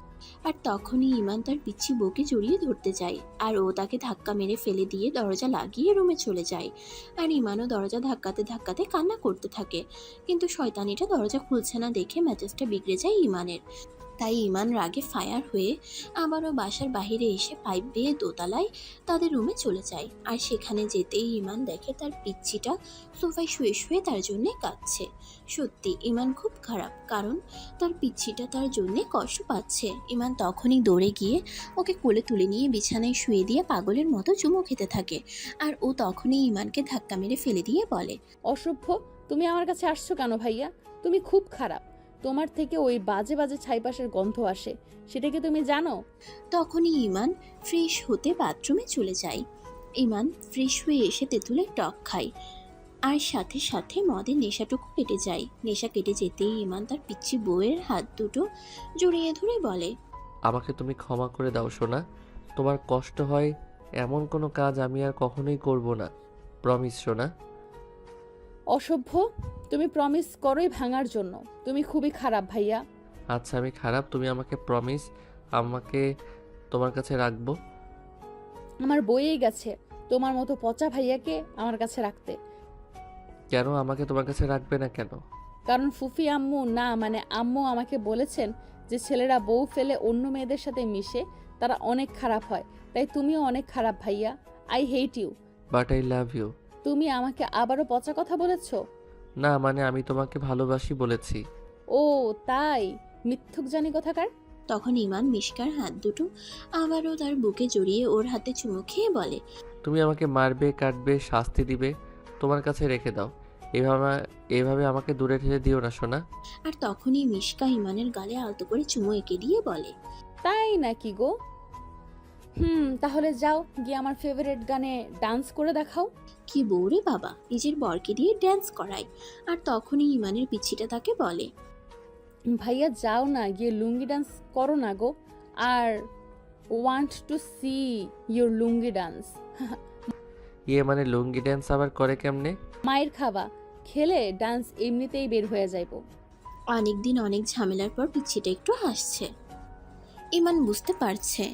আর তখনই ইমান তার পিচ্ছি বউকে জড়িয়ে ধরতে যায়, আর ও তাকে ধাক্কা মেরে ফেলে দিয়ে দরজা লাগিয়ে রুমে চলে যায়। আর ইমানও দরজা ধাক্কাতে ধাক্কাতে কান্না করতে থাকে, কিন্তু শয়তানিটা দরজা খুলছে না দেখে মেজাজটা বিগড়ে যায় ইমানের। তাই ইমান রাগে ফায়ার হয়ে আবারও বাসার বাইরে এসে পাইপ বেয়ে দোতলায় তাদের রুমে চলে যায়। আর সেখানে যেতেই ইমান দেখে তার পিচ্ছিটা সোফায় শুয়ে শুয়ে তার জন্যে কাঁদছে। সত্যি ইমান খুব খারাপ, কারণ তার পিচ্ছিটা তার জন্যে কষ্ট পাচ্ছে। ইমান তখনই দৌড়ে গিয়ে ওকে কোলে তুলে নিয়ে বিছানায় শুয়ে দিয়ে পাগলের মতো চুমো খেতে থাকে। আর ও তখনই ইমানকে ধাক্কা মেরে ফেলে দিয়ে বলে, অসভ্য, তুমি আমার কাছে আসছো কেন ভাইয়া? তুমি খুব খারাপ। তোমার থেকে ওই বাজে বাজে ছাইপাশের গন্ধ আসে, সেটা কি তুমি জানো? তখনই ইমান ফ্রেশ হতে বাথরুমে চলে যায়। ইমান ফ্রেশ হয়ে এসে তেঁতুলের টক খায়, আর সাথে সাথে মদের নেশাটুকু কেটে যায়। নেশা কেটে যেতেই ইমান তার পিচ্ছি বউয়ের হাত দুটো জড়িয়ে ধরে বলে, আমাকে তুমি ক্ষমা করে দাও সোনা, তোমার কষ্ট হয় এমন কোনো কাজ আমি আর কখনোই করব না, প্রমিস সোনা। অসভ্য, তুমি প্রমিস করোই ভাঙার জন্য। তুমি খুবই খারাপ ভাইয়া। আচ্ছা আমি খারাপ, তুমি আমাকে প্রমিস আমাকে তোমার কাছে রাখবো। আমার বইয়েই গেছে তোমার মতো পচা ভাইয়াকে আমার কাছে রাখতে। কেন আমাকে তোমার কাছে রাখবে না কেন? কারণ ফুফি আম্মু না মানে আম্মু আমাকে বলেছেন যে ছেলেরা বউ ফেলে অন্য মেয়েদের সাথে মিশে তারা অনেক খারাপ হয়। তাই তুমিও অনেক খারাপ ভাইয়া। I hate you. But I love you. তুমি আমাকে আবারও পচা কথা বলেছো? না মানে আমি তোমাকে ভালোবাসি বলেছি। ও তাই, মিথ্যুক জানি কথাকার। তখন ইমান মিশকার হাত দুটো আবারও তার বুকে জড়িয়ে ওর হাতে চুমু খেয়ে বলে, তুমি আমাকে মারবে, কাটবে, শাস্তি দিবে, তোমার কাছে রেখে দাও। এভাবে আমাকে দূরে ঠেলে দিও না সোনা। আর তখনই মিশকা ইমানের গালে আলতো করে চুমু এঁকে দিয়ে বলে, তাই নাকি গো? তাহলে যাও গিয়ে আমার ফেভারিট গানে ডান্স করে দেখাও। কি বউরে বাবা, নিজের বরকে দিয়ে ড্যান্স করায়। আর তখনই ইমানের পিচ্ছিটা তাকে বলে, ভাইয়া যাও না গিয়ে লুঙ্গি ডান্স করো না গো। আর want to see your lungi dance. মানে লুঙ্গি ড্যান্স আবার করে কেমনে? মায়ের খাওয়া খেলে ডান্স এমনিতেই বের হয়ে যাইব। অনেকদিন অনেক ঝামেলার পর পিচ্ছিটা একটু হাসছে। ইমান বুঝতে পারছে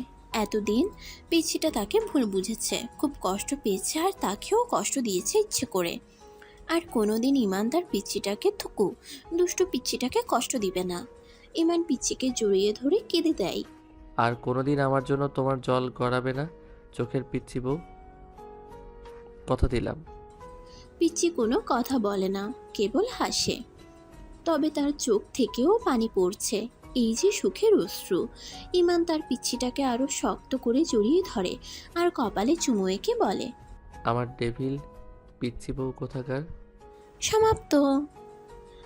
এতদিন পিচ্ছিটা তাকে ভুল বুঝেছে, খুব কষ্ট পেয়েছে, আর তাকেও কষ্ট দিয়েছে ইচ্ছে করে। আর কোনোদিন ইমান তার পিচ্ছিটাকে দুষ্টু পিচ্ছিটাকে কষ্ট দিবে না। ইমান পিচ্ছিকে জড়িয়ে ধরে কেঁদে দেয়। আর কোনোদিন আমার জন্য তোমার জল গড়াবে না চোখের পিচ্ছি বউ, কথা দিলাম। পিচ্ছি কোনো কথা বলে না, কেবল হাসে। তবে তার চোখ থেকেও পানি পড়ছে, এই যে সুখের অশ্রু। ইমান তার পিচ্ছিটাকে আরো শক্ত করে জড়িয়ে ধরে আর কপালে চুমু এঁকে বলে, আমার ডেভিল পিচ্ছি বউ কোথাকার। সমাপ্ত।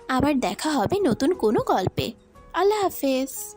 আবার দেখা হবে নতুন কোনো গল্পে। আল্লাহ হাফেজ।